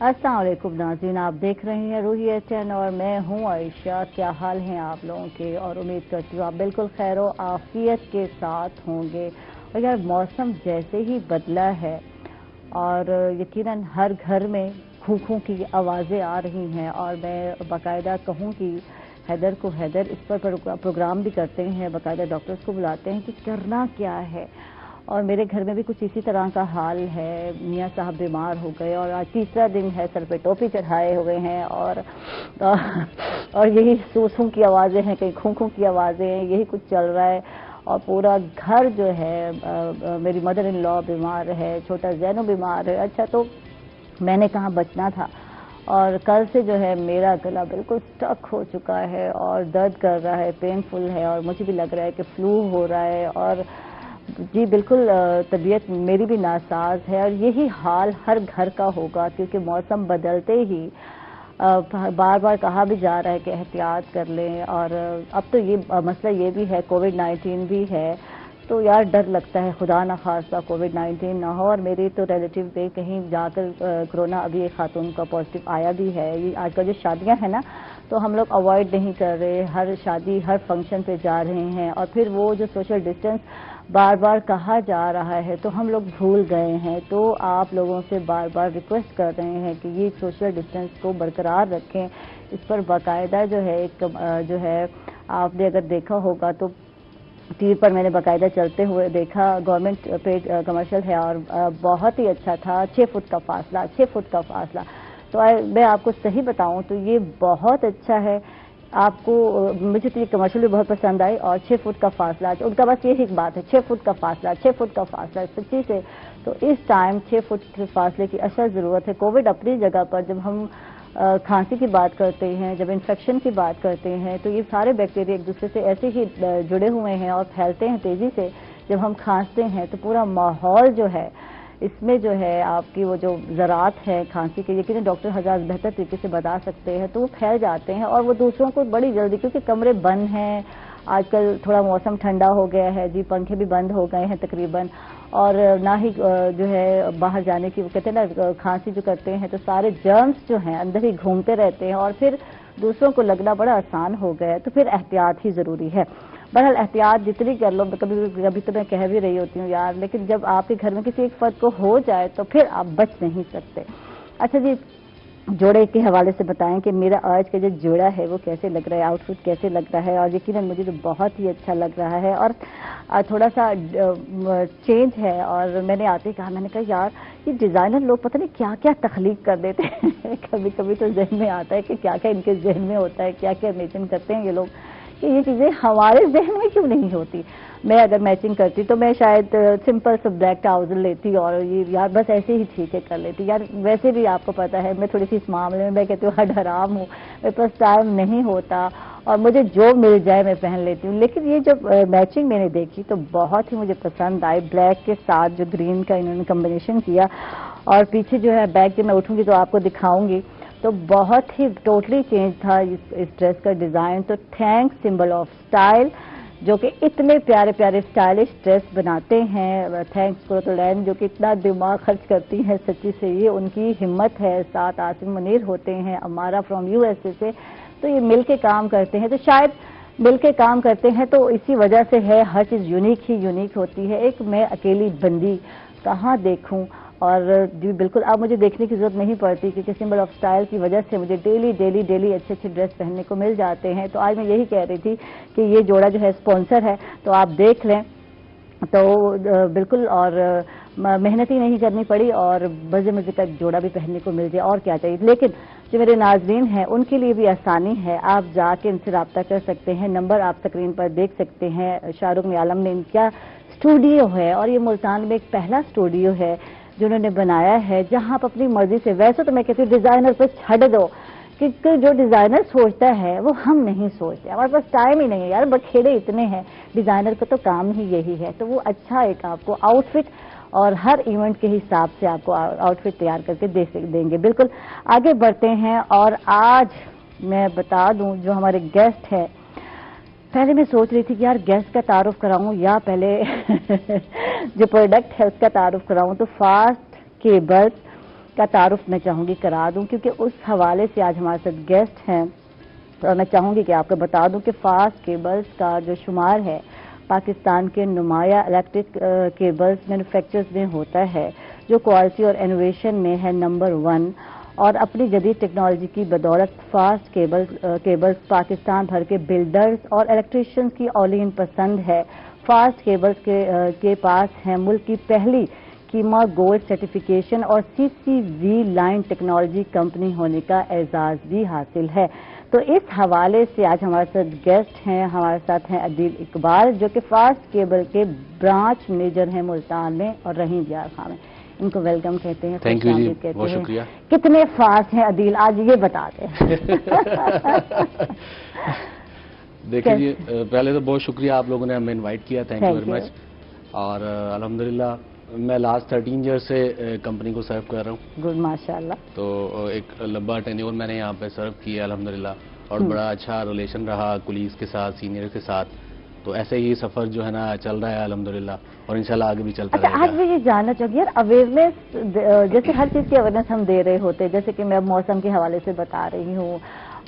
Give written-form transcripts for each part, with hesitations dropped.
अस्सलाम वालेकुम नाज़रीन, आप देख रहे हैं रूही एचएन और मैं हूं आयशा। क्या हाल हैं आप लोगों के? और उम्मीद करती हूँ आप बिल्कुल खैर व आफियत के साथ होंगे। और यार मौसम जैसे ही बदला है और यकीनन हर घर में खूखों की आवाज़ें आ रही हैं और मैं बाकायदा कहूँ कि हैदर को हैदर इस पर प्रोग्राम भी करते हैं, बाकायदा डॉक्टर्स को बुलाते हैं कि करना क्या है। और मेरे घर में भी कुछ इसी तरह का हाल है। मियाँ साहब बीमार हो गए और आज तीसरा दिन है, सर पे टोपी चढ़ाए हुए हैं और यही सूसों की आवाज़ें हैं, कहीं खूं की आवाज़ें हैं, यही कुछ चल रहा है। और पूरा घर जो है, मेरी मदर इन लॉ बीमार है, छोटा जैनो बीमार है। अच्छा, तो मैंने कहाँ बचना था। और कल से जो है मेरा गला बिल्कुल स्टक हो चुका है और दर्द कर रहा है, पेनफुल है और मुझे भी लग रहा है कि फ्लू हो रहा है। और जी बिल्कुल, तबीयत मेरी भी नासाज है और यही हाल हर घर का होगा क्योंकि मौसम बदलते ही बार बार कहा भी जा रहा है कि एहतियात कर लें। और अब तो ये मसला ये भी है, कोविड-19 भी है, तो यार डर लगता है खुदा ना खास्ता कोविड-19 ना हो। और मेरी तो रिलेटिव पे कहीं जाकर कोरोना, अभी एक खातून का पॉजिटिव आया भी है। ये आजकल जो शादियां हैं ना, तो हम लोग अवॉइड नहीं कर रहे, हर शादी हर फंक्शन पे जा रहे हैं और फिर वो जो सोशल डिस्टेंस बार बार कहा जा रहा है तो हम लोग भूल गए हैं। तो आप लोगों से बार बार रिक्वेस्ट कर रहे हैं कि ये सोशल डिस्टेंस को बरकरार रखें। इस पर बाकायदा जो है एक जो है, आपने अगर देखा होगा तो तीर पर मैंने बाकायदा चलते हुए देखा, गवर्नमेंट पे कमर्शियल है और बहुत ही अच्छा था। 6 फुट का फासला, 6 फुट का फासला। तो मैं आपको सही बताऊं तो ये बहुत अच्छा है। आपको मुझे तो ये कमर्शियल भी बहुत पसंद आई और 6 फुट का फासला, उनका बस ये एक बात है, 6 फुट का फासला, 6 फुट का फासला, सच्ची से। तो इस टाइम 6 फुट के फासले की असल ज़रूरत है। कोविड अपनी जगह पर, जब हम खांसी की बात करते हैं, जब इन्फेक्शन की बात करते हैं, तो ये सारे बैक्टीरिया एक दूसरे से ऐसे ही जुड़े हुए हैं और फैलते हैं तेज़ी से। जब हम खांसते हैं तो पूरा माहौल जो है, इसमें जो है आपकी वो जो ज़रात है खांसी के, यकीन डॉक्टर हजार बेहतर तरीके से बता सकते हैं, तो वो फैल जाते हैं और वो दूसरों को बड़ी जल्दी, क्योंकि कमरे बंद हैं, आजकल थोड़ा मौसम ठंडा हो गया है जी, पंखे भी बंद हो गए हैं तकरीबन, और ना ही जो है बाहर जाने की, वो कहते हैं ना, खांसी जो करते हैं तो सारे जर्म्स जो हैं अंदर ही घूमते रहते हैं और फिर दूसरों को लगना बड़ा आसान हो गया है। तो फिर एहतियात ही ज़रूरी है। बहरहाल एहतियात जितनी कर लो, कभी कभी तो मैं कह भी रही होती हूँ यार, लेकिन जब आपके घर में किसी एक फर्द को हो जाए तो फिर आप बच नहीं सकते। अच्छा जी, जोड़े के हवाले से बताएं कि मेरा आज का जो जोड़ा है वो कैसे लग रहा है, आउटफिट कैसे लग रहा है। और यकीनन मुझे तो बहुत ही अच्छा लग रहा है और थोड़ा सा चेंज है। और मैंने आते ही कहा, मैंने कहा यार ये डिज़ाइनर लोग पता नहीं क्या क्या तख्लीक कर देते हैं कभी कभी तो जहन में आता है कि क्या क्या इनके जहन में होता है, क्या क्या इमेजिन करते हैं ये लोग कि ये चीज़ें हमारे जहन में क्यों नहीं होती। मैं अगर मैचिंग करती तो मैं शायद सिंपल सा ब्लैक ट्राउजर लेती और ये यार बस ऐसे ही ठीक है कर लेती। यार वैसे भी आपको पता है मैं थोड़ी सी इस मामले में, मैं कहती हूँ हड हराम हूँ, मेरे पास टाइम नहीं होता और मुझे जो मिल जाए मैं पहन लेती हूँ। लेकिन ये जब मैचिंग मैंने देखी तो बहुत ही मुझे पसंद आई, ब्लैक के साथ जो ग्रीन का इन्होंने कम्बिनेशन किया। और पीछे जो है बैग, जब मैं उठूँगी तो आपको दिखाऊंगी, तो बहुत ही टोटली चेंज था इस ड्रेस का डिज़ाइन। तो थैंक्स सिंबल ऑफ स्टाइल, जो कि इतने प्यारे प्यारे स्टाइलिश ड्रेस बनाते हैं। थैंक्स कुरतुलैन जो कि इतना दिमाग खर्च करती हैं, सच्ची से ये उनकी हिम्मत है। साथ आसिम मुनीर होते हैं, अमारा फ्रॉम यूएसए से, तो ये मिल के काम करते हैं। तो शायद मिल के काम करते हैं तो इसी वजह से है, हर चीज़ यूनिक ही यूनिक होती है। एक मैं अकेली बंदी कहाँ देखूं। और जी बिल्कुल, अब मुझे देखने की ज़रूरत नहीं पड़ती क्योंकि सिंबल ऑफ स्टाइल की वजह से मुझे डेली डेली डेली अच्छे अच्छे ड्रेस पहनने को मिल जाते हैं। तो आज मैं यही कह रही थी कि ये जोड़ा जो है स्पॉन्सर है, तो आप देख लें तो बिल्कुल, और मेहनत ही नहीं करनी पड़ी और मज़े मज़े का जोड़ा भी पहनने को मिल जाए, और क्या चाहिए। लेकिन जो मेरे नाजरीन हैं उनके लिए भी आसानी है, आप जाके इनसे रब्ता कर सकते हैं। नंबर आप स्क्रीन पर देख सकते हैं। शाहरुख आलम ने इनका स्टूडियो है और ये मुल्तान में एक पहला स्टूडियो है जो उन्होंने बनाया है, जहां आप अपनी मर्जी से, वैसे तो मैं कहती हूँ डिज़ाइनर पर छड़ दो, क्योंकि जो डिज़ाइनर सोचता है वो हम नहीं सोचते, हमारे पास टाइम ही नहीं है यार, बखेड़े इतने हैं। डिज़ाइनर का तो काम ही यही है। तो वो अच्छा एक आपको आउटफिट और हर इवेंट के हिसाब से आपको आउटफिट तैयार करके देंगे। बिल्कुल, आगे बढ़ते हैं। और आज मैं बता दूं जो हमारे गेस्ट है, पहले मैं सोच रही थी कि यार गेस्ट का तारुफ कराऊं या पहले जो प्रोडक्ट है उसका तारुफ कराऊं। तो फास्ट केबल्स का तारुफ मैं चाहूँगी करा दूँ, क्योंकि उस हवाले से आज हमारे साथ गेस्ट हैं और मैं चाहूँगी कि आपको बता दूँ कि फास्ट केबल्स का जो शुमार है पाकिस्तान के नुमाया इलेक्ट्रिक केबल्स मैन्युफैक्चरर्स में होता है, जो क्वालिटी और इनोवेशन में है नंबर 1, और अपनी जदीद टेक्नोलॉजी की बदौलत फास्ट केबल्स पाकिस्तान भर के बिल्डर्स और इलेक्ट्रीशियंस की औलीन पसंद है। फास्ट केबल्स के पास है मुल्क की पहली कीमा गोल्ड सर्टिफिकेशन और CCV लाइन टेक्नोलॉजी कंपनी होने का एजाज भी हासिल है। तो इस हवाले से आज हमारे साथ गेस्ट हैं, हमारे साथ हैं अदील इकबाल, जो कि फास्ट केबल के ब्रांच मैनेजर हैं मुल्तान में, और रहीम यार खान, इनको वेलकम कहते हैं। थैंक यू जी, बहुत शुक्रिया। कितने फास्ट हैं अदील, आज ये बता दें। देखिए जी, पहले तो बहुत शुक्रिया, आप लोगों ने हमें इनवाइट किया, थैंक यू वेरी मच। और अल्हम्दुलिल्लाह मैं लास्ट 13 ईयर से कंपनी को सर्व कर रहा हूँ। गुड, माशाल्लाह। तो एक लंबा टेन्योर मैंने यहाँ पे सर्व किया अल्हम्दुलिल्लाह, और बड़ा अच्छा रिलेशन रहा कुलीग्स के साथ, सीनियर के साथ। तो ऐसे ही सफर जो है ना चल रहा है अल्हम्दुलिल्लाह, और इंशाल्लाह आगे भी चलता रहेगा। आज मैं ये जानना चाहूँगी यार, अवेयरनेस, जैसे हर चीज़ की अवेयरनेस हम दे रहे होते हैं, जैसे कि मैं मौसम के हवाले से बता रही हूँ,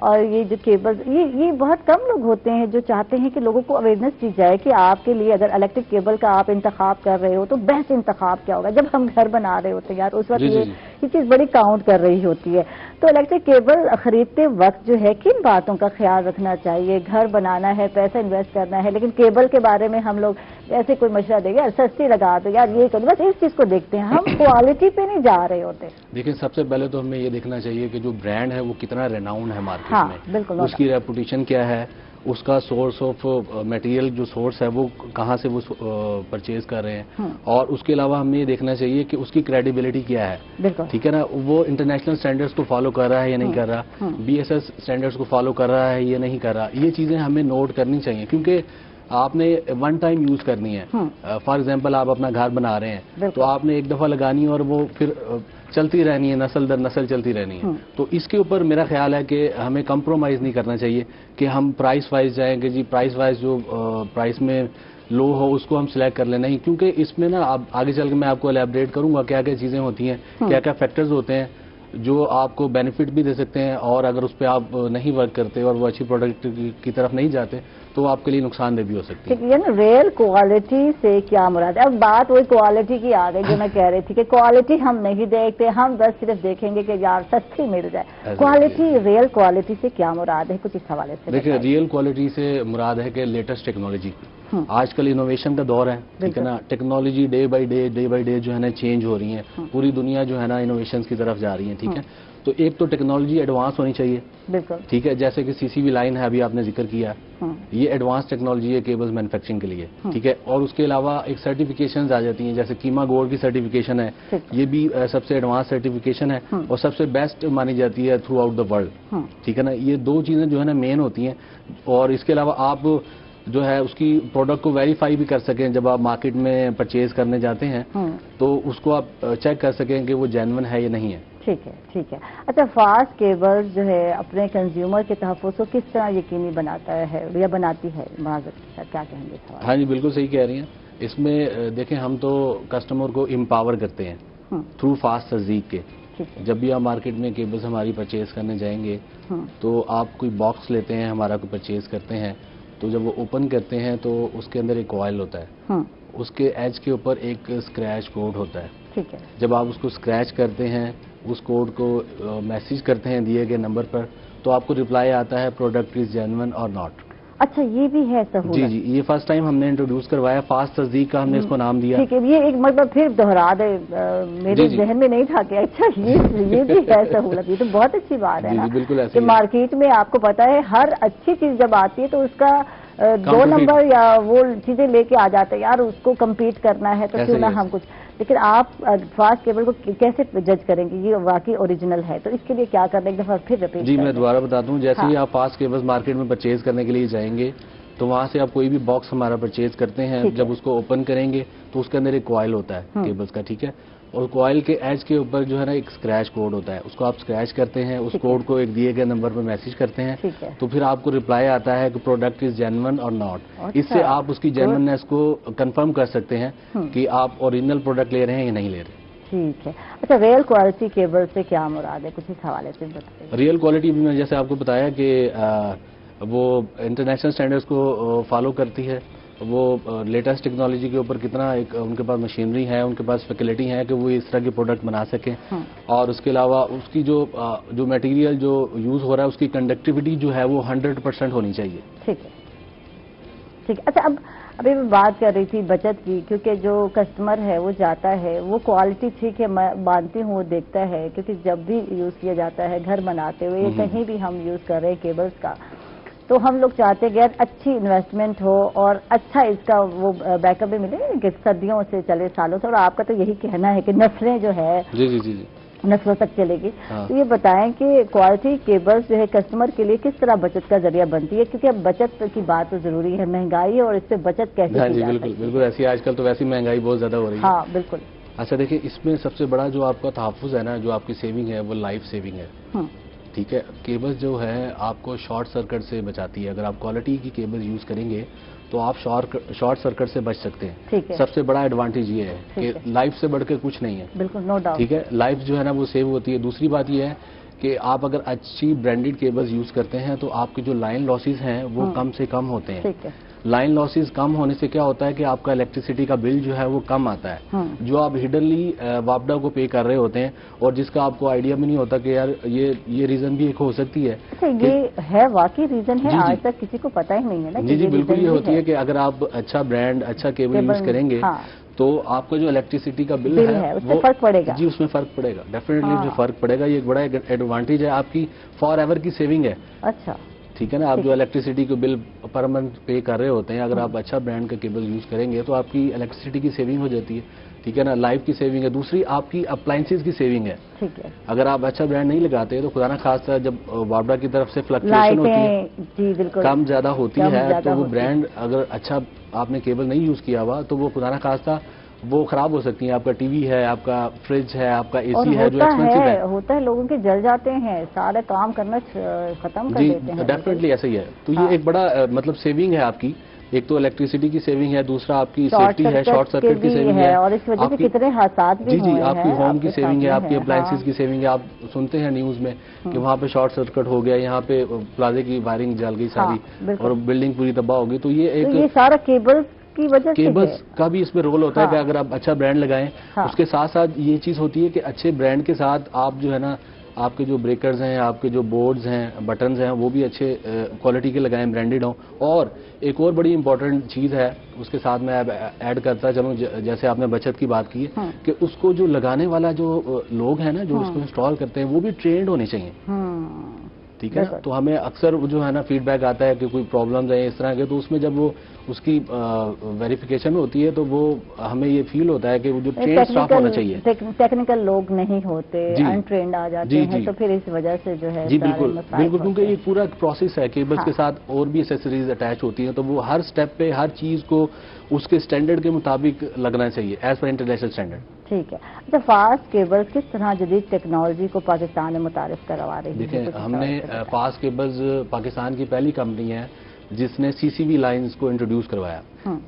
और ये जो केबल्स, ये बहुत कम लोग होते हैं जो चाहते हैं कि लोगों को अवेयरनेस दी जाए कि आपके लिए अगर इलेक्ट्रिक केबल का आप इंतखाब कर रहे हो तो बेस्ट इंतखाब क्या होगा। जब हम घर बना रहे होते हैं यार, उस वक्त ये चीज़ बड़ी काउंट कर रही होती है। तो इलेक्ट्रिक केबल खरीदते वक्त जो है किन बातों का ख्याल रखना चाहिए? घर बनाना है, पैसा इन्वेस्ट करना है, लेकिन केबल के बारे में हम लोग ऐसे कोई मशवरा देंगे यार सस्ती लगा दो यार, ये करो, बस इस चीज़ को देखते हैं, हम क्वालिटी पे नहीं जा रहे होते। देखिए, सबसे पहले तो हमें ये देखना चाहिए कि जो ब्रांड है वो कितना रेनाउंड है मार्केट में, बिल्कुल, उसकी रेपुटेशन क्या है, उसका सोर्स ऑफ मटेरियल जो सोर्स है वो कहाँ से वो परचेज कर रहे हैं, और उसके अलावा हमें ये देखना चाहिए कि उसकी क्रेडिबिलिटी क्या है। ठीक है ना, वो इंटरनेशनल स्टैंडर्ड्स को फॉलो कर रहा है या नहीं कर रहा, BSS स्टैंडर्ड्स को फॉलो कर रहा है या नहीं कर रहा, ये चीजें हमें नोट करनी चाहिए, क्योंकि आपने वन टाइम यूज करनी है। फॉर एग्जाम्पल आप अपना घर बना रहे हैं तो आपने एक दफा लगानी है और वो फिर चलती रहनी है, नस्ल दर नस्ल चलती रहनी है। तो इसके ऊपर मेरा ख्याल है कि हमें कंप्रोमाइज नहीं करना चाहिए कि हम प्राइस वाइज जाएंगे जी, प्राइस वाइज जो प्राइस में लो हो उसको हम सिलेक्ट कर लें, नहीं, क्योंकि इसमें ना आगे चल के मैं आपको एलैबोरेट करूंगा क्या क्या चीजें होती हैं, क्या क्या फैक्टर्स होते हैं जो आपको बेनिफिट भी दे सकते हैं, और अगर उस पर आप नहीं वर्क करते और वो अच्छी प्रोडक्ट की तरफ नहीं जाते तो आपके लिए नुकसानदेह भी हो सकती है। ना, रियल क्वालिटी से क्या मुराद है? अब बात वही क्वालिटी की आ गई जो मैं कह रही थी कि क्वालिटी हम नहीं देखते, हम बस सिर्फ देखेंगे कि यार सस्ती मिल जाए। क्वालिटी, रियल क्वालिटी से क्या मुराद है, कुछ इस हवाले से देखिए। रियल क्वालिटी से मुराद है कि लेटेस्ट टेक्नोलॉजी, आजकल इनोवेशन का दौर है, ठीक है ना, टेक्नोलॉजी डे बाई डे जो है ना चेंज हो रही है, पूरी दुनिया जो है ना इनोवेशन की तरफ जा रही है। ठीक है, तो एक तो टेक्नोलॉजी एडवांस होनी चाहिए, बिल्कुल, ठीक है, जैसे कि CCV लाइन है, अभी आपने जिक्र किया, ये एडवांस टेक्नोलॉजी है केबल्स मैन्युफैक्चरिंग के लिए। ठीक है, और उसके अलावा एक सर्टिफिकेशन आ जाती हैं, जैसे कीमा गोल्ड की सर्टिफिकेशन है, ये भी सबसे एडवांस सर्टिफिकेशन है और सबसे बेस्ट मानी जाती है थ्रू आउट द वर्ल्ड। ठीक है ना, ये दो चीजें जो है ना मेन होती हैं, और इसके अलावा आप जो है उसकी प्रोडक्ट को वेरीफाई भी कर सकें, जब आप मार्केट में परचेज करने जाते हैं तो उसको आप चेक कर सकें कि वो जेन्युइन है या नहीं है। ठीक है, ठीक है। अच्छा, फास्ट केबल्स जो है अपने कंज्यूमर के तहफ़्फ़ुज़ को किस तरह यकीनी बनाता है या बनाती है, माज़रत क्या कहेंगे? हाँ जी, बिल्कुल सही कह रही हैं। इसमें देखें, हम तो कस्टमर को एम्पावर करते हैं थ्रू फास्ट तस्दीक के। जब भी आप मार्केट में केबल्स हमारी परचेज करने जाएंगे तो आप कोई बॉक्स लेते हैं, हमारा कोई परचेज करते हैं, तो जब वो ओपन करते हैं तो उसके अंदर एक कॉइल होता है, उसके एज के ऊपर एक स्क्रैच कोड होता है। ठीक है, जब आप उसको स्क्रैच करते हैं, उस कोड को मैसेज करते हैं दिए गए नंबर पर, तो आपको रिप्लाई आता है प्रोडक्ट इज जेन्युइन और नॉट। अच्छा, ये भी है सहूलत? जी जी, ये फर्स्ट टाइम हमने इंट्रोड्यूस करवाया, फास्ट तस्दीक का हमने इसको नाम दिया। ठीक है, ये एक मतलब फिर दोहरा दे, मेरे जहन में नहीं था कि अच्छा ये भी है सहूलत। ये तो बहुत अच्छी बात है ना, बिल्कुल ऐसे कि मार्केट में आपको पता है हर अच्छी चीज जब आती है तो उसका 2 नंबर या वो चीजें लेके आ जाते हैं यार, उसको कम्पीट करना है तो क्यों ना हम कुछ। लेकिन आप फास्ट केबल को कैसे जज करेंगे ये वाकई ओरिजिनल है? तो इसके लिए क्या करना, एक दफा फिर रिपीट? जी, मैं दोबारा बता दूं, जैसे ही आप फास्ट केबल्स मार्केट में परचेज करने के लिए जाएंगे तो वहां से आप कोई भी बॉक्स हमारा परचेज करते हैं, जब उसको ओपन करेंगे तो उसके अंदर एक कॉइल होता है केबल्स का। ठीक है, और कॉइल के एज के ऊपर जो है ना एक स्क्रैच कोड होता है, उसको आप स्क्रैच करते हैं, उस कोड को एक दिए गए नंबर पर मैसेज करते हैं, तो फिर आपको रिप्लाई आता है कि प्रोडक्ट इज जेन्युइन और नॉट। इससे आप उसकी जेन्युइननेस को कंफर्म कर सकते हैं कि आप ओरिजिनल प्रोडक्ट ले रहे हैं या नहीं ले रहे। ٹھیک ہے. اچھا, ریئل کوالٹی کیبل سے کیا مراد ہے, کچھ اس حوالے سے بتائیے. ریئل کوالٹی بھی میں جیسے آپ کو بتایا کہ وہ انٹرنیشنل سٹینڈرڈز کو فالو کرتی ہے, وہ لیٹسٹ ٹیکنالوجی کے اوپر کتنا ان کے پاس مشینری ہے, ان کے پاس فیکلٹی ہے کہ وہ اس طرح کے پروڈکٹ بنا سکیں, اور اس کے علاوہ اس کی جو میٹیریل جو یوز ہو رہا ہے اس کی کنڈکٹیوٹی جو ہے وہ 100% ہونی چاہیے. ٹھیک ہے, ٹھیک ہے. اچھا, ابھی میں بات کر رہی تھی بچت کی, کیونکہ جو کسٹمر ہے وہ جاتا ہے, وہ کوالٹی ٹھیک ہے میں مانتی ہوں, وہ دیکھتا ہے, کیونکہ جب بھی یوز کیا جاتا ہے گھر بناتے ہوئے کہیں بھی ہم یوز کر رہے ہیں کیبلز کا, تو ہم لوگ چاہتے ہیں کہ اچھی انویسٹمنٹ ہو اور اچھا اس کا وہ بیک اپ بھی ملے کہ صدیوں سے چلے, سالوں سے. اور آپ کا تو یہی کہنا ہے کہ نسلیں جو ہے نسلوں تک چلے گی. تو یہ بتائیں کہ کوالٹی کیبلز جو ہے کسٹمر کے لیے کس طرح بچت کا ذریعہ بنتی ہے, کیونکہ اب بچت کی بات تو ضروری ہے, مہنگائی اور اس سے بچت کیسے کی جا سکتی ہے. بالکل بالکل ایسی آج کل تو ویسی مہنگائی بہت زیادہ ہو رہی ہے. ہاں بالکل. اچھا دیکھیں, اس میں سب سے بڑا جو آپ کا تحفظ ہے نا, جو آپ کی سیونگ ہے وہ لائف سیونگ ہے. ٹھیک ہے, کیبلز جو ہے آپ کو شارٹ سرکٹ سے بچاتی ہے. اگر آپ کوالٹی کی کیبل یوز کریں گے تو آپ شارٹ سرکٹ سے بچ سکتے ہیں. سب سے بڑا ایڈوانٹیج یہ ہے کہ لائف سے بڑھ کے کچھ نہیں ہے. بالکل, نو ڈاؤٹ. ٹھیک ہے, لائف جو ہے نا وہ سیو ہوتی ہے. دوسری بات یہ ہے کہ آپ اگر اچھی برانڈیڈ کیبلز یوز کرتے ہیں تو آپ کے جو لائن لاسز ہیں وہ کم سے کم ہوتے ہیں. لائن لاسز کم ہونے سے کیا ہوتا ہے کہ آپ کا الیکٹریسٹی کا بل جو ہے وہ کم آتا ہے, جو آپ ہڈنلی واپڈا کو پے کر رہے ہوتے ہیں, اور جس کا آپ کو آئیڈیا بھی نہیں ہوتا کہ یار یہ ریزن بھی ایک ہو سکتی ہے. یہ ہے واقعی ریزن ہے, آج تک کسی کو پتہ ہی نہیں ہے نا. جی بالکل, یہ ہوتی ہے کہ اگر آپ اچھا برانڈ اچھا کیبل یوز کریں گے تو آپ کا جو الیکٹریسٹی کا بل ہے اس میں فرق پڑے گا. جی اس میں فرق پڑے گا, ڈیفینیٹلی اس میں فرق پڑے گا. یہ ایک بڑا ایڈوانٹیج ہے, آپ کی فار ایور کی سیونگ ہے. اچھا, ٹھیک ہے نا, آپ جو الیکٹریسٹی کو بل پر منتھ پے کر رہے ہوتے ہیں, اگر آپ اچھا برانڈ کا کیبل یوز کریں گے تو آپ کی الیکٹریسٹی کی سیونگ ہو جاتی ہے. ٹھیک ہے نا, لائف کی سیونگ ہے. دوسری آپ کی اپلائنسز کی سیونگ ہے. ٹھیک ہے, اگر آپ اچھا برانڈ نہیں لگاتے تو خدا نہ خاصا جب واپڈا کی طرف سے فلکچویشن ہوتی ہے, کم زیادہ ہوتی ہے, تو وہ برانڈ اگر اچھا آپ نے کیبل نہیں یوز کیا ہوا تو وہ خدا نہ خاصا وہ خراب ہو سکتی ہیں. آپ کا ٹی وی ہے, آپ کا فریج ہے, آپ کا اے سی ہے, جو ایکسپینسو ہے. ہوتا ہے لوگوں کے جل جاتے ہیں, سارے کام کرنا ختم کر دیتے ہیں. جی ڈیفینیٹلی ایسا ہی ہے. تو یہ ایک بڑا مطلب سیونگ ہے آپ کی. ایک تو الیکٹریسٹی کی سیونگ ہے, دوسرا آپ کی سیفٹی ہے, شارٹ سرکٹ کی سیونگ ہے, اور اس وجہ سے کتنے حادثات بھی جی آپ کی ہوم کی سیونگ ہے, آپ کی اپلائنسز کی سیونگ ہے. آپ سنتے ہیں نیوز میں کہ وہاں پہ شارٹ سرکٹ ہو گیا, یہاں پہ پلازے کی وائرنگ جل گئی ساری اور بلڈنگ پوری تباہ ہو گئی. تو یہ سارا کیبل کی وجہ سے کیبلز کا بھی اس میں رول ہوتا ہے کہ اگر آپ اچھا برانڈ لگائیں. اس کے ساتھ ساتھ یہ چیز ہوتی ہے کہ اچھے برانڈ کے ساتھ آپ جو ہے نا, آپ کے جو بریکرز ہیں, آپ کے جو بورڈز ہیں, بٹنز ہیں, وہ بھی اچھے کوالٹی کے لگائیں, برانڈیڈ ہوں. اور ایک اور بڑی امپورٹنٹ چیز ہے اس کے ساتھ میں ایڈ کرتا چلوں, جیسے آپ نے بچت کی بات کی ہے کہ اس کو جو لگانے والا جو لوگ ہیں نا, جو اس کو انسٹال کرتے ہیں, وہ بھی ٹرینڈ ہونے چاہیے. ٹھیک ہے, تو ہمیں اکثر جو ہے نا فیڈ بیک آتا ہے کہ کوئی پرابلمز ہیں اس طرح کے, تو اس میں جب وہ اس کی ویریفیکیشن ہوتی ہے تو وہ ہمیں یہ فیل ہوتا ہے کہ وہ جو ٹرینڈ اسٹاف ہونا چاہیے. ٹیکنیکل لوگ نہیں ہوتے, انٹرینڈ آ جاتے ہیں, تو پھر اس وجہ سے جو ہے جی بالکل بالکل, کیونکہ یہ پورا پروسیس ہے. کیبلز کے ساتھ اور بھی ایکسیسریز اٹیچ ہوتی ہیں, تو وہ ہر سٹیپ پہ ہر چیز کو اس کے سٹینڈرڈ کے مطابق لگنا چاہیے, ایز پر انٹرنیشنل سٹینڈرڈ. ٹھیک ہے. اچھا, فاسٹ کیبلز کس طرح جدید ٹیکنالوجی کو پاکستان میں متعارف کروا رہی ہے؟ دیکھیں, ہم نے فاسٹ کیبلز پاکستان کی پہلی کمپنی ہے جس نے سی سی وی لائنز کو انٹروڈیوس کروایا.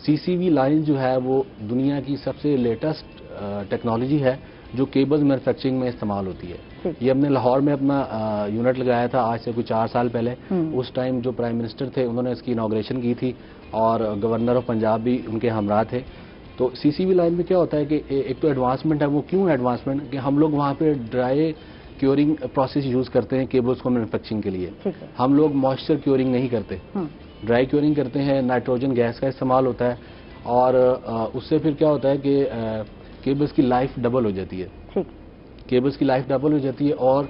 سی سی وی لائن جو ہے وہ دنیا کی سب سے لیٹسٹ ٹیکنالوجی ہے جو کیبلز مینوفیکچرنگ میں استعمال ہوتی ہے. یہ ہم نے لاہور میں اپنا یونٹ لگایا تھا آج سے کچھ 4 سال پہلے. اس ٹائم جو پرائم منسٹر تھے انہوں نے اس کی انوگریشن کی تھی, اور گورنر آف پنجاب بھی ان کے ہمراہ تھے. تو سی سی وی لائن میں کیا ہوتا ہے کہ ایک تو ایڈوانسمنٹ ہے. وہ کیوں ایڈوانسمنٹ کہ ہم لوگ وہاں پہ ڈرائی کیورنگ پروسیس یوز کرتے ہیں کیبلز کو مینوفیکچرنگ کے لیے. ہم لوگ موئسچر کیورنگ نہیں کرتے, ڈرائی کیورنگ کرتے ہیں. نائٹروجن گیس کا استعمال ہوتا ہے, اور اس سے پھر کیا ہوتا ہے کہ کیبلز کی لائف ڈبل ہو جاتی ہے. کیبلز کی لائف ڈبل ہو جاتی ہے, اور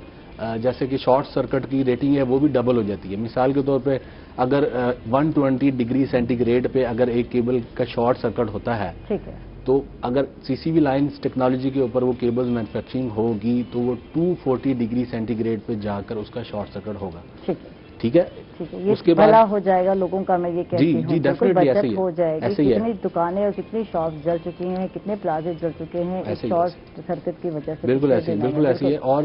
جیسے کہ شارٹ سرکٹ کی ریٹنگ ہے وہ بھی ڈبل ہو جاتی ہے. مثال کے طور پہ اگر 120 ڈگری سینٹی گریڈ پہ اگر ایک کیبل کا شارٹ سرکٹ ہوتا ہے, تو اگر سی سی وی لائنز ٹیکنالوجی کے اوپر وہ کیبلز مینوفیکچرنگ ہوگی تو وہ 240 ڈگری سینٹی گریڈ پہ جا کر اس کا شارٹ سرکٹ ہوگا. ٹھیک ہے, اس کے بعد ہو جائے گا لوگوں کا. میں یہ کہتی ہوں جی ڈیفینیٹلی ایسے ہی ہو جائے گی. کتنی دکانیں اور کتنی شاپس جل چکی ہیں, کتنے پلازے جل چکے ہیں شارٹ سرکٹ کی وجہ سے. بالکل ایسے ہی ہے. اور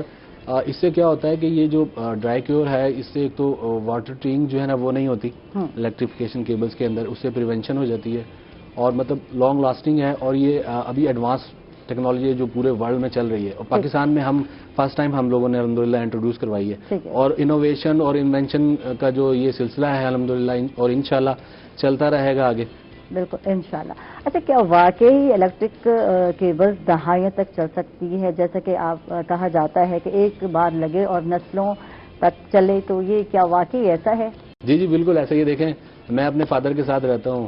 اس سے کیا ہوتا ہے کہ یہ جو ڈرائی کیور ہے, اس سے ایک تو واٹر ٹرینگ جو ہے نا وہ نہیں ہوتی الیکٹریفیکیشن کیبلز کے اندر, اس سے پریونشن ہو جاتی ہے, اور مطلب لانگ لاسٹنگ ہے. اور یہ ابھی ایڈوانس ٹیکنالوجی جو پورے ورلڈ میں چل رہی ہے، اور پاکستان میں ہم فرسٹ ٹائم ہم لوگوں نے الحمدللہ انٹروڈیوس کروائی ہے، اور انوویشن اور انوینشن کا جو یہ سلسلہ ہے الحمدللہ اور انشاءاللہ چلتا رہے گا آگے. بالکل انشاءاللہ. اچھا، کیا واقعی الیکٹرک کیبلز دہائیوں تک چل سکتی ہے، جیسا کہ آپ کہا جاتا ہے کہ ایک بار لگے اور نسلوں تک چلے، تو یہ کیا واقعی ایسا ہے؟ جی بالکل ایسا ہی. دیکھیں میں اپنے فادر کے ساتھ رہتا ہوں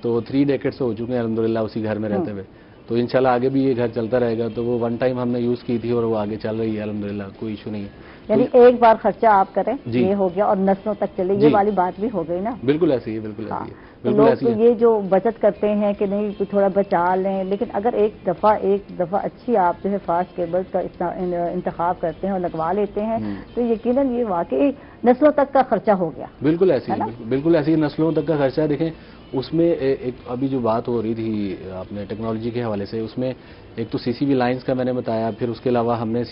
تو 3 ڈیکیڈز ہو چکے ہیں الحمدللہ اسی گھر میں رہتے ہوئے، تو انشاءاللہ آگے بھی یہ گھر چلتا رہے گا. تو وہ ون ٹائم ہم نے یوز کی تھی اور وہ آگے چل رہی ہے الحمدللہ، کوئی ایشو نہیں ہے. یعنی ایک بار خرچہ آپ کریں یہ ہو گیا اور نسلوں تک چلے، یہ والی بات بھی ہو گئی نا. بالکل ایسی ہے، بالکل ایسی ہے. لوگ یہ جو بچت کرتے ہیں کہ نہیں تھوڑا بچا لیں، لیکن اگر ایک دفعہ اچھی آپ جو ہے فاسٹ کیبلز کا انتخاب کرتے ہیں اور لگوا لیتے ہیں تو یقیناً یہ واقعی نسلوں تک کا خرچہ ہو گیا. بالکل ایسی ہے، بالکل ایسی نسلوں تک کا خرچہ. دیکھیں اس میں ایک ابھی جو بات ہو رہی تھی آپ نے ٹیکنالوجی کے حوالے سے، اس میں ایک تو سی سی بی لائنز کا میں نے بتایا، پھر اس کے علاوہ ہم نے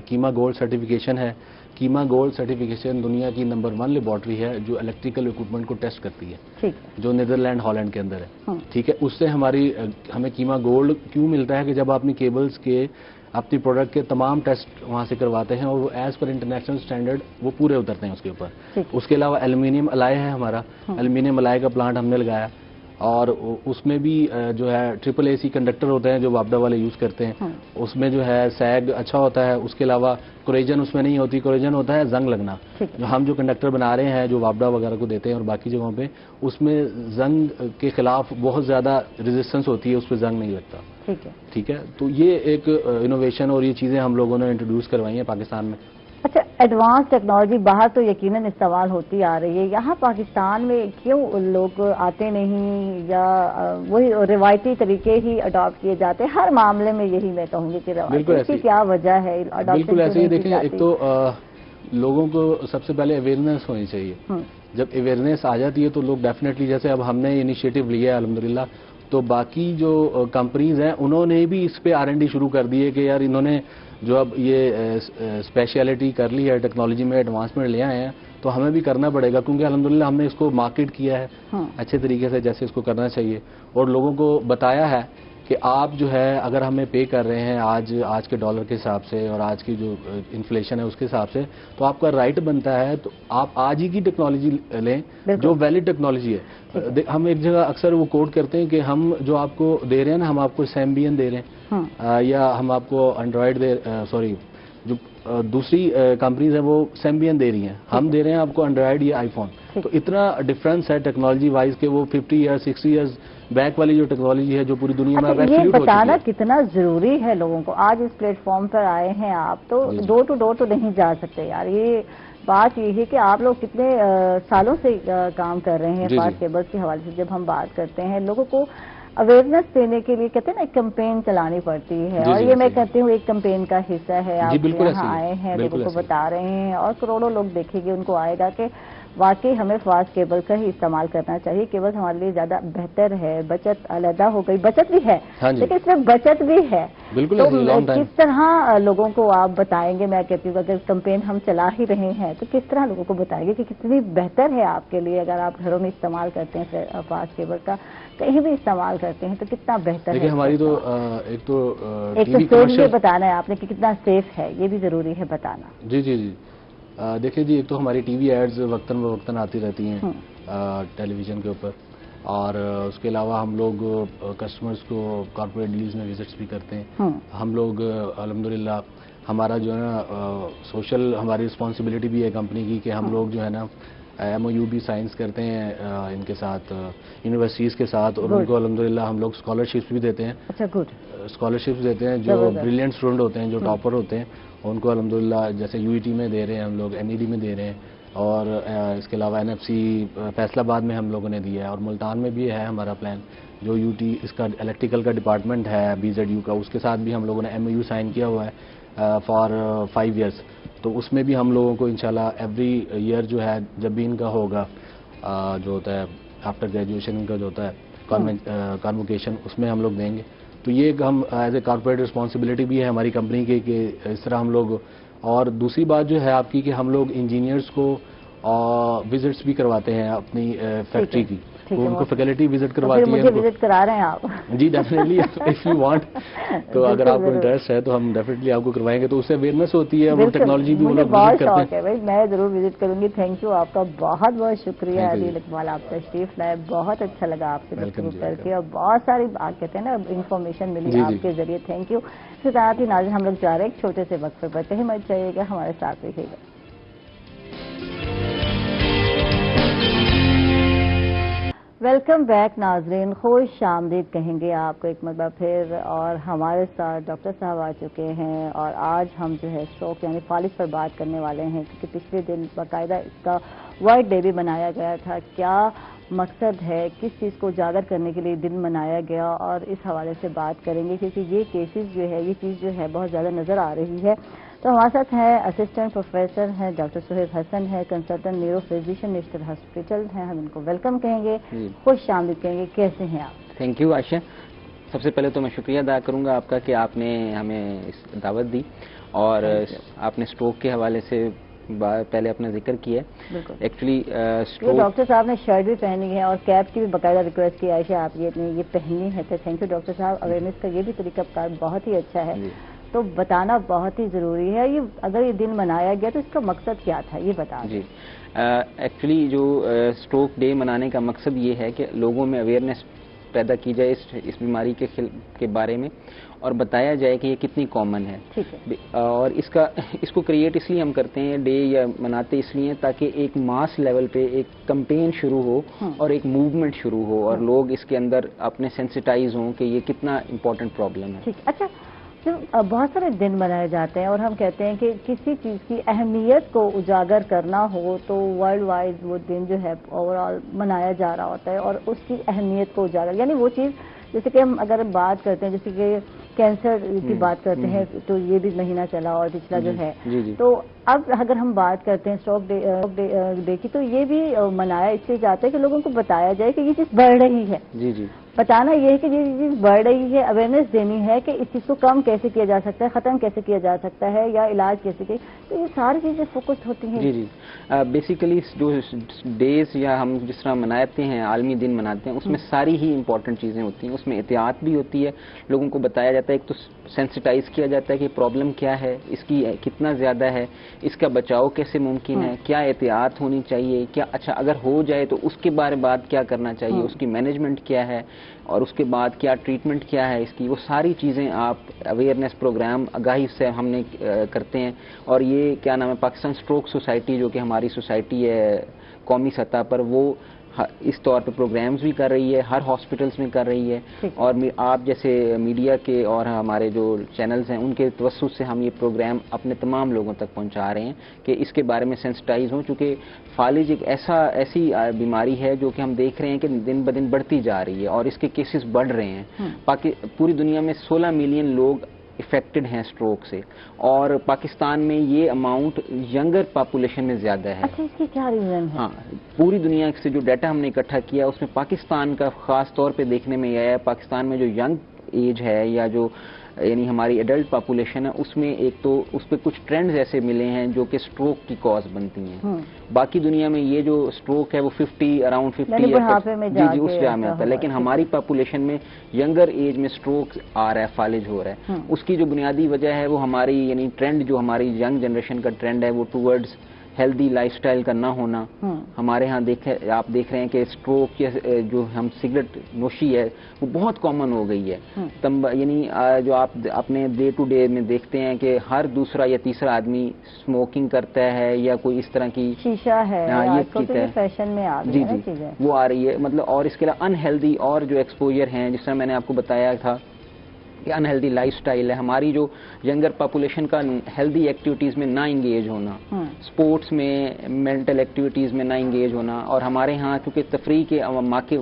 کیما گولڈ سرٹیفکیشن ہے. کیما گولڈ سرٹیفکیشن دنیا کی نمبر 1 لیبارٹری ہے جو الیکٹریکل اکوپمنٹ کو ٹیسٹ کرتی ہے، جو نیدرلینڈ ہالینڈ کے اندر ہے. ٹھیک ہے، اس سے ہمیں کیما گولڈ کیوں ملتا ہے کہ جب آپ اپنی کیبلز کے اپنی پروڈکٹ کے تمام ٹیسٹ وہاں سے کرواتے ہیں اور وہ ایز پر انٹرنیشنل اسٹینڈرڈ وہ پورے اترتے ہیں اس کے اوپر. اس کے علاوہ ایلومینیم الائے ہے ہمارا، ایلومینیم الائے کا پلانٹ ہم نے لگایا، اور اس میں بھی جو ہے ٹرپل اے سی کنڈکٹر ہوتے ہیں جو وابڈا والے یوز کرتے ہیں، اس میں جو ہے سیگ اچھا ہوتا ہے. اس کے علاوہ کوریجن اس میں نہیں ہوتی، کوریجن ہوتا ہے زنگ لگنا. جو ہم جو کنڈکٹر بنا رہے ہیں جو وابڈا وغیرہ کو دیتے ہیں اور باقی جگہوں پہ، اس میں زنگ کے خلاف بہت زیادہ ریزسٹنس ہوتی ہے، اس پہ زنگ نہیں لگتا. ٹھیک ہے، تو یہ ایک انوویشن اور یہ چیزیں ہم لوگوں نے انٹروڈیوس کروائی ہیں پاکستان میں. اچھا، ایڈوانس ٹیکنالوجی باہر تو یقیناً استعمال ہوتی آ رہی ہے، یہاں پاکستان میں کیوں لوگ آتے نہیں یا وہی روایتی طریقے ہی اڈاپٹ کیے جاتے ہیں؟ ہر معاملے میں یہی میں کہوں گی کہ روایتی کی کیا وجہ ہے؟ بالکل ایسے ہی. دیکھیں ایک تو لوگوں کو سب سے پہلے اویئرنیس ہونی چاہیے. جب اویئرنیس آ جاتی ہے تو لوگ ڈیفینیٹلی، جیسے اب ہم نے انیشیٹو لیا ہے الحمدللہ، تو باقی جو کمپنیز ہیں انہوں نے بھی اس پہ R&D شروع کر دی ہے کہ یار انہوں نے جو اب یہ اسپیشلٹی کر لی ہے ٹیکنالوجی میں، ایڈوانسمنٹ لے آئے ہیں، تو ہمیں بھی کرنا پڑے گا کیونکہ الحمدللہ ہم نے اس کو مارکیٹ کیا ہے اچھے طریقے سے جیسے اس کو کرنا چاہیے، اور لوگوں کو بتایا ہے کہ آپ جو ہے اگر ہمیں پے کر رہے ہیں آج کے ڈالر کے حساب سے اور آج کی جو انفلیشن ہے اس کے حساب سے، تو آپ کا رائٹ بنتا ہے تو آپ آج ہی کی ٹیکنالوجی لیں جو ویلڈ ٹیکنالوجی ہے. ہم ایک جگہ اکثر وہ کوٹ کرتے ہیں کہ ہم جو آپ کو دے رہے ہیں نا، ہم آپ کو سیمبین دے رہے ہیں یا ہم آپ کو اینڈرائڈ جو دوسری کمپنیز ہیں وہ سیمبین دے رہی ہیں، ہم دے رہے ہیں آپ کو اینڈرائڈ یا آئی فون. تو اتنا ڈفرنس ہے ٹیکنالوجی وائز کہ وہ 50 ایئرز 60 ایئرز بیک والی جو ٹیکنالوجی ہے جو پوری دنیا میں یہ بتانا کتنا ضروری ہے لوگوں کو. آج اس پلیٹ فارم پر آئے ہیں آپ تو ڈور ٹو ڈور تو نہیں جا سکتے یار. یہ بات یہ ہے کہ آپ لوگ کتنے سالوں سے کام کر رہے ہیں فاسٹ کیبلز کے حوالے سے. جب ہم بات کرتے ہیں لوگوں کو اویئرنیس دینے کے لیے کہتے ہیں نا ایک کمپین چلانی پڑتی ہے، اور یہ میں کہتی ہوں ایک کمپین کا حصہ ہے. آپ یہاں آئے ہیں، لوگوں کو بتا رہے ہیں اور کروڑوں لوگ دیکھیں گے، ان کو آئے گا کہ واقعی ہمیں فاسٹ کیبل کا ہی استعمال کرنا چاہیے. کیبل ہمارے لیے زیادہ بہتر ہے. بچت علیحدہ ہو گئی، بچت بھی ہے لیکن اس میں بچت بھی ہے. تو کس طرح لوگوں کو آپ بتائیں گے؟ میں کہتی ہوں اگر کمپین ہم چلا ہی رہے ہیں تو کس طرح لوگوں کو بتائیں گے کہ کتنی بہتر ہے آپ کے لیے اگر آپ گھروں میں استعمال کرتے ہیں فاسٹ کیبل کا، کہیں بھی استعمال کرتے ہیں تو کتنا بہتر ہے. ہماری تو ایک تو سیف یہ بتانا ہے آپ نے کہ کتنا سیف ہے، یہ بھی ضروری ہے بتانا. جی دیکھیں جی، ایک تو ہماری ٹی وی ایڈز وقتاً فوقتاً آتی رہتی ہیں ٹیلی ویژن کے اوپر، اور اس کے علاوہ ہم لوگ کسٹمرز کو کارپوریٹ ڈیلز میں وزٹس بھی کرتے ہیں. ہم لوگ الحمدللہ ہمارا جو ہے نا سوشل ہماری رسپانسبلٹی بھی ہے کمپنی کی کہ ہم لوگ جو ہے نا MOU بھی سائنس کرتے ہیں ان کے ساتھ یونیورسٹیز کے ساتھ، اور ان کو الحمدللہ ہم لوگ اسکالرشپس بھی دیتے ہیں. اسکالرشپس دیتے ہیں جو بریلینٹ اسٹوڈنٹ ہوتے ہیں، جو ٹاپر ہوتے ہیں، ان کو الحمدللہ جیسے UET میں دے رہے ہیں ہم لوگ، NED میں دے رہے ہیں، اور اس کے علاوہ NFC فیصل آباد میں ہم لوگوں نے دیا ہے، اور ملتان میں بھی ہے ہمارا پلان جو UT اس کا الیکٹریکل کا ڈپارٹمنٹ ہے BZU کا، اس کے ساتھ بھی ہم لوگوں نے MOU سائن کیا ہوا ہے فار 5 ایئرس. تو اس میں بھی ہم لوگوں کو انشاءاللہ ایوری ایئر جو ہے جب بھی ان کا ہوگا جو ہوتا ہے آفٹر گریجویشن ان کا جو ہوتا ہے کانوکیشن، اس میں ہم لوگ دیں گے. تو یہ ایک ہم ایز اے کارپوریٹ رسپانسبلٹی بھی ہے ہماری کمپنی کی کہ اس طرح ہم لوگ. اور دوسری بات جو ہے آپ کی کہ ہم لوگ انجینئرس کو وزٹس بھی کرواتے ہیں اپنی فیکٹری کی. वो उनको फैकल्टी विजिट करवाती है। मुझे विजिट करा रहे हैं आप? जी डेफिनेटली, इफ यू वांट तो अगर आपको इंटरेस्ट है तो हम डेफिनेटली आपको करवाएंगे, तो उससे अवेयरनेस होती है, वो टेक्नोलॉजी भी वो लोग विजिट करते हैं। बहुत शौक है भाई, मैं जरूर विजिट करूंगी। थैंक यू, आपका बहुत बहुत शुक्रिया अदील इकबाल, आप तशरीफ लाए, बहुत अच्छा लगा आपसे गुफ्तगू करके और बहुत सारी कहते हैं ना इंफॉर्मेशन मिली आपके जरिए। Thank you. इसके साथ ही नाज़रीन हम लोग जा रहे हैं एक छोटे से वक्फे पर, कहीं मत जाइएगा, हमारे साथ रहिएगा। वेलकम बैक नाजरीन, खुश आमदीद कहेंगे आपको एक मरतबा फिर। और हमारे साथ डॉक्टर साहब आ चुके हैं और आज हम जो है स्ट्रोक यानी फालिज पर बात करने वाले हैं, क्योंकि पिछले दिन बाकायदा इसका वर्ल्ड डे भी मनाया गया था। क्या मकसद है, किस चीज़ को उजागर करने के लिए दिन मनाया गया, और इस हवाले से बात करेंगे, क्योंकि ये केसेस जो है, ये चीज़ जो है बहुत ज़्यादा नज़र आ रही है। तो हमारे साथ हैं असिस्टेंट प्रोफेसर हैं डॉक्टर सुहेब हसन है, consultant neuro physician national hospital हैं, हम इनको वेलकम कहेंगे, खुश आमदीद कहेंगे। कैसे हैं आप? Thank you Ayesha. सबसे पहले तो मैं शुक्रिया अदा करूंगा आपका कि आपने हमें इस दावत दी और आपने स्ट्रोक के हवाले से पहले अपना जिक्र किया है। एक्चुअली स्ट्रोक, डॉक्टर साहब ने शर्ट भी पहनी है और कैप की भी बाकायदा रिक्वेस्ट की, आयशा आप ये पहनी है, तो थैंक यू डॉक्टर साहब। अवेयरनेस का ये भी तरीकाकार बहुत ही अच्छा है, तो बताना बहुत ही ज़रूरी है। ये अगर ये दिन मनाया गया तो इसका मकसद क्या था, ये बता जी। एक्चुअली जो स्ट्रोक डे मनाने का मकसद ये है कि लोगों में अवेयरनेस पैदा की जाए इस बीमारी के बारे में, और बताया जाए कि ये कितनी कॉमन है। ठीक है। और इसको क्रिएट इसलिए हम करते हैं डे या मनाते इसलिए ताकि एक मास लेवल पे एक कैंपेन शुरू हो और एक मूवमेंट शुरू हो और लोग इसके अंदर अपने सेंसिटाइज हों कि ये कितना इम्पोर्टेंट प्रॉब्लम है। ठीक। अच्छा, बहुत सारे दिन मनाए जाते हैं और हम कहते हैं कि किसी चीज़ की अहमियत को उजागर करना हो तो वर्ल्ड वाइड वो दिन जो है ओवरऑल मनाया जा रहा होता है, और उसकी अहमियत को उजागर यानी वो चीज़, जैसे कि हम अगर बात करते हैं, जैसे कि कैंसर की बात करते हैं तो ये भी महीना चला और पिछला जो है। तो अब अगर हम बात करते हैं स्ट्रोक डे की, तो ये भी मनाया इसलिए जाता है कि लोगों को बताया जाए कि ये चीज़ बढ़ रही है। जी। बताना ये है कि ये चीज़ बढ़ रही है, अवेयरनेस देनी है कि इस चीज़ को कम कैसे किया जा सकता है, ख़त्म कैसे किया जा सकता है, या इलाज कैसे किया, तो ये सारी चीज़ें फोकस्ड होती हैं। जी। बेसिकली जो डेज या हम जिस तरह मनाते हैं, आलमी दिन मनाते हैं, उसमें सारी ही इंपॉर्टेंट चीज़ें होती हैं। उसमें एहतियात भी होती है, लोगों को बताया जाता है, एक तो सेंसिटाइज किया जाता है कि प्रॉब्लम क्या है, इसकी कितना ज़्यादा है, इसका बचाव कैसे मुमकिन है, क्या एहतियात होनी चाहिए, क्या अच्छा अगर हो जाए तो उसके बारे बाद क्या करना चाहिए, उसकी मैनेजमेंट क्या है, और उसके बाद क्या ट्रीटमेंट क्या है इसकी, वो सारी चीज़ें आप अवेयरनेस प्रोग्राम आगाही से हमने करते हैं। और ये क्या नाम है, पाकिस्तान स्ट्रोक सोसाइटी जो कि हमारी सोसाइटी है कौमी सतह पर, वो इस तौर पे प्रोग्राम्स भी कर रही है, हर हॉस्पिटल्स में कर रही है। और आप जैसे मीडिया के और हमारे जो चैनल्स हैं उनके तवस्सुत से हम ये प्रोग्राम अपने तमाम लोगों तक पहुंचा रहे हैं कि इसके बारे में सेंसिटाइज हों, चूँकि फालिज एक ऐसी बीमारी है जो कि हम देख रहे हैं कि दिन ब दिन बढ़ती जा रही है और इसके केसेस बढ़ रहे हैं। पूरी दुनिया में 16 मिलियन लोग इफेक्टेड हैं स्ट्रोक से, और पाकिस्तान में ये अमाउंट यंगर पॉपुलेशन में ज्यादा है। अच्छा, इसकी क्या रीजन है? हाँ, पूरी दुनिया से जो डाटा हमने इकट्ठा किया उसमें पाकिस्तान का खास तौर पे देखने में आया है। पाकिस्तान में जो यंग एज है या जो यानी हमारी एडल्ट पॉपुलेशन है, उसमें एक तो उस पर कुछ ट्रेंड्स ऐसे मिले हैं जो कि स्ट्रोक की कॉज बनती हैं। बाकी दुनिया में ये जो स्ट्रोक है वो 50 अराउंड 50 जी उस जगह में आता है, लेकिन हमारी पॉपुलेशन में यंगर एज में स्ट्रोक आ रहा है, फालिज हो रहा है। उसकी जो बुनियादी वजह है वो हमारी यानी ट्रेंड जो हमारी यंग जनरेशन का ट्रेंड है वो टूवर्ड्स हेल्दी लाइफस्टाइल का ना होना। हमारे यहाँ आप देख रहे हैं कि स्ट्रोक जो हम सिगरेट नोशी है वो बहुत कॉमन हो गई है। यानी जो आप अपने डे टू डे में देखते हैं कि हर दूसरा या तीसरा आदमी स्मोकिंग करता है या कोई इस तरह की शीशा है, ये पीता है, फैशन में आ जी वो आ रही है। मतलब और इसके अलावा अनहेल्दी और जो एक्सपोजर हैं, जिस तरह मैंने आपको बताया था कि अनहेल्दी लाइफस्टाइल है, हमारी जो यंगर पॉपुलेशन का हेल्दी एक्टिविटीज़ में ना इंगेज होना, स्पोर्ट्स में, मेंटल एक्टिविटीज़ में ना इंगेज होना, और हमारे यहाँ क्योंकि तफरीह के मौके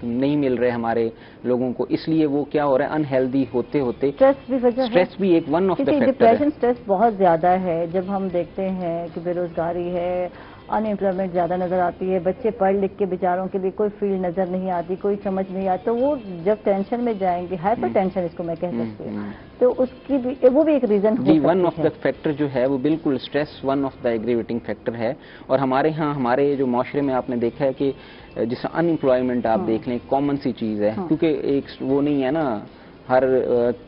नहीं मिल रहे हमारे लोगों को, इसलिए वो क्या हो रहा है, अनहेल्दी होते होते स्ट्रेस भी एक वन ऑफ द फैक्टर है। डिप्रेशन स्ट्रेस बहुत ज़्यादा है। जब हम देखते हैं कि बेरोजगारी है, अनएम्प्लॉयमेंट ज़्यादा नज़र आती है, बच्चे पढ़ लिख के बेचारों के लिए कोई फील्ड नज़र नहीं आती, कोई समझ नहीं आती, तो वो जब टेंशन में जाएंगे, हाइपर टेंशन इसको मैं कह सकती हूँ, तो उसकी भी वो भी एक रीजन हो सकती है। वन ऑफ द फैक्टर जो है वो बिल्कुल stress one of the aggravating factor है। और हमारे यहाँ हमारे जो माशरे में आपने देखा है कि जिस अनएम्प्लॉयमेंट आप देख लें, कॉमन सी चीज़ है, क्योंकि एक वो नहीं है ना, हर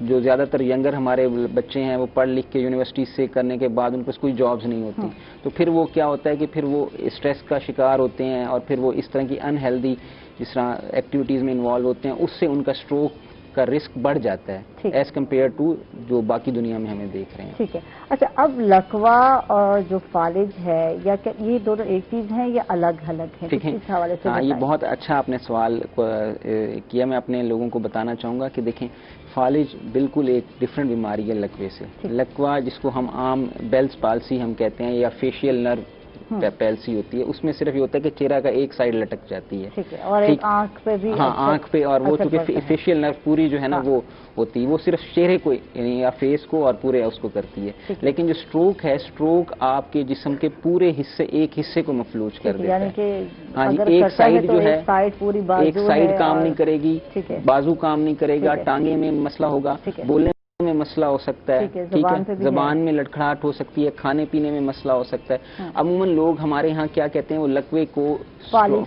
जो ज़्यादातर यंगर हमारे बच्चे हैं वो पढ़ लिख के यूनिवर्सिटी से करने के बाद उन पर कोई जॉब्स नहीं होती, तो फिर वो क्या होता है कि फिर वो स्ट्रेस का शिकार होते हैं और फिर वो इस तरह की अनहेल्दी जिस तरह एक्टिविटीज़ में इन्वॉल्व होते हैं, उससे उनका स्ट्रोक का रिस्क बढ़ जाता है एज कम्पेयर टू जो बाकी दुनिया में हमें देख रहे हैं। ठीक है। अच्छा, अब लकवा और जो फालिज है, या क्या ये दोनों एक चीज है या अलग अलग है? ठीक है, हाँ, ये बहुत अच्छा आपने सवाल किया। मैं अपने लोगों को बताना चाहूँगा कि देखें, फालिज बिल्कुल एक डिफरेंट बीमारी है लकवे से। लकवा जिसको हम आम बेल्स पाल्सी हम कहते हैं या फेशियल नर्व पैल्सी होती है, उसमें सिर्फ ये होता है कि चेहरा का एक साइड लटक जाती है। ठीक है। और एक आंख पे भी? हाँ, आंख पे, और वो चूंकि फेशियल नर्व पूरी जो है ना वो होती है, वो सिर्फ चेहरे को या फेस को और पूरे उसको करती है। लेकिन जो स्ट्रोक है, स्ट्रोक आपके जिस्म के पूरे हिस्से, एक हिस्से को मफलूज कर देता है। हाँ जी, एक साइड जो है, एक साइड काम नहीं करेगी, बाजू काम नहीं करेगा, टांगे में मसला होगा, बोलने में मसला हो सकता है, ठीक है, जबान में लड़खड़ाहट हो सकती है, खाने पीने में मसला हो सकता है। अमूमन लोग हमारे यहाँ क्या कहते हैं, वो लकवे को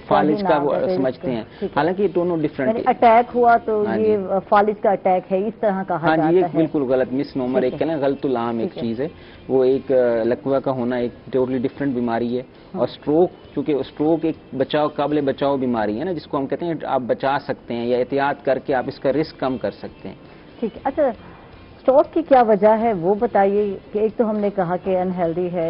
फालिज का समझते हैं, हालांकि ये दोनों डिफरेंट है। अटैक हुआ तो ये फालिज का अटैक है, इस तरह कहा जाता है। हाँ जी, एक बिल्कुल गलत मिसनोमर, एक कहना गलतुल आम एक चीज है, वो एक लकवा का होना एक टोटली डिफरेंट बीमारी है। और स्ट्रोक, चूंकि स्ट्रोक एक बचाव काबिल बचाव बीमारी है ना, जिसको हम कहते हैं आप बचा सकते हैं या एहतियात करके आप इसका रिस्क कम कर सकते हैं। ठीक है। अच्छा, स्ट्रोक की क्या वजह है वो बताइए। कि एक तो हमने कहा कि अनहेल्दी है,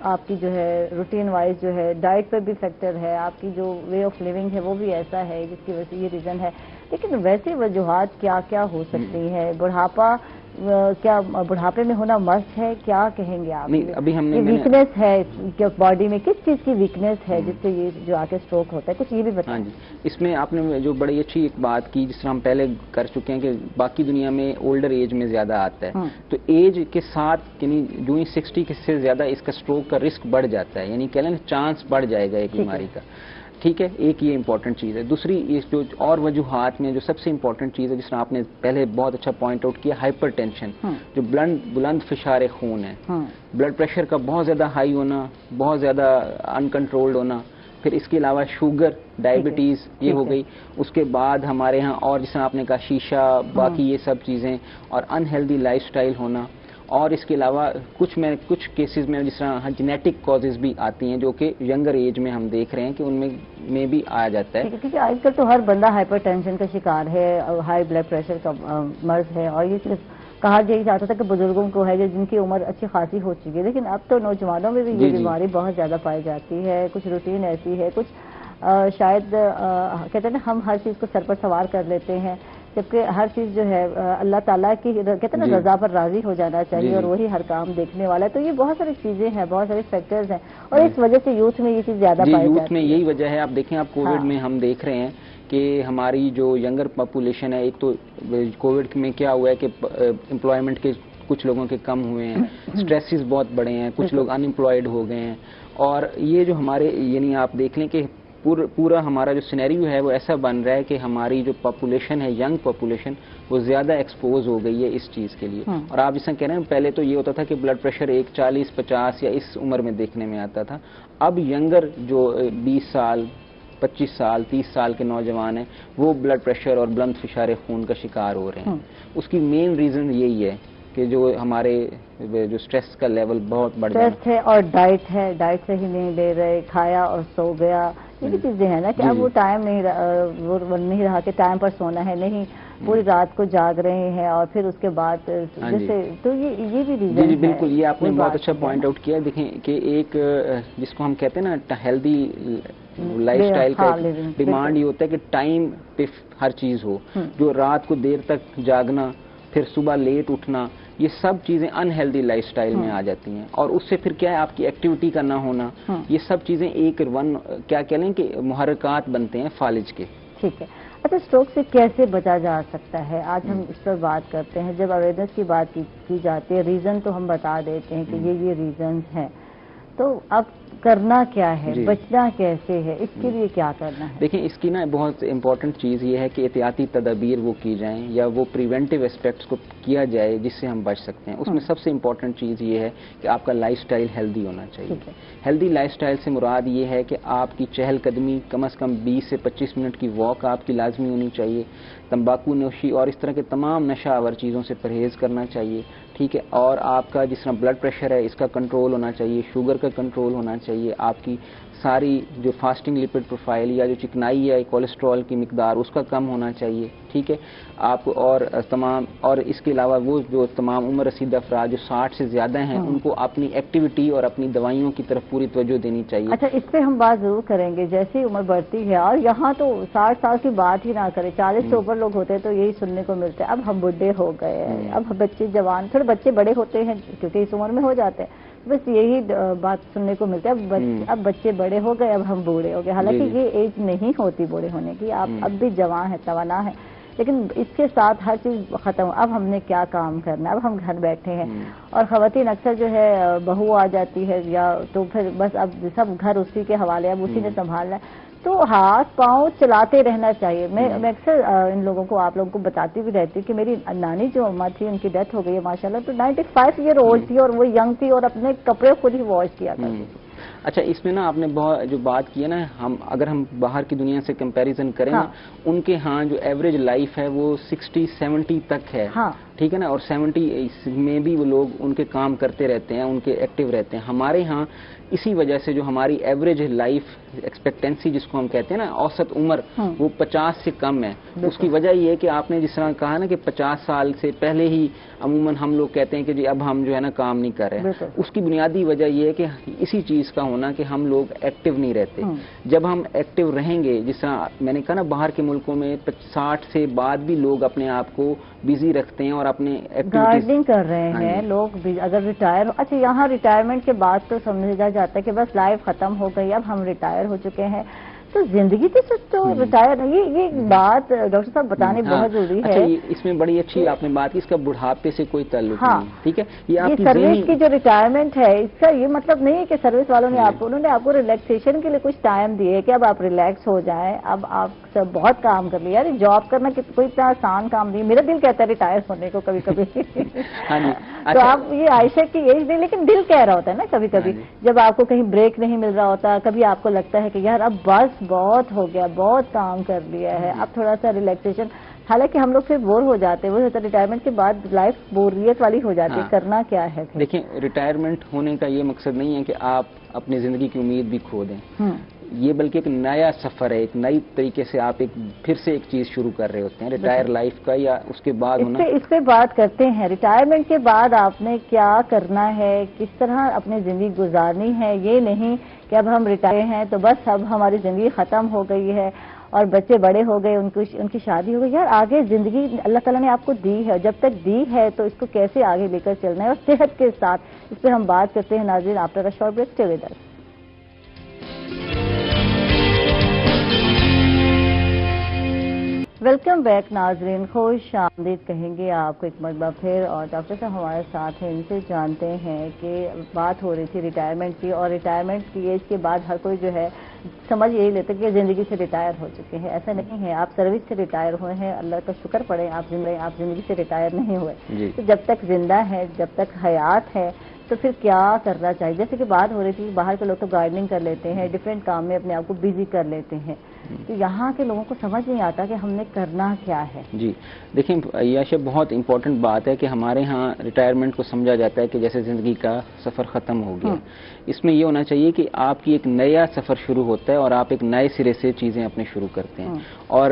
आपकी जो है रूटीन वाइज जो है डाइट पे भी फैक्टर है, आपकी जो वे ऑफ लिविंग है वो भी ऐसा है जिसकी वजह से ये रीज़न है। लेकिन वैसे वजूहात क्या क्या हो सकती है? बुढ़ापा, क्या बुढ़ापे में होना मस्ट है? क्या कहेंगे आप? नहीं, अभी हमने वीकनेस है क्या बॉडी में, किस चीज़ की वीकनेस है जिससे ये जो आके स्ट्रोक होता है, कुछ ये भी बताएं। हाँ जी, इसमें आपने जो बड़ी अच्छी एक बात की, जिस तरह हम पहले कर चुके हैं कि बाकी दुनिया में ओल्डर एज में ज्यादा आता है, तो एज के साथ यानी जो ही 60 से ज्यादा इसका स्ट्रोक का रिस्क बढ़ जाता है, यानी कह लें चांस बढ़ जाएगा एक बीमारी का। ठीक है, एक ये इंपॉर्टेंट चीज़ है। दूसरी इस जो और वजूहात में जो सबसे इंपॉर्टेंट चीज़ है, जिस तरह आपने पहले बहुत अच्छा पॉइंट आउट किया, हाइपरटेंशन, जो बुलंद फिशार खून है, ब्लड प्रेशर का बहुत ज़्यादा हाई होना, बहुत ज़्यादा अनकंट्रोल्ड होना, फिर इसके अलावा शुगर, डायबिटीज़ ये हो गई। उसके बाद हमारे यहाँ और जिस तरह आपने कहा शीशा, बाकी ये सब चीज़ें, और अनहेल्दी लाइफस्टाइल होना। और इसके अलावा कुछ केसेस में जिस तरह जेनेटिक कॉजेज भी आती हैं, जो कि यंगर एज में हम देख रहे हैं कि उनमें भी आ जाता है। क्योंकि आजकल तो हर बंदा हाइपरटेंशन का शिकार है, हाई ब्लड प्रेशर का मर्ज है, और ये सिर्फ कहा यही जाता था कि बुजुर्गों को है, जो जिनकी उम्र अच्छी खासी हो चुकी है, लेकिन अब तो नौजवानों में भी ये बीमारी बहुत ज़्यादा पाई जाती है। कुछ रूटीन ऐसी है, कुछ शायद कहते हैं ना, हम हर चीज़ को सर पर सवार कर लेते हैं, जबकि हर चीज़ जो है अल्लाह ताला की कहते हैं ना रजा पर राजी हो जाना चाहिए, और वही हर काम देखने वाला है। तो ये बहुत सारी चीज़ें हैं, बहुत सारे फैक्टर्स हैं, और इस वजह से यूथ में ये चीज़ ज़्यादा पाई जाती है। यूथ में यही वजह है। आप देखें, आप कोविड में हम देख रहे हैं कि हमारी जो यंगर पॉपुलेशन है, एक तो कोविड में क्या हुआ है कि एम्प्लॉयमेंट के कुछ लोगों के कम हुए हैं, स्ट्रेसेस बहुत बढ़े हैं, कुछ लोग अनएम्प्लॉयड हो गए हैं, और ये जो हमारे यानी आप देख लें कि पूरा हमारा जो सिनेरियो है वो ऐसा बन रहा है कि हमारी जो पॉपुलेशन है, यंग पॉपुलेशन, वो ज़्यादा एक्सपोज हो गई है इस चीज़ के लिए। और आप जैसा कह रहे हैं, पहले तो ये होता था कि ब्लड प्रेशर एक 40-50 या इस उम्र में देखने में आता था। अब यंगर जो 20 साल 25 साल 30 साल के नौजवान हैं, वो ब्लड प्रेशर और बुलंद फिशार खून का शिकार हो रहे हैं। उसकी मेन रीज़न यही है कि जो हमारे जो स्ट्रेस का लेवल बहुत बढ़ गया है, और डाइट है, डाइट से ही नहीं ले रहे, खाया और सो गया, ये भी चीजें हैं ना कि अब वो टाइम नहीं रहा कि टाइम पर सोना है, नहीं पूरी रात को जाग रहे हैं, और फिर उसके बाद जैसे, तो ये भी रीजन है। जी बिल्कुल, ये आपने बहुत अच्छा पॉइंट आउट किया। देखें कि एक जिसको हम कहते हैं ना हेल्दी लाइफस्टाइल का डिमांड ये होता है कि टाइम पे हर चीज हो, जो रात को देर तक जागना, फिर सुबह लेट उठना, ये सब चीजें अनहेल्दी लाइफस्टाइल में आ जाती हैं, और उससे फिर क्या है, आपकी एक्टिविटी का ना होना, ये सब चीजें एक क्या कह लें कि मुहर्रिकात बनते हैं फालिज के। ठीक है। अच्छा, स्ट्रोक से कैसे बचा जा सकता है, आज हम इस पर बात करते हैं। जब अवेयरनेस की बात की जाती है, रीजन तो हम बता देते हैं कि ये रीजन हैं, تو اب کرنا کیا ہے, بچنا کیسے ہے, اس کے لیے کیا کرنا ہے؟ دیکھیں اس کی نا بہت امپورٹنٹ چیز یہ ہے کہ احتیاطی تدابیر وہ کی جائیں یا وہ پریونٹیو اسپیکٹس کو کیا جائے جس سے ہم بچ سکتے ہیں. اس میں سب سے امپورٹنٹ چیز یہ ہے کہ آپ کا لائف سٹائل ہیلدی ہونا چاہیے. ہیلدی لائف سٹائل سے مراد یہ ہے کہ آپ کی چہل قدمی کم از کم 20 سے 25 منٹ کی واک آپ کی لازمی ہونی چاہیے. تمباکو نوشی اور اس طرح کے تمام نشہ آور چیزوں سے پرہیز کرنا چاہیے, ٹھیک ہے. اور آپ کا جس طرح بلڈ پریشر ہے اس کا کنٹرول ہونا چاہیے, شوگر کا کنٹرول ہونا چاہیے, آپ کی ساری جو فاسٹنگ لپڈ پروفائل یا جو چکنائی ہے کولیسٹرول کی مقدار اس کا کم ہونا چاہیے, ٹھیک ہے. آپ اور تمام اور اس کے علاوہ وہ جو تمام عمر رسیدہ افراد جو 60 سے زیادہ ہیں ان کو اپنی ایکٹیویٹی اور اپنی دوائیوں کی طرف پوری توجہ دینی چاہیے. اچھا, اس پہ ہم بات ضرور کریں گے. جیسے عمر بڑھتی ہے اور یہاں تو 60 سال کی بات ہی نہ کریں, 40 سے اوپر لوگ ہوتے ہیں تو یہی سننے کو ملتا ہے اب ہم بڈھے ہو گئے ہیں, اب بچے جوان, تھوڑے بچے بڑے ہوتے ہیں کیونکہ اس عمر میں ہو جاتے ہیں, بس یہی بات سننے کو ملتی ہے اب بچے بڑے ہو گئے, اب ہم بوڑھے ہو گئے. حالانکہ یہ ایج نہیں ہوتی بوڑھے ہونے کی, آپ اب بھی جوان ہیں, توانا ہیں, لیکن اس کے ساتھ ہر چیز ختم. اب ہم نے کیا کام کرنا ہے, اب ہم گھر بیٹھے ہیں اور خواتین اکثر جو ہے بہو آ جاتی ہے یا تو پھر بس اب سب گھر اسی کے حوالے, اب اسی نے سنبھالنا ہے, تو ہاتھ پاؤں چلاتے رہنا چاہیے. میں اکثر ان لوگوں کو, آپ لوگوں کو بتاتی بھی رہتی کہ میری نانی جو اماں تھی ان کی ڈیتھ ہو گئی ہے ماشاءاللہ, تو 95 ایئر اولڈ تھی اور وہ ینگ تھی اور اپنے کپڑے خود ہی واش کیا کرتی تھی. اچھا, اس میں نا آپ نے جو بات کی ہے نا, اگر ہم باہر کی دنیا سے کمپیریزن کریں نا, ان کے ہاں جو ایوریج لائف ہے وہ 60-70 تک ہے, ٹھیک ہے نا, اور 70 میں بھی وہ لوگ ان کے کام کرتے رہتے ہیں, ان کے ایکٹیو رہتے ہیں. ہمارے ہاں اسی وجہ سے جو ہماری ایوریج لائف ایکسپیکٹینسی جس کو ہم کہتے ہیں نا, اوسط عمر, وہ 50 سے کم ہے. اس کی وجہ یہ ہے کہ آپ نے جس طرح کہا نا کہ 50 سال سے پہلے ہی عموماً ہم لوگ کہتے ہیں کہ جی اب ہم جو ہے نا کام نہیں کر رہے. اس کی بنیادی وجہ یہ ہے کہ اسی چیز کا ہونا کہ ہم لوگ ایکٹیو نہیں رہتے. جب ہم ایکٹیو رہیں گے, جس طرح میں نے کہا نا باہر کے ملکوں میں 60 سے بعد بھی لوگ اپنے آپ کو بزی رکھتے ہیں اور اپنے گارڈننگ کر رہے ہیں لوگ اگر ریٹائر. اچھا, یہاں ریٹائرمنٹ کے بعد تو سمجھا جاتا ہے کہ بس لائف ختم ہو گئی, اب ہم ریٹائر ہو چکے ہیں, تو زندگی تو ریٹائر, یہ بات ڈاکٹر صاحب بتانے بہت ضروری ہے. اس میں بڑی اچھی آپ نے بات کی, اس کا بڑھاپے سے کوئی تعلق نہیں, ٹھیک ہے. یہ سروس کی جو ریٹائرمنٹ ہے اس کا یہ مطلب نہیں ہے کہ سروس والوں نے انہوں نے آپ کو ریلیکسیشن کے لیے کچھ ٹائم دیے کہ اب آپ ریلیکس ہو جائیں, اب آپ سب بہت کام کر لیا. جاب کرنا کوئی اتنا آسان کام نہیں, میرا دل کہتا ہے ریٹائر ہونے کو کبھی کبھی. تو آپ یہ عائشہ کی ایج نہیں, لیکن دل کہہ رہا ہوتا ہے نا کبھی کبھی, جب آپ کو کہیں بریک نہیں مل رہا ہوتا, کبھی آپ کو لگتا ہے کہ یار اب بس بہت ہو گیا, بہت کام کر لیا ہے, اب تھوڑا سا ریلیکسیشن. حالانکہ ہم لوگ پھر بور ہو جاتے ہیں, وہ ہوتا ہے ریٹائرمنٹ کے بعد لائف بوریت والی ہو جاتی ہے. کرنا کیا ہے؟ دیکھیں, ریٹائرمنٹ ہونے کا یہ مقصد نہیں ہے کہ آپ اپنی زندگی کی امید بھی کھو دیں, یہ بلکہ ایک نیا سفر ہے, ایک نئی طریقے سے آپ پھر سے ایک چیز شروع کر رہے ہوتے ہیں ریٹائر لائف کا, یا اس کے بعد ہونا. اس پہ بات کرتے ہیں, ریٹائرمنٹ کے بعد آپ نے کیا کرنا ہے, کس طرح اپنی زندگی گزارنی ہے. یہ نہیں کہ اب ہم ریٹائر ہیں تو بس اب ہماری زندگی ختم ہو گئی ہے اور بچے بڑے ہو گئے, ان کی شادی ہو گئی. یار آگے زندگی اللہ تعالیٰ نے آپ کو دی ہے, جب تک دی ہے تو اس کو کیسے آگے لے کر چلنا ہے, اور صحت کے ساتھ. اس پہ ہم بات کرتے ہیں ناظرین after a short break. Stay with us. Welcome back ناظرین, خوش آمدید کہیں گے آپ کو ایک مرتبہ پھر. اور ڈاکٹر صاحب ہمارے ساتھ ہیں, ان سے جانتے ہیں کہ بات ہو رہی تھی ریٹائرمنٹ کی, اور ریٹائرمنٹ کی ایج کے بعد ہر کوئی جو ہے سمجھ یہی لیتے کہ زندگی سے ریٹائر ہو چکے ہیں. ایسا نہیں ہے, آپ سروس سے ریٹائر ہوئے ہیں, اللہ کا شکر پڑے, آپ زندگی سے ریٹائر نہیں ہوئے. تو جب تک زندہ ہے, جب تک حیات ہے, تو پھر کیا کرنا چاہیے؟ جیسے کہ بات ہو رہی تھی باہر کے لوگ تو گارڈننگ کر لیتے ہیں, ڈفرینٹ کام میں اپنے آپ کو بزی کر لیتے ہیں, تو یہاں کے لوگوں کو سمجھ نہیں آتا کہ ہم نے کرنا کیا ہے. جی دیکھیں عائشہ, بہت امپورٹنٹ بات ہے کہ ہمارے ہاں ریٹائرمنٹ کو سمجھا جاتا ہے کہ جیسے زندگی کا سفر ختم ہو گیا. اس میں یہ ہونا چاہیے کہ آپ کی ایک نیا سفر شروع ہوتا ہے اور آپ ایک نئے سرے سے چیزیں اپنے شروع کرتے ہیں. اور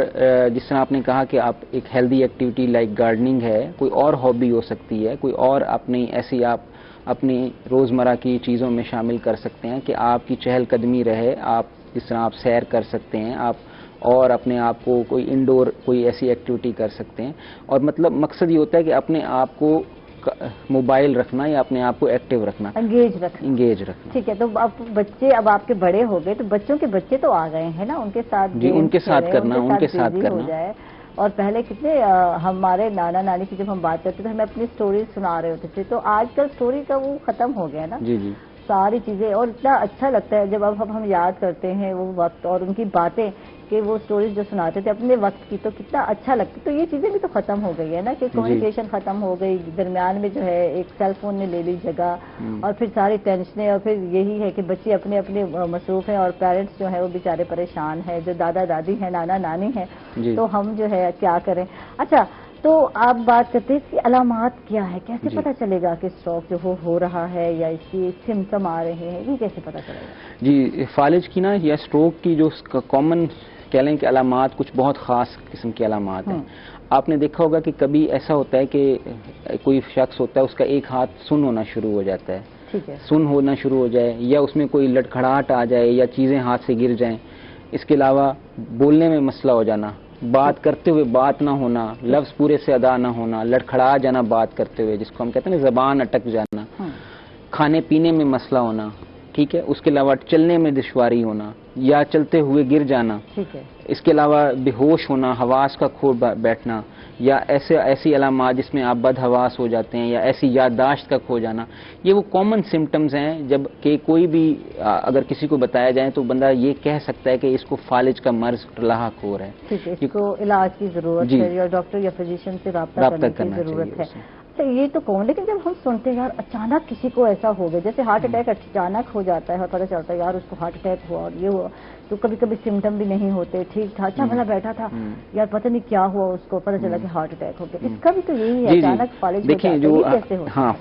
جس طرح آپ نے کہا کہ آپ ایک ہیلدی ایکٹیویٹی لائک گارڈننگ ہے, کوئی اور ہابی ہو سکتی ہے, کوئی اور اپنی ایسی آپ اپنی روزمرہ کی چیزوں میں شامل کر سکتے ہیں کہ آپ کی چہل قدمی رہے. آپ جس طرح آپ سیر کر سکتے ہیں, آپ اور اپنے آپ کو کوئی انڈور کوئی ایسی ایکٹیویٹی کر سکتے ہیں. اور مطلب مقصد یہ ہوتا ہے کہ اپنے آپ کو موبائل رکھنا یا اپنے آپ کو ایکٹیو رکھنا, انگیج رکھنا. ٹھیک ہے, تو اب بچے اب آپ کے بڑے ہو گئے, تو بچوں کے بچے تو آ گئے ہیں نا, ان کے ساتھ جی ان کے ساتھ کرنا, ان کے ساتھ کرنا. اور پہلے کتنے ہمارے نانا نانی کی جب ہم بات کرتے تھے ہمیں اپنی سٹوریز سنا رہے ہوتے تھے, تو آج کل سٹوری کا وہ ختم ہو گیا نا. جی جی. सारी चीज़ें, और इतना अच्छा लगता है जब अब हम याद करते हैं वो वक्त और उनकी बातें कि वो स्टोरीज जो सुनाते थे अपने वक्त की, तो कितना अच्छा लगता है। तो ये चीज़ें भी तो ख़त्म हो गई है ना, कि कम्युनिकेशन ख़त्म हो गई, दरमियान में जो है एक सेल फोन ने ले ली जगह, और फिर सारी टेंशनें, और फिर यही है कि बच्चे अपने अपने मसरूफ़ हैं और पेरेंट्स जो है वो बेचारे परेशान हैं, जो दादा दादी हैं, नाना नानी हैं, तो हम जो है क्या करें। अच्छा, तो आप बात करते हैं इसकी अलामात क्या है, कैसे पता चलेगा कि स्ट्रोक जो हो रहा है या इसकी सिम्टम आ रहे हैं, ये कैसे पता चलेगा? जी, फालिज की ना या स्ट्रोक की जो कॉमन कह लें कि अलामात कुछ बहुत ख़ास किस्म की अलामात हैं। आपने देखा होगा कि कभी ऐसा होता है कि कोई शख्स होता है, उसका एक हाथ सुन्न होना शुरू हो जाता है, ठीक है, सुन्न होना शुरू हो जाए, या उसमें कोई लड़खड़ाहट आ जाए, या चीज़ें हाथ से गिर जाएं। इसके अलावा बोलने में मसला हो जाना, बात करते हुए बात ना होना, लफ्ज़ पूरे से अदा ना होना, लड़खड़ा जाना बात करते हुए, जिसको हम कहते हैं ना ज़बान अटक जाना, खाने पीने में मसला होना, ठीक है। उसके अलावा चलने में दुश्वारी होना या चलते हुए गिर जाना, ठीक है। इसके अलावा बेहोश होना, हवास का खो बैठना, या ऐसी अलामात जिसमें आप बदहवास हो जाते हैं, या ऐसी याददाश्त का खो जाना, ये वो कॉमन सिम्टम्स हैं जब कि कोई भी अगर किसी को बताया जाए तो बंदा ये कह सकता है कि इसको फालिज का मर्ज लाहक हो रहा है, ठीक है, इसको इलाज की जरूरत है या डॉक्टर या फिजिशियन से राब्ता करने की जरूरत है। तो ये तो कौन, लेकिन जब हम सुनते हैं यार अचानक किसी को ऐसा हो गया, जैसे हार्ट अटैक अचानक हो जाता है और पता चलता है यार उसको हार्ट अटैक हुआ और ये हुआ, तो कभी कभी सिम्टम भी नहीं होते, ठीक था, अच्छा भला बैठा था, यार पता नहीं क्या हुआ उसको, पता चला कि हार्ट अटैक हो गया। इसका भी तो यही है, अचानक फालिज हो जाता है, ये कैसे होता है? हाँ,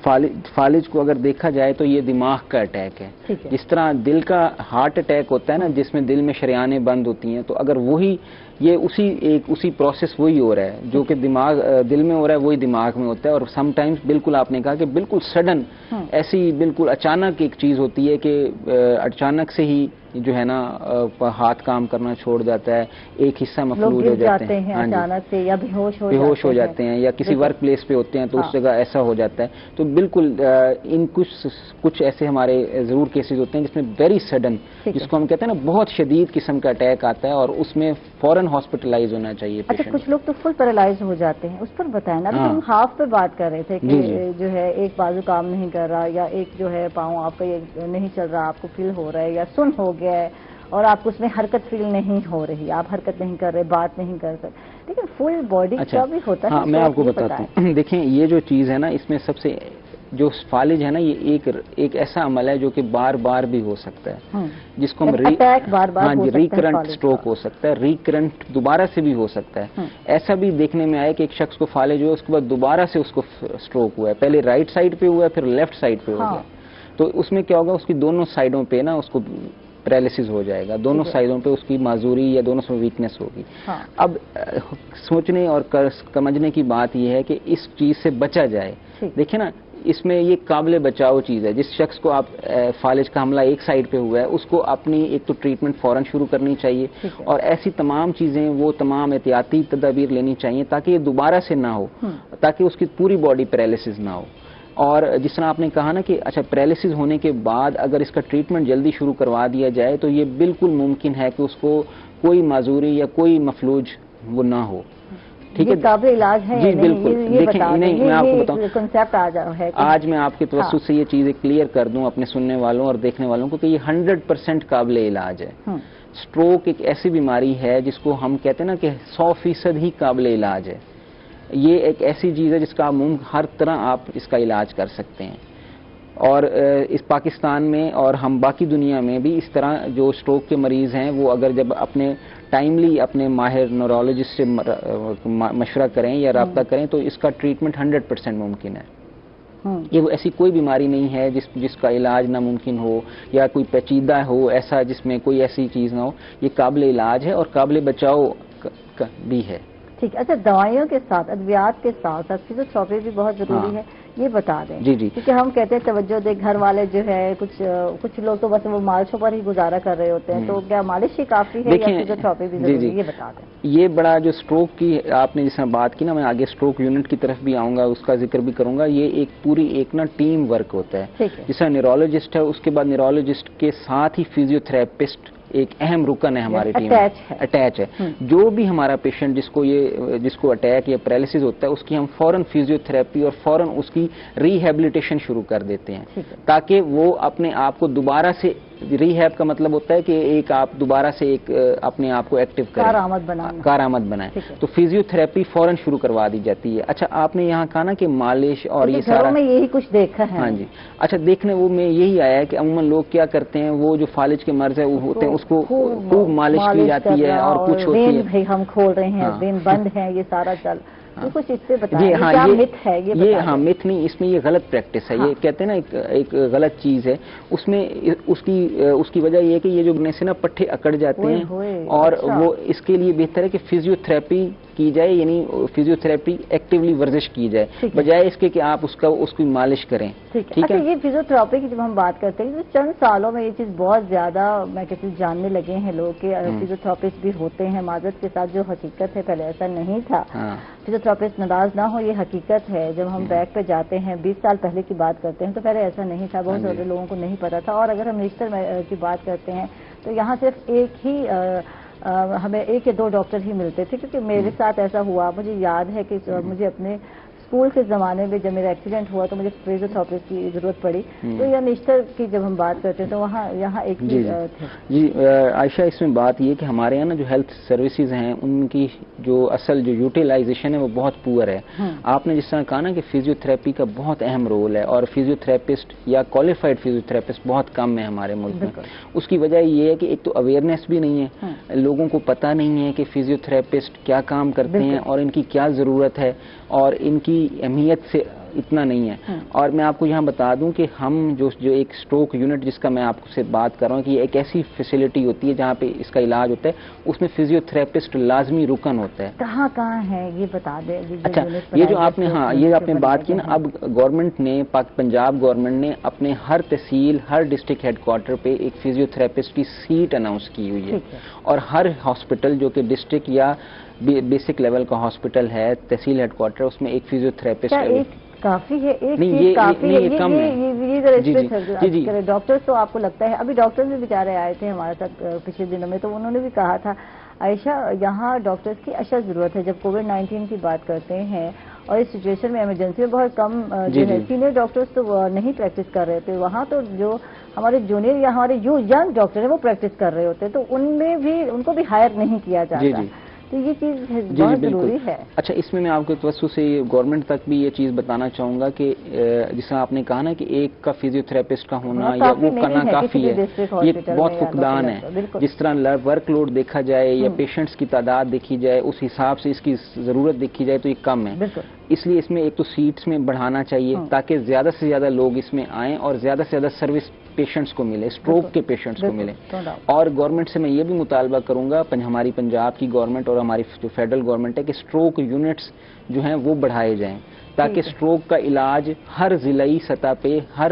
फालिज को अगर देखा जाए तो ये दिमाग का अटैक है। जिस तरह दिल का हार्ट अटैक होता है ना, जिसमें दिल में शरियानें बंद होती हैं, तो अगर वही ये उसी प्रोसेस वही हो रहा है, जो कि दिमाग दिल में हो रहा है वही दिमाग में होता है। और समटाइम्स बिल्कुल आपने कहा कि बिल्कुल सडन ऐसी बिल्कुल अचानक एक चीज होती है कि अचानक से ही जो है ना हाथ काम करना छोड़ जाता है, एक हिस्सा मफलूज हो जाते हैं अचानक से, या बेहोश हो जाते हैं, या किसी वर्क प्लेस पे होते हैं तो उस जगह ऐसा हो जाता है। तो बिल्कुल इन कुछ ऐसे हमारे जरूर केसेस होते हैं जिसमें वेरी सडन, जिसको हम कहते हैं ना बहुत शदीद किस्म का अटैक आता है और उसमें फौरन हॉस्पिटलाइज होना चाहिए। अच्छा, कुछ लोग तो फुल पैरालाइज हो जाते हैं, उस पर बताएं ना। अभी हम हाफ पे बात कर रहे थे कि जो है एक बाजू काम नहीं कर रहा, या एक जो है पाँव आपका ये नहीं चल रहा, आपको फील हो रहा है, या सुन हो गया है और आपको उसमें हरकत फील नहीं हो रही, आप हरकत नहीं कर रहे, बात नहीं कर सकते, लेकिन फुल बॉडी का भी होता है। हाँ, मैं आपको बताता हूँ। देखें, ये जो चीज़ है ना, इसमें सबसे जो फालिज है ना, ये एक ऐसा अमल है जो कि बार बार भी हो सकता है, जिसको हम रिकरेंट स्ट्रोक हो सकता है, रिकरेंट दोबारा से भी हो सकता है। ऐसा भी देखने में आया कि एक शख्स को फालिज हुआ, उसके बाद दोबारा से उसको स्ट्रोक हुआ है, पहले राइट साइड पे हुआ है, फिर लेफ्ट साइड पे हो गया। तो उसमें क्या होगा, उसकी दोनों साइडों पे ना उसको पैरालिसिस हो जाएगा, दोनों साइडों पे उसकी माजूरी या दोनों में वीकनेस होगी। अब सोचने और समझने की बात यह है कि इस चीज से बचा जाए। देखिए ना, इसमें ये काबिल बचाव चीज़ है। जिस शख्स को आप फालिज का हमला एक साइड पे हुआ है, उसको अपनी एक तो ट्रीटमेंट फौरन शुरू करनी चाहिए, और ऐसी तमाम चीज़ें, वो तमाम एहतियाती तदाबीर लेनी चाहिए ताकि ये दोबारा से ना हो, ताकि उसकी पूरी बॉडी पैरालिसिस ना हो। और जिस तरह आपने कहा ना कि अच्छा, पैरालिसिस होने के बाद अगर इसका ट्रीटमेंट जल्दी शुरू करवा दिया जाए तो ये बिल्कुल मुमकिन है कि उसको कोई माजूरी या कोई मफलूज वो ना हो। ठीक है, काबिल इलाज है। जी बिल्कुल। देखिए, नहीं मैं आपको बताऊं, कंसेप्ट आज मैं आपके तवज्जुह से ये चीजें क्लियर कर दूं अपने सुनने वालों और देखने वालों को कि ये 100% काबिल इलाज है। स्ट्रोक एक ऐसी बीमारी है जिसको हम कहते हैं ना कि 100% ही काबिल इलाज है। ये एक ऐसी चीज है जिसका हर तरह आप इसका इलाज कर सकते हैं। और इस पाकिस्तान में और हम बाकी दुनिया में भी इस तरह जो स्ट्रोक के मरीज हैं, वो अगर जब अपने टाइमली अपने माहिर न्यूरोलॉजिस्ट से मशवरा करें या राब्ता करें तो इसका ट्रीटमेंट 100% मुमकिन है। ये वो ऐसी कोई बीमारी नहीं है जिसका इलाज नामुमकिन हो या कोई पेचीदा हो ऐसा, जिसमें कोई ऐसी चीज़ ना हो। ये काबिल इलाज है और काबिल बचाव भी है। ठीक। अच्छा, दवाइयों के साथ, अद्वियात के साथ साथ फिजियोथेरेपी भी बहुत जरूरी है, ये बता दें। जी जी। क्योंकि हम कहते हैं तवज्जो दे, घर वाले जो है कुछ लोग तो बस वो मालिशों पर ही गुजारा कर रहे होते हैं, तो क्या मालिश ही काफी है या फिजियोथेरेपी भी जरूरी है, ये बता दें। ये बड़ा जो स्ट्रोक की आपने जिस बात की ना, मैं आगे स्ट्रोक यूनिट की तरफ भी आऊंगा, उसका जिक्र भी करूंगा। ये एक ना टीम वर्क होता है। जिसका न्यूरोलॉजिस्ट है, उसके बाद न्यूरोलॉजिस्ट के साथ ही फिजियोथेरेपिस्ट ایک اہم رکن ہے ہماری ٹیم میں، اٹیچ ہے. جو بھی ہمارا پیشنٹ جس کو اٹیک یا پیرالسس ہوتا ہے اس کی ہم فوراً فزیو تھراپی اور فوراً اس کی ریہیبلیٹیشن شروع کر دیتے ہیں تاکہ وہ اپنے آپ کو دوبارہ سے، ریہیب کا مطلب ہوتا ہے کہ ایک آپ دوبارہ سے ایک اپنے آپ کو ایکٹیو کریں، کارآمد بنائیں. تو فزیو تھراپی فوراً شروع کروا دی جاتی ہے. اچھا آپ نے یہاں کہا نا کہ مالش اور یہ سارا، میں یہی کچھ دیکھا ہے. ہاں جی. اچھا دیکھنے وہ میں یہی آیا ہے کہ عموماً لوگ کیا کرتے ہیں، وہ جو فالج کے مرض ہے وہ ہوتے ہیں اس کو خوب مالش کی جاتی ہے اور کچھ ہوتی ہے، ہم کھول رہے ہیں وین بند ہیں، یہ سارا چل کچھ اس سے بتائیں یہ ہاں مت نہیں، اس میں یہ غلط پریکٹس ہے. یہ کہتے ہیں نا ایک غلط چیز ہے. اس میں اس کی وجہ یہ ہے کہ یہ جو گنے سے نا پٹھے اکڑ جاتے ہیں اور وہ اس کے لیے بہتر ہے کہ فزیو تھراپی کی جائے، یعنی فزیو تھراپی ایکٹیولی ورزش کی جائے بجائے اس کے کہ آپ اس کی مالش کریں. ٹھیک ہے. یہ فزیو تھراپی کی جب ہم بات کرتے ہیں چند سالوں میں یہ چیز بہت زیادہ میں کہتی ہوں جاننے لگے ہیں لوگ کہ فزیو تھراپسٹ بھی ہوتے ہیں. معذرت کے ساتھ جو حقیقت ہے پہلے ایسا نہیں تھا. فزیو تھراپسٹ ناراض نہ ہو، یہ حقیقت ہے. جب ہم بیک پہ جاتے ہیں 20 سال پہلے کی بات کرتے ہیں تو پہلے ایسا نہیں تھا، بہت سارے لوگوں کو نہیں پتا تھا. اور اگر ہم رجسٹر کی بات کرتے ہیں تو یہاں صرف ایک ہی ہمیں 1 یا 2 ڈاکٹر ہی ملتے تھے. کیونکہ میرے ساتھ ایسا ہوا، مجھے یاد ہے کہ مجھے اپنے اسکول کے زمانے میں جب میرا ایکسیڈنٹ ہوا تو مجھے فزیو تھراپسٹ کی ضرورت پڑی. تو یہ نشتر کی جب ہم بات کرتے ہیں تو یہاں ایک ہی تھے. جی عائشہ، اس میں بات یہ کہ ہمارے یہاں نا جو ہیلتھ سروسز ہیں ان کی جو اصل جو یوٹیلائزیشن ہے وہ بہت پور ہے. آپ نے جس طرح کہا نا کہ فزیو تھراپی کا بہت اہم رول ہے اور فزیو تھراپسٹ یا کوالیفائڈ فزیو تھراپسٹ بہت کم ہے ہمارے ملک میں. اس کی وجہ یہ ہے کہ ایک تو اویئرنیس بھی نہیں ہے، لوگوں کو پتہ نہیں ہے کہ فزیو تھراپسٹ کیا کام کرتے ہیں اور ان کی کیا ضرورت ہے اور ان کی اہمیت سے اتنا نہیں ہے. اور میں آپ کو یہاں بتا دوں کہ ہم جو ایک اسٹروک یونٹ جس کا میں آپ سے بات کر رہا ہوں کہ یہ ایک ایسی فیسلٹی ہوتی ہے جہاں پہ اس کا علاج ہوتا ہے، اس میں فزیو تھراپسٹ لازمی رکن ہوتا ہے. کہاں ہے یہ بتا دیں. اچھا یہ جو آپ نے بات کی نا، اب گورنمنٹ نے پنجاب گورنمنٹ نے اپنے ہر تحصیل ہر ڈسٹرکٹ ہیڈ کوارٹر پہ ایک فزیو تھراپسٹ کی سیٹ اناؤنس کی ہوئی ہے. اور ہر ہاسپٹل جو کہ ڈسٹرکٹ یا بیسک لیول کا ہاسپٹل ہے تحصیل ہیڈ کوارٹر، اس میں ایک فزیو تھراپسٹ ہے. کافی ہے ایک چیز کافی ہے. ڈاکٹر تو آپ کو لگتا ہے، ابھی ڈاکٹر بھی بیچارے آئے تھے ہمارے ساتھ پچھلے دنوں میں تو انہوں نے بھی کہا تھا عائشہ یہاں ڈاکٹرز کی اشد ضرورت ہے. جب کووڈ-19 کی بات کرتے ہیں اور اس سچویشن میں ایمرجنسی میں بہت کم جو ہے سینئر ڈاکٹرز تو نہیں پریکٹس کر رہے تھے وہاں، تو جو ہمارے جونیئر یا ہمارے ینگ ڈاکٹر ہیں وہ پریکٹس کر رہے ہوتے تو ان کو بھی ہائر نہیں کیا جاتا. تو یہ چیز بہت ضروری ہے. اچھا اس میں آپ کے توسط سے گورنمنٹ تک بھی یہ چیز بتانا چاہوں گا کہ جس طرح آپ نے کہا نا کہ ایک کا فزیو تھراپسٹ کا ہونا یا وہ کرنا کافی ہے، یہ بہت فقدان ہے. جس طرح ورک لوڈ دیکھا جائے یا پیشنٹس کی تعداد دیکھی جائے اس حساب سے اس کی ضرورت دیکھی جائے تو یہ کم ہے. اس لیے اس میں ایک تو سیٹس میں بڑھانا چاہیے تاکہ زیادہ سے زیادہ لوگ اس میں آئیں اور زیادہ سے زیادہ سروس پیشنٹس کو ملے، اسٹروک کے پیشنٹس کو ملے. اور گورنمنٹ سے میں یہ بھی مطالبہ کروں گا، ہماری پنجاب کی گورنمنٹ اور ہماری جو فیڈرل گورنمنٹ ہے، کہ اسٹروک یونٹس جو ہیں وہ بڑھائے جائیں تاکہ اسٹروک کا علاج ہر ضلعی سطح پہ ہر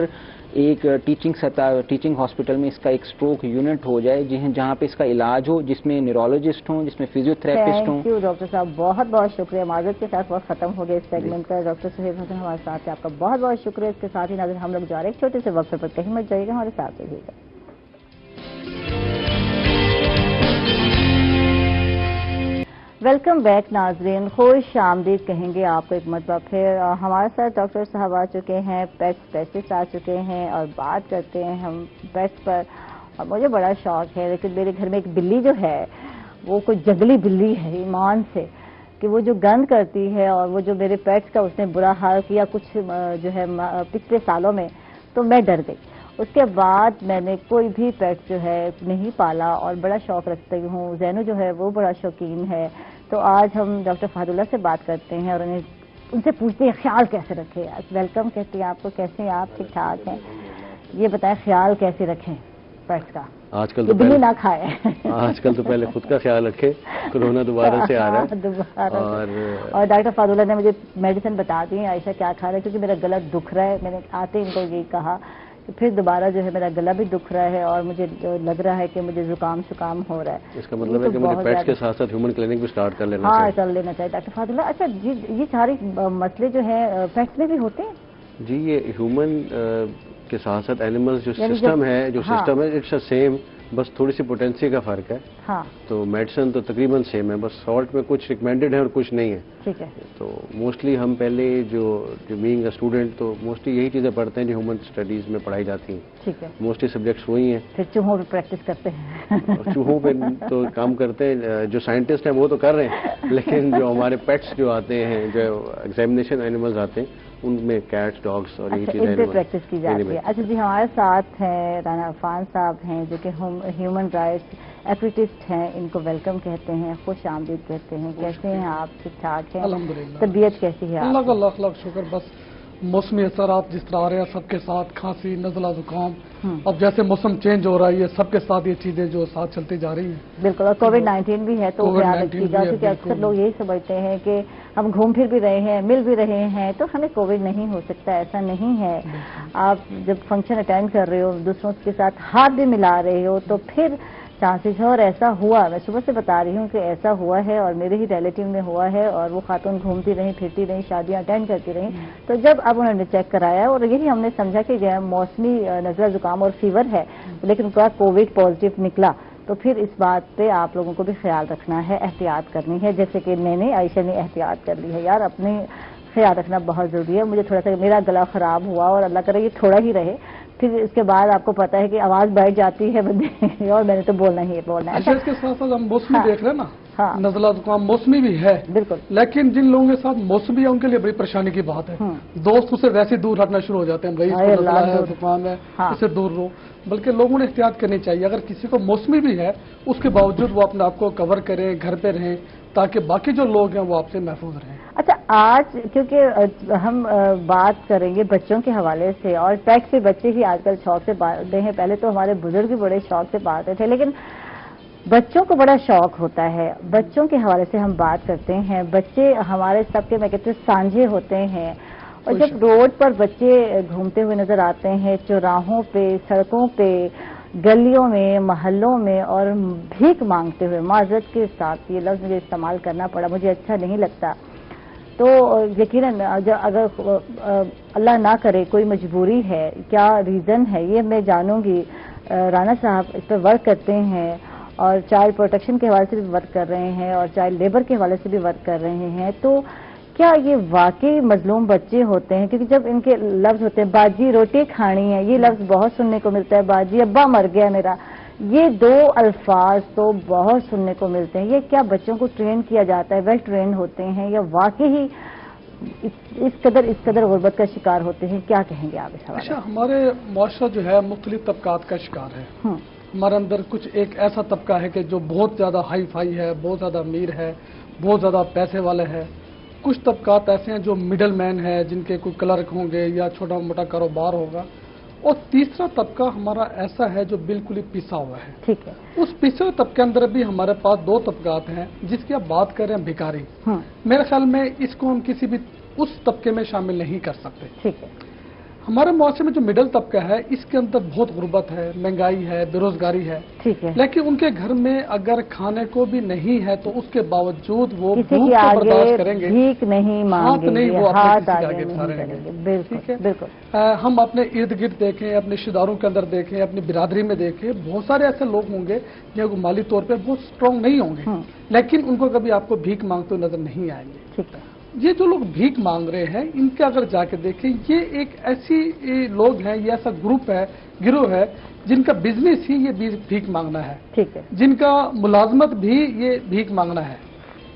ایک ٹیچنگ ہاسپٹل میں اس کا ایک اسٹروک یونٹ ہو جائے جہاں پہ اس کا علاج ہو، جس میں نیورولوجسٹ ہوں، جس میں فزیو تھراپسٹ ہوں. تھینک یو ڈاکٹر صاحب، بہت بہت شکریہ. معذرت کے ساتھ وقت ختم ہو گیا اس سیگمنٹ کا. ڈاکٹر سہیل حسن ہمارے ساتھ ہیں، آپ کا بہت بہت شکریہ. اس کے ساتھ ہی ناظرین ہم لوگ جا رہے ہیں ایک چھوٹے سے وقفے پر، کہیں مت جائیے گا، ہمارے ساتھ رہیے گا. ویلکم بیک ناظرین، خوش آمدید کہیں گے آپ کو ایک مرتبہ پھر. ہمارے ساتھ ڈاکٹر صاحب آ چکے ہیں، پیٹ اسپیشلسٹ آ چکے ہیں اور بات کرتے ہیں ہم پیٹس پر. اور مجھے بڑا شوق ہے، لیکن میرے گھر میں ایک بلی جو ہے وہ کوئی جنگلی بلی ہے ایمان سے، کہ وہ جو گند کرتی ہے اور وہ جو میرے پیٹس کا اس نے برا حال کیا کچھ جو ہے پچھلے سالوں میں، تو میں ڈر گئی. اس کے بعد میں نے کوئی بھی پیٹ جو ہے نہیں پالا اور بڑا شوق رکھتی ہوں. زینو جو ہے وہ بڑا شوقین ہے. تو آج ہم ڈاکٹر فہد اللہ سے بات کرتے ہیں اور ان سے پوچھتے ہیں خیال کیسے رکھیں. ویلکم کہتے ہیں آپ کو، کیسے ہیں آپ؟ ٹھیک ٹھاک ہیں؟ یہ بتائیں خیال کیسے رکھیں پیٹس کا؟ آج کل تو بلی نہ کھائے. آج کل تو پہلے خود کا خیال رکھے، کورونا دوبارہ سے آ رہا ہے. اور ڈاکٹر فہد اللہ نے مجھے میڈیسن بتا دی ہے عائشہ کیا کھا رہا ہے، کیونکہ میرا گلا دکھ رہا ہے. میں نے آتے ان کو یہی کہا کہ پھر دوبارہ جو ہے میرا گلا بھی دکھ رہا ہے اور مجھے لگ رہا ہے کہ مجھے زکام شکام ہو رہا ہے. اس کا مطلب ہے کہ مجھے پیٹس کے ساتھ ساتھ ہیومن کلینک بھی سٹارٹ کر لینا چاہیے. ہاں کر لینا چاہیے ڈاکٹر فہد اللہ. اچھا یہ سارے مسئلے جو ہیں پیٹس میں بھی ہوتے ہیں؟ جی یہ ہیومن کے ساتھ ساتھ اینیملز جو سسٹم ہے اٹس اے سیم बस थोड़ी सी पोटेंसी का फर्क है। हाँ। तो मेडिसिन तो तकरीबन सेम है, बस सॉल्ट में कुछ रिकमेंडेड है और कुछ नहीं है। ठीक है। तो मोस्टली हम पहले जो बीइंग अ स्टूडेंट तो मोस्टली यही चीज़ें पढ़ते हैं जो ह्यूमन स्टडीज में पढ़ाई जाती हैं। ठीक है। मोस्टली सब्जेक्ट्स वही हैं। फिर चूहों पे प्रैक्टिस करते हैं। चूहों पे तो काम करते हैं, जो साइंटिस्ट हैं वो तो कर रहे हैं, लेकिन जो हमारे पेट्स जो आते हैं, जो एग्जामिनेशन एनिमल्स आते हैं, उनमें कैट्स, डॉग्स और यही चीज़ें इन पे प्रैक्टिस की जाती है। अच्छा जी, हमारे साथ हैं राना इरफान साहब हैं जो कि ह्यूमन राइट्स एक्टिविस्ट हैं, इनको वेलकम कहते हैं, खुश आमदीद कहते हैं। कैसे हैं आप? ठीक ठाक हैं? अल्हम्दुलिल्लाह। तबीयत कैसी है? अल्लाह शुक्र। बस मौसमी असरात जिस तरह आ रहे हैं सबके साथ, खांसी, नज़ला, जुकाम, अब जैसे मौसम चेंज हो रहा है, ये सबके साथ ये चीजें जो साथ चलती जा रही हैं। बिल्कुल। और कोविड-19 भी है तो ध्यान रखिएगा, क्योंकि अक्सर लोग यही समझते हैं कि हम घूम फिर भी रहे हैं, मिल भी रहे हैं तो हमें कोविड नहीं हो सकता। ऐसा नहीं है। आप जब फंक्शन अटेंड कर रहे हो, दूसरों के साथ हाथ भी मिला रहे हो तो फिर चांसेस है। और ऐसा हुआ, मैं सुबह से बता रही हूँ कि ऐसा हुआ है और मेरे ही रिलेटिव में हुआ है, और वो खातून घूमती रही, फिरती रही, शादियां अटेंड करती रही। तो जब अब उन्होंने चेक कराया और यही हमने समझा कि मौसमी नज़ला जुकाम और फीवर है, लेकिन उनका कोविड पॉजिटिव निकला। तो फिर इस बात पे आप लोगों को भी ख्याल रखना है, एहतियात करनी है, जैसे कि मैंने, आयशा ने एहतियात कर ली है। यार अपने ख्याल रखना बहुत ज़रूरी है। मुझे थोड़ा सा मेरा गला ख़राब हुआ और अल्लाह करे ये थोड़ा ही रहे, फिर इसके बाद आपको पता है कि आवाज़ बैठ जाती है बंदे और मैंने तो बोलना ही बोलना है। अच्छा, इसके साथ साथ हम मौसमी देख रहे हैं ना। हाँ। नज़ला जुकाम मौसमी भी है बिल्कुल, लेकिन जिन लोगों के साथ मौसमी है उनके लिए बड़ी परेशानी की बात है। दोस्त उससे वैसे दूर हटना शुरू हो जाते हैं, भाई इसको नज़ला है, जुकाम है, इससे दूर रहो। बल्कि लोगों ने एहतियात करनी चाहिए। अगर किसी को मौसमी भी है उसके बावजूद वो अपने आप को कवर करें, घर पे रहें, ताकि बाकी जो लोग हैं वो आपसे महफूज रहें। अच्छा, आज क्योंकि हम बात करेंगे बच्चों के हवाले से, और पेट्स से बच्चे ही आजकल शौक से पालते हैं। पहले तो हमारे बुजुर्ग भी बड़े शौक से पालते थे, लेकिन बच्चों को बड़ा शौक होता है। बच्चों के हवाले से हम बात करते हैं। बच्चे हमारे सबके, मैं कहती हूँ, सांझे होते हैं। और जब रोड पर बच्चे घूमते हुए नजर आते हैं, चौराहों पे, सड़कों पे, गलियों में, मोहल्लों में, और भीख मांगते हुए, माजरत के साथ ये लफ्ज़ मुझे इस्तेमाल करना पड़ा, मुझे अच्छा नहीं लगता, तो यकीनन अगर अल्लाह ना करे कोई मजबूरी है, क्या रीज़न है, ये मैं जानूंगी। राना साहब इस पर वर्क करते हैं और चाइल्ड प्रोटेक्शन के हवाले से भी वर्क कर रहे हैं और चाइल्ड लेबर के हवाले से भी वर्क कर रहे हैं। तो क्या ये वाकई मजलूम बच्चे होते हैं? क्योंकि जब इनके लफ्ज होते हैं, बाजी रोटी खानी है, ये लफ्ज बहुत सुनने को मिलता है, बाजी अब्बा मर गया मेरा, ये दो अल्फाज तो बहुत सुनने को मिलते हैं। ये क्या बच्चों को ट्रेन किया जाता है, वेल ट्रेन होते हैं, या वाकई ही इस कदर गुर्बत का शिकार होते हैं? क्या कहेंगे आप इस हवाले? अच्छा, हमारे मुआशरा जो है मुख्तलिफ तबकात का शिकार है। हमारे अंदर कुछ एक ऐसा तबका है कि जो बहुत ज्यादा हाई फाई है, बहुत ज्यादा अमीर है, बहुत ज्यादा पैसे वाले है। कुछ तबकात ऐसे हैं जो मिडल मैन है, जिनके कोई क्लर्क होंगे या छोटा मोटा कारोबार होगा। और तीसरा तबका हमारा ऐसा है जो बिल्कुल ही पिसा हुआ है। ठीक है। उस पिसे हुए तबके अंदर भी हमारे पास दो तबकात हैं, जिसकी आप बात कर रहे हैं भिखारी। मेरे ख्याल में इसको हम किसी भी उस तबके में शामिल नहीं कर सकते। ठीक है। हमारे मुआशरे में जो मिडिल तबका है, इसके अंदर बहुत गुर्बत है, महंगाई है, बेरोजगारी है। ठीक है। लेकिन उनके घर में अगर खाने को भी नहीं है तो उसके बावजूद वो भूख को बर्दाश्त करेंगे, भीख नहीं मांगेंगे, हाथ नहीं वो अपने आगे बढ़ाएंगे। ठीक है। बिल्कुल। हम अपने इर्द गिर्द देखें, अपने रिश्तेदारों के अंदर देखें, अपनी बिरादरी में देखें, बहुत सारे ऐसे लोग होंगे जो माली तौर पर बहुत स्ट्रांग नहीं होंगे, लेकिन उनको कभी आपको भीख मांगते नजर नहीं आएंगे। ठीक है। ये जो लोग भीख मांग रहे हैं, इनके अगर जाके देखें, ये एक ऐसी लोग हैं, ये ऐसा ग्रुप है, गिरोह है, जिनका बिजनेस ही ये भीख मांगना है। ठीक है। जिनका मुलाजमत भी ये भीख मांगना है।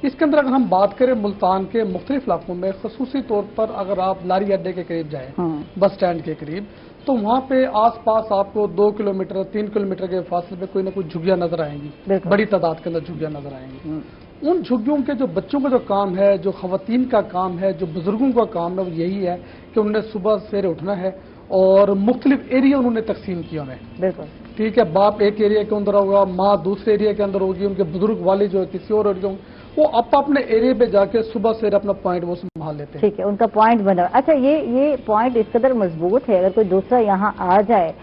इसके अंदर अगर हम बात करें मुल्तान के मुख्तलिफ इलाकों में, खसूसी तौर पर अगर आप लारी अड्डे के करीब जाए, बस स्टैंड के करीब, तो वहाँ पे आसपास आपको 2 किलोमीटर 3 किलोमीटर के फासले पे कोई ना कोई झुग्गियां नजर आएंगी, बड़ी तादाद के अंदर झुग्गियां नजर आएंगी। उन झुग्गियों के जो बच्चों का जो काम है, जो खवातीन का काम है, जो बुजुर्गों का काम है, वो यही है कि उन्होंने सुबह सवेरे उठना है और मुख्तलिफ एरिया उन्होंने तकसीम किया उन्हें। बिल्कुल। ठीक है। बाप एक एरिया के अंदर होगा, माँ दूसरे एरिया के अंदर होगी, उनके बुजुर्ग वाले जो है किसी और एरिया, वो अपने एरिया पे जाके सुबह से अपना पॉइंट वो संभाल लेते हैं। ठीक है, उनका पॉइंट बना। अच्छा, ये पॉइंट इस कदर मजबूत है, अगर कोई दूसरा यहाँ आ जाए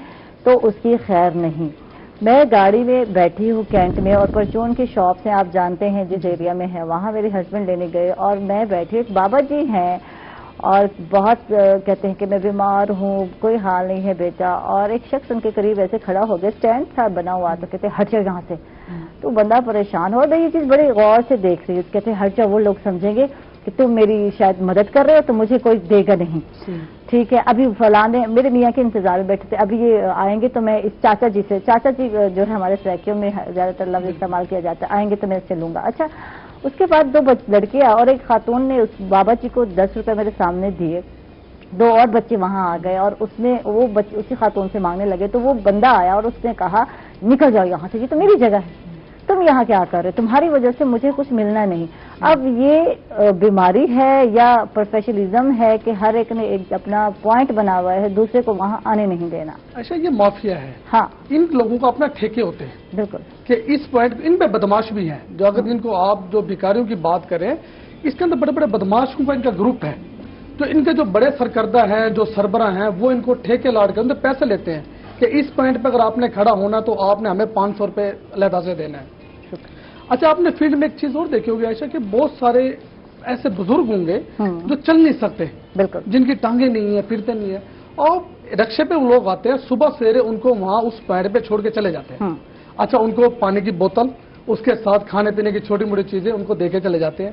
तो उसकी खैर नहीं। मैं गाड़ी में बैठी हूँ कैंट में, और परचून की शॉप से आप जानते हैं जिस एरिया में है, वहाँ मेरे हस्बैंड लेने गए और मैं बैठी, एक बाबा जी हैं اور بہت کہتے ہیں کہ میں بیمار ہوں، کوئی حال نہیں ہے بیٹا، اور ایک شخص ان کے قریب ایسے کھڑا ہو گیا، اسٹینڈ تھا بنا ہوا، تو کہتے ہٹ جاؤ یہاں سے. تو بندہ پریشان ہو. یہ چیز بڑی غور سے دیکھ رہی ہے، کہتے ہٹ جاؤ، وہ لوگ سمجھیں گے کہ تم میری شاید مدد کر رہے ہو تو مجھے کوئی دے گا نہیں. ٹھیک ہے، ابھی فلانے میرے میاں کے انتظار میں بیٹھے تھے، ابھی یہ آئیں گے تو میں اس چاچا جی سے، چاچا جی جو ہے ہمارے سریکیوں میں زیادہ تر لفظ استعمال کیا جاتا ہے، آئیں گے تو میں اس سے لوں گا. اچھا، اس کے بعد 2 لڑکیاں اور ایک خاتون نے اس بابا جی کو 10 روپے میرے سامنے دیے. 2 اور بچے وہاں آ گئے اور اس نے وہ بچے اسی خاتون سے مانگنے لگے. تو وہ بندہ آیا اور اس نے کہا نکل جاؤ یہاں سے، یہ تو میری جگہ ہے، تم یہاں کیا کر رہے، تمہاری وجہ سے مجھے کچھ ملنا نہیں. اب یہ بیماری ہے یا پروفیشنلزم ہے کہ ہر ایک نے ایک اپنا پوائنٹ بنا ہوا ہے، دوسرے کو وہاں آنے نہیں دینا. اچھا، یہ مافیا ہے. ہاں، ان لوگوں کو اپنا ٹھیکے ہوتے ہیں. بالکل. کہ اس پوائنٹ ان پہ بدماش بھی ہیں. جو اگر ان کو آپ جو بھکاریوں کی بات کریں، اس کے اندر بڑے بڑے بدماشوں کا ان کا گروپ ہے. تو ان کے جو بڑے سرکردہ ہیں، جو سربراہ ہیں، وہ ان کو ٹھیکے لاڑ کے ان سے پیسے لیتے ہیں کہ اس پوائنٹ پہ اگر آپ نے کھڑا ہونا تو آپ نے ہمیں 500 روپے علیحدہ سے دینا ہے. اچھا، آپ نے فیلڈ میں ایک چیز اور دیکھی ہوگی عائشہ، کہ بہت سارے ایسے بزرگ ہوں گے جو چل نہیں سکتے، بالکل، جن کی ٹانگیں نہیں ہیں، پھرتے نہیں ہیں، اور رکشے پہ وہ لوگ آتے ہیں، صبح سویرے ان کو وہاں اس پوائنٹ پہ چھوڑ کے چلے جاتے ہیں. اچھا، ان کو پانی کی بوتل، اس کے ساتھ کھانے پینے کی چھوٹی موٹی چیزیں ان کو دے کے چلے جاتے ہیں.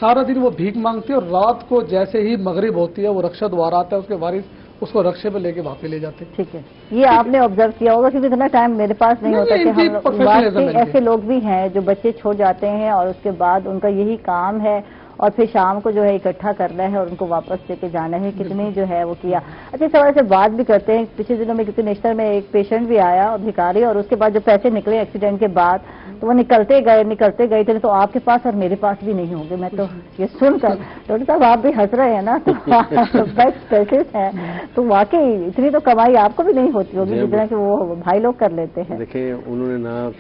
سارا دن وہ بھیک مانگتے ہیں اور رات کو جیسے ہی مغرب ہوتی ہے وہ رکشہ دوبارہ آتا ہے، اس کے وارث اس کو رکشے پہ لے کے واپس لے جاتے ہیں. ٹھیک ہے، یہ آپ نے آبزرو کیا ہوگا کیونکہ اتنا ٹائم میرے پاس نہیں ہوتا کہ ہم ایسے لوگ بھی ہیں جو بچے چھوڑ جاتے ہیں اور اس کے بعد ان کا یہی کام ہے اور پھر شام کو جو ہے اکٹھا کرنا ہے اور ان کو واپس لے کے جانا ہے. کتنی جو ہے وہ کیا. اچھا، اس حوالے سے بات بھی کرتے ہیں. پچھلے دنوں میں کیونکہ نشتر میں ایک پیشنٹ بھی آیا اور بھکاری، اور اس کے بعد جو پیسے نکلے ایکسیڈنٹ کے بعد تو وہ نکلتے گئے تھے تو آپ کے پاس اور میرے پاس بھی نہیں ہوں گے. میں تو یہ سن کر ڈاکٹر صاحب آپ بھی ہنس رہے ہیں نا، تو بیسٹ پیسے ہیں تو واقعی اتنی تو کمائی آپ کو بھی نہیں ہوتی ہوگی جتنا کہ وہ بھائی لوگ کر لیتے ہیں. دیکھیں، انہوں نے نہ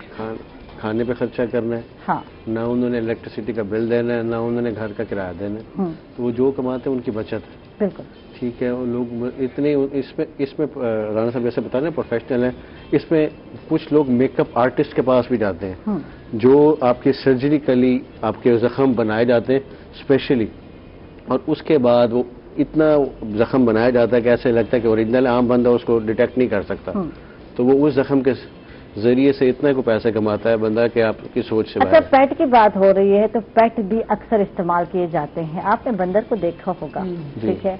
کھانے پہ خرچہ کرنا ہے، ہاں، نہ انہوں نے الیکٹریسٹی کا بل دینا ہے، نہ انہوں نے گھر کا کرایہ دینا ہے. تو وہ جو کماتے ہیں ان کی بچت ہے. بالکل ٹھیک ہے. وہ لوگ اتنے اس میں رانا صاحب جیسے بتا رہے ہیں پروفیشنل ہیں. اس میں کچھ لوگ میک اپ آرٹسٹ کے پاس بھی جاتے ہیں جو آپ کی سرجریکلی آپ کے زخم بنائے جاتے ہیں اسپیشلی، اور اس کے بعد وہ اتنا زخم بنایا جاتا ہے کہ ایسے لگتا ہے کہ اوریجنل عام بندہ اس کو ڈیٹیکٹ نہیں کر سکتا. تو وہ اس زخم کے ذریعے سے اتنا کو پیسے کماتا ہے بندہ کہ آپ کی سوچ سے. اچھا، پیٹ کی بات ہو رہی ہے تو پیٹ بھی اکثر استعمال کیے جاتے ہیں. آپ نے بندر کو دیکھا ہوگا، ٹھیک ہے،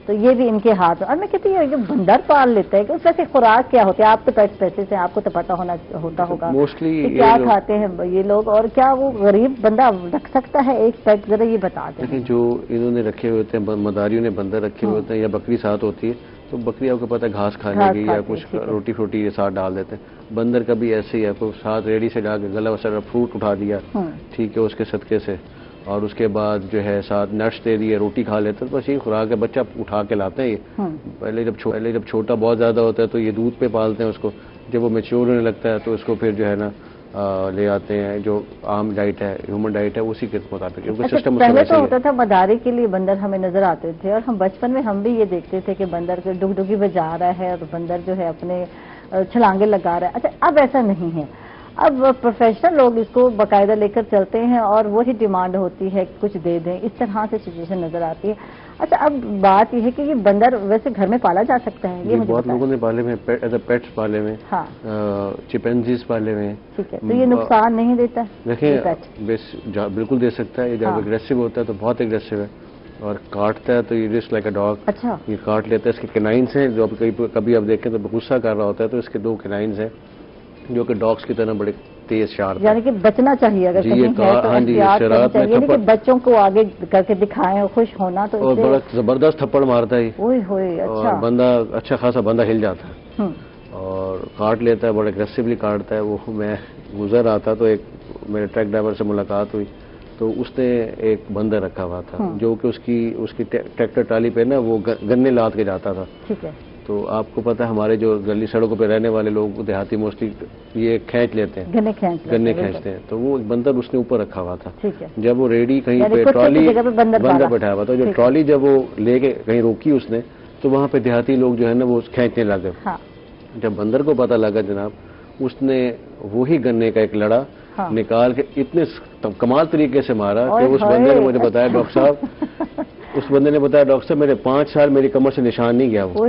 تو یہ بھی ان کے ہاتھ. اور میں کہتی ہوں جو بندر پال لیتا ہے کہ اس میں سے خوراک کیا ہوتی ہے؟ آپ تو پیٹ پیسے سے آپ کو تو پتہ ہوتا ہوگا موسٹلی کیا کھاتے ہیں یہ لوگ، اور کیا وہ غریب بندہ رکھ سکتا ہے ایک پیٹ؟ ذرا یہ بتا دیں. دیکھیں، جو انہوں نے رکھے ہوئے ہوتے ہیں، مداریوں نے بندر رکھے ہوئے ہوتے ہیں یا بکری ساتھ ہوتی ہے، تو بکری آپ کو پتہ ہے گھاس کھانے گی یا کچھ روٹی فروٹی ساتھ ڈال دیتے ہیں. بندر کا بھی ایسے ہی ہے، کوئی ساتھ ریڑھی سے ڈال کے گلا وسا فروٹ اٹھا دیا، ٹھیک ہے، اس کے صدقے سے، اور اس کے بعد جو ہے ساتھ نٹس دے دیے، روٹی کھا لیتے ہیں. بس یہی خوراک ہے. بچہ اٹھا کے لاتے ہیں. یہ پہلے جب چھوٹا بہت زیادہ ہوتا ہے تو یہ دودھ پہ پالتے ہیں اس کو. جب وہ میچور ہونے لگتا ہے تو اس کو پھر جو ہے نا لے آتے ہیں. جو عام ڈائٹ ہے، ہیومن ڈائٹ ہے، اسی کے مطابق کیونکہ سسٹم پہلے تو ہوتا تھا مداری کے لیے بندر ہمیں نظر آتے تھے اور ہم بچپن میں ہم بھی یہ دیکھتے تھے کہ بندر ڈگ ڈگی بجا رہا ہے اور بندر جو ہے اپنے چھلانگے لگا رہا ہے. اچھا، اب ایسا نہیں ہے. اب پروفیشنل لوگ اس کو باقاعدہ لے کر چلتے ہیں اور وہی ڈیمانڈ ہوتی ہے کچھ دے دیں، اس طرح سے سچویشن نظر آتی ہے. اچھا، اب بات یہ ہے کہ یہ بندر ویسے گھر میں پالا جا سکتا ہے؟ یہ بہت لوگوں نے پالے ہوئے، ایز اے پیٹس پالے ہوئے، ہاں، چمپینزیز پالے ہوئے. ٹھیک ہے، تو یہ نقصان نہیں دیتا؟ دیکھیں، بالکل دے سکتا ہے. یہ جب اگریسو ہوتا ہے تو بہت اگریسو ہے اور کاٹتا ہے تو یہ جسٹ لائک اے ڈاگ. اچھا، یہ کاٹ لیتا ہے. اس کے کینائنس ہیں جو کبھی آپ دیکھیں تو غصہ کر رہا ہوتا ہے تو اس کے 2 کینائنس ہیں جو کہ ڈاگس کی طرح بڑے تیز شارپ. یعنی کہ بچنا چاہیے اگر کہیں ہے تو احتیاط کرنی چاہیے، یعنی کہ بچوں کو آگے کر کے دکھائیں خوش ہونا. تو اور بڑا زبردست تھپڑ مارتا ہے اور بندہ اچھا خاصا بندہ ہل جاتا ہے اور کاٹ لیتا ہے. بڑا اگریسولی کاٹتا ہے. وہ میں گزر رہا تھا تو ایک میرے ٹرک ڈرائیور سے ملاقات ہوئی تو اس نے ایک بندر رکھا ہوا تھا جو کہ اس کی ٹریکٹر ٹرالی پہ نا وہ گنے لاد کے جاتا تھا. ٹھیک ہے. تو آپ کو پتا ہے ہمارے جو گلی سڑکوں پہ رہنے والے لوگ دیہاتی موسٹلی یہ کھینچ لیتے ہیں، گنے کھینچتے ہیں. تو وہ بندر اس نے اوپر رکھا ہوا تھا. جب وہ ریڈی کہیں پہ ٹرالی بندر بیٹھا ہوا تھا، جو ٹرالی جب وہ لے کے کہیں روکی اس نے تو وہاں پہ دیہاتی لوگ جو ہے نا وہ کھینچنے لگے. جب بندر کو پتا لگا جناب، اس نے وہی گنے کا ایک لڑا निकाल के इतने कमाल तरीके से मारा कि उस बंदे ने मुझे बताया, डॉक्टर साहब उस बंदे ने बताया, डॉक्टर साहब मेरे 5 साल मेरी कमर से निशान नहीं गया वो।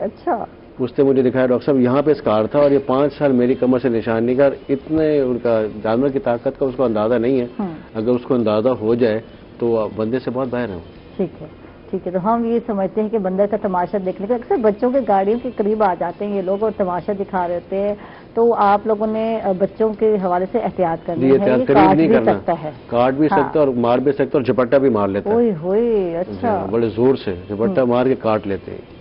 अच्छा। उसने मुझे दिखाया, डॉक्टर साहब यहाँ पे स्कार था और ये 5 साल मेरी कमर से निशान नहीं गया। इतने उनका जानवर की ताकत का उसको अंदाजा नहीं है। अगर उसको अंदाजा हो जाए तो बंदे से बहुत बाहर है। ठीक है, ठीक है। तो हम ये समझते हैं कि बंदर का तमाशा देखने के अक्सर बच्चों के गाड़ियों के करीब आ जाते हैं ये लोग और तमाशा दिखा रहे होते हैं, तो आप लोगों ने बच्चों के हवाले से एहतियात करनी है। ये काट भी सकता है, काट भी सकता है और मार भी सकता है और झपट्टा भी मार लेता है। अच्छा, बड़े जोर से झपट्टा मार के काट लेते हैं।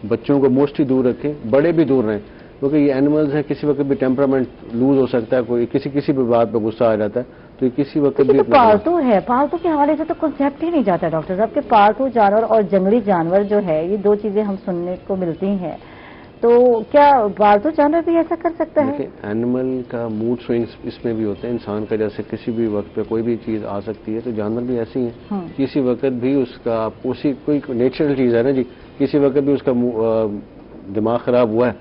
बच्चों को मोस्टली दूर रखें, बड़े भी दूर रहें, क्योंकि ये एनिमल्स है, किसी वक्त भी टेम्परामेंट लूज हो सकता है, कोई किसी भी बात पे गुस्सा आ जाता है, तो ये किसी वक्त भी पालतू है। पालतू के हवाले से तो कॉन्सेप्ट ही नहीं जाता डॉक्टर साहब के पालतू जानवर और जंगली जानवर जो है ये दो चीजें हम सुनने को मिलती हैं, तो क्या पालतू जानवर भी ऐसा कर सकता है? एनिमल का मूड स्विंग्स इसमें भी होते हैं। इंसान का जैसे किसी भी वक्त पे कोई भी चीज आ सकती है, तो जानवर भी ऐसी है, किसी वक्त भी उसका उसी कोई नेचुरल चीज है ना जी, किसी वक्त भी उसका दिमाग खराब हुआ है,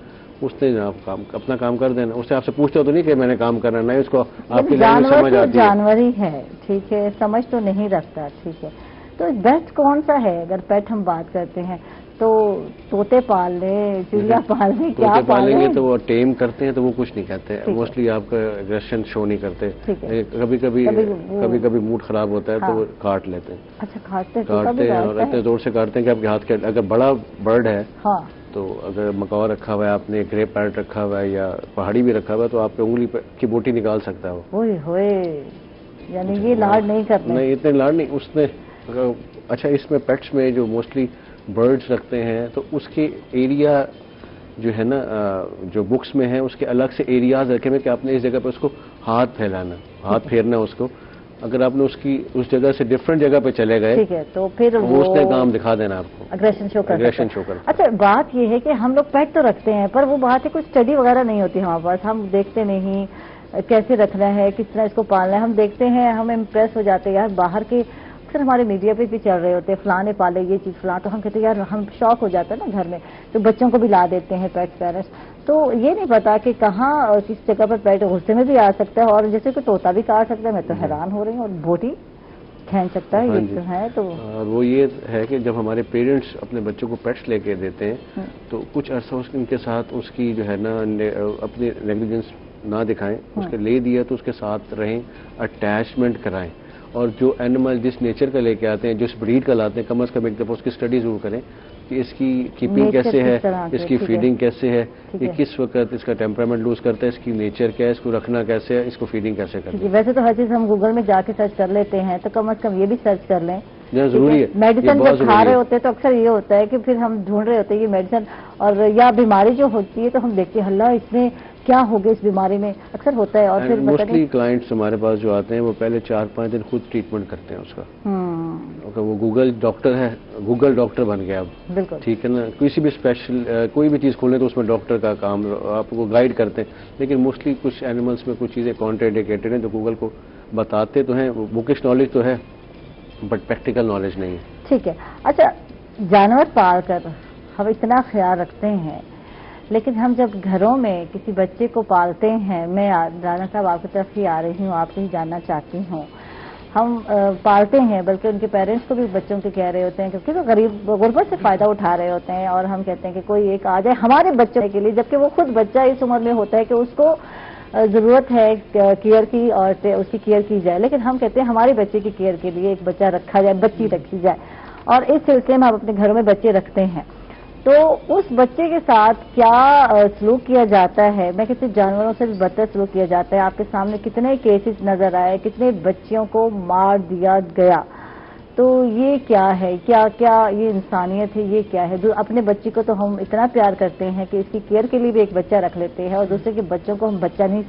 उसने अपना काम कर देना। उससे आपसे पूछते हो तो नहीं कि मैंने काम करना, नहीं उसको आपकी लैंग्वेज समझ आती है। जानवर ही है, ठीक है, समझ तो नहीं रखता, ठीक है। तो बेस्ट कौन सा है अगर पेट हम बात करते हैं तो? तोते पाल ले, चिड़िया पाल ले, क्या पालेंगे तो वो टेम करते हैं तो वो कुछ नहीं कहते, मोस्टली आपका एग्रेशन शो नहीं करते। कभी कभी मूड खराब होता है तो वो काट लेते हैं। अच्छा, काटते हैं और इतने जोर से काटते हैं कि आपके हाथ के, अगर बड़ा बर्ड है तो अगर मकाओ रखा हुआ है आपने, ग्रे पैरट रखा हुआ है या पहाड़ी भी रखा हुआ है, तो आपके उंगली की बोटी निकाल सकता है वो। यानी ये लाड नहीं करते? नहीं, इतने लाड नहीं उसने। अच्छा, इसमें पेट्स में जो मोस्टली बर्ड्स रखते हैं तो उसके एरिया जो है ना, जो बुक्स में है उसके अलग से एरियाज रखे हुए कि आपने इस जगह पे उसको हाथ फैलाना, हाथ फेरना उसको। अगर आपने उस जगह से डिफरेंट जगह पे चले गए, ठीक है, तो फिर वो उसने काम दिखा देना आपको, एग्रेशन शो कर। अच्छा, बात ये है कि हम लोग पेट तो रखते हैं पर वो बात है कुछ स्टडी वगैरह नहीं होती हमारे पास, हम देखते नहीं कैसे रखना है, किस तरह इसको पालना है। हम देखते हैं, हम इम्प्रेस हो जाते हैं यार, बाहर के अक्सर हमारे मीडिया पे भी चल रहे होते हैं, फलां ने पाले ये चीज फलां, तो हम कहते हैं यार, हम शौक हो जाता है ना घर में, तो बच्चों को भी ला देते हैं पेट पेरेंट्स। तो ये नहीं पता कि कहाँ किस जगह पर पेट गुस्से में भी आ सकता है, और जैसे कि तोता भी काट सकता है, मैं तो हैरान हो रही हूँ, और बोटी खींच सकता है, ये तो है। तो वो ये है कि जब हमारे पेरेंट्स अपने बच्चों को पेट्स लेके देते हैं तो कुछ अर्सा उनके साथ उसकी जो है ना अपनी नेग्लिजेंस ना दिखाएं, उसके ले दिया तो उसके साथ रहें, अटैचमेंट कराएं, और जो एनिमल जिस नेचर का लेके आते हैं, जिस ब्रीड का लाते हैं, कम से कम एक दफा उसकी स्टडी जरूर करें कि इसकी कीपिंग कैसे है, इसकी फीडिंग कैसे है, ये किस वक्त इसका टेम्परामेंट लूज करता है, इसकी नेचर क्या है, इसको रखना कैसे है, इसको फीडिंग कैसे करनी है। वैसे तो हर चीज हम गूगल में जाके सर्च कर लेते हैं, तो कम से कम ये भी सर्च कर लें, जरूरी है। मेडिसिन जब खा रहे होते हैं तो अक्सर ये होता है कि फिर हम ढूंढ रहे होते हैं ये मेडिसिन, और या बीमारी जो होती है तो हम देखते हैं हल्ला इसमें क्या हो गया इस बीमारी में, अक्सर होता है। और फिर मोस्टली क्लाइंट्स हमारे पास जो आते हैं वो पहले 4-5 दिन खुद ट्रीटमेंट करते हैं उसका। वो गूगल डॉक्टर है, गूगल डॉक्टर बन गया अब, बिल्कुल ठीक है ना। किसी भी स्पेशल कोई भी चीज खोलें तो उसमें डॉक्टर का काम आपको गाइड करते हैं, लेकिन मोस्टली कुछ एनिमल्स में कुछ चीजें कॉन्ट्राइंडिकेटेड हैं जो गूगल को बताते तो हैं, बुकिश नॉलेज तो है बट प्रैक्टिकल नॉलेज नहीं है। ठीक है। अच्छा, जानवर पाल कर हम इतना ख्याल रखते हैं, लेकिन हम जब घरों में किसी बच्चे को पालते हैं, मैं राना साहब आपकी तरफ ही आ रही हूँ, आपसे ही जानना चाहती हूँ, हम पालते हैं, बल्कि उनके पेरेंट्स को भी बच्चों के कह रहे होते हैं क्योंकि वो गरीब गुर्बत से फायदा उठा रहे होते हैं, और हम कहते हैं कि कोई एक आ जाए हमारे बच्चों के लिए, जबकि वो खुद बच्चा इस उम्र में होता है कि उसको जरूरत है केयर की और उसकी केयर की जाए, लेकिन हम कहते हैं हमारे बच्चे की केयर के लिए एक बच्चा रखा जाए, बच्ची रखी जाए, और इस सिलसिले में आप अपने घरों में बच्चे रखते हैं, तो उस बच्चे के साथ क्या सलूक किया जाता है? मैं कहती हूँ जानवरों से भी बदतर सलूक किया जाता है। आपके सामने कितने केसेस नजर आए, कितने बच्चियों को मार दिया गया, तो ये क्या है? क्या क्या ये इंसानियत है? ये क्या है? अपने बच्चे को तो हम इतना प्यार करते हैं कि इसकी केयर के लिए भी एक बच्चा रख लेते हैं, और दूसरे के बच्चों को हम बच्चा नहीं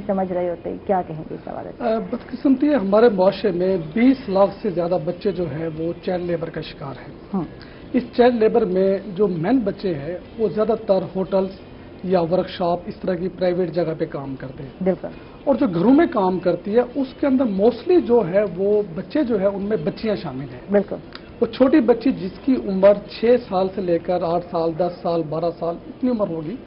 समझ रहे होते। क्या कहेंगे इस हवाले से? बदकिस्मती है, हमारे मुआशरे में 20 लाख से ज्यादा बच्चे जो है वो चाइल्ड लेबर का शिकार है। इस चाइल्ड लेबर में जो मेन बच्चे हैं वो ज्यादातर होटल्स या वर्कशॉप इस तरह की प्राइवेट जगह पे काम करते हैं, बिल्कुल, और जो घरों में काम करती है उसके अंदर मोस्टली जो है वो बच्चे जो है उनमें बच्चियां शामिल हैं। बिल्कुल, वो छोटी बच्ची जिसकी उम्र 6 साल से लेकर 8 साल 10 साल 12 साल इतनी उम्र होगी,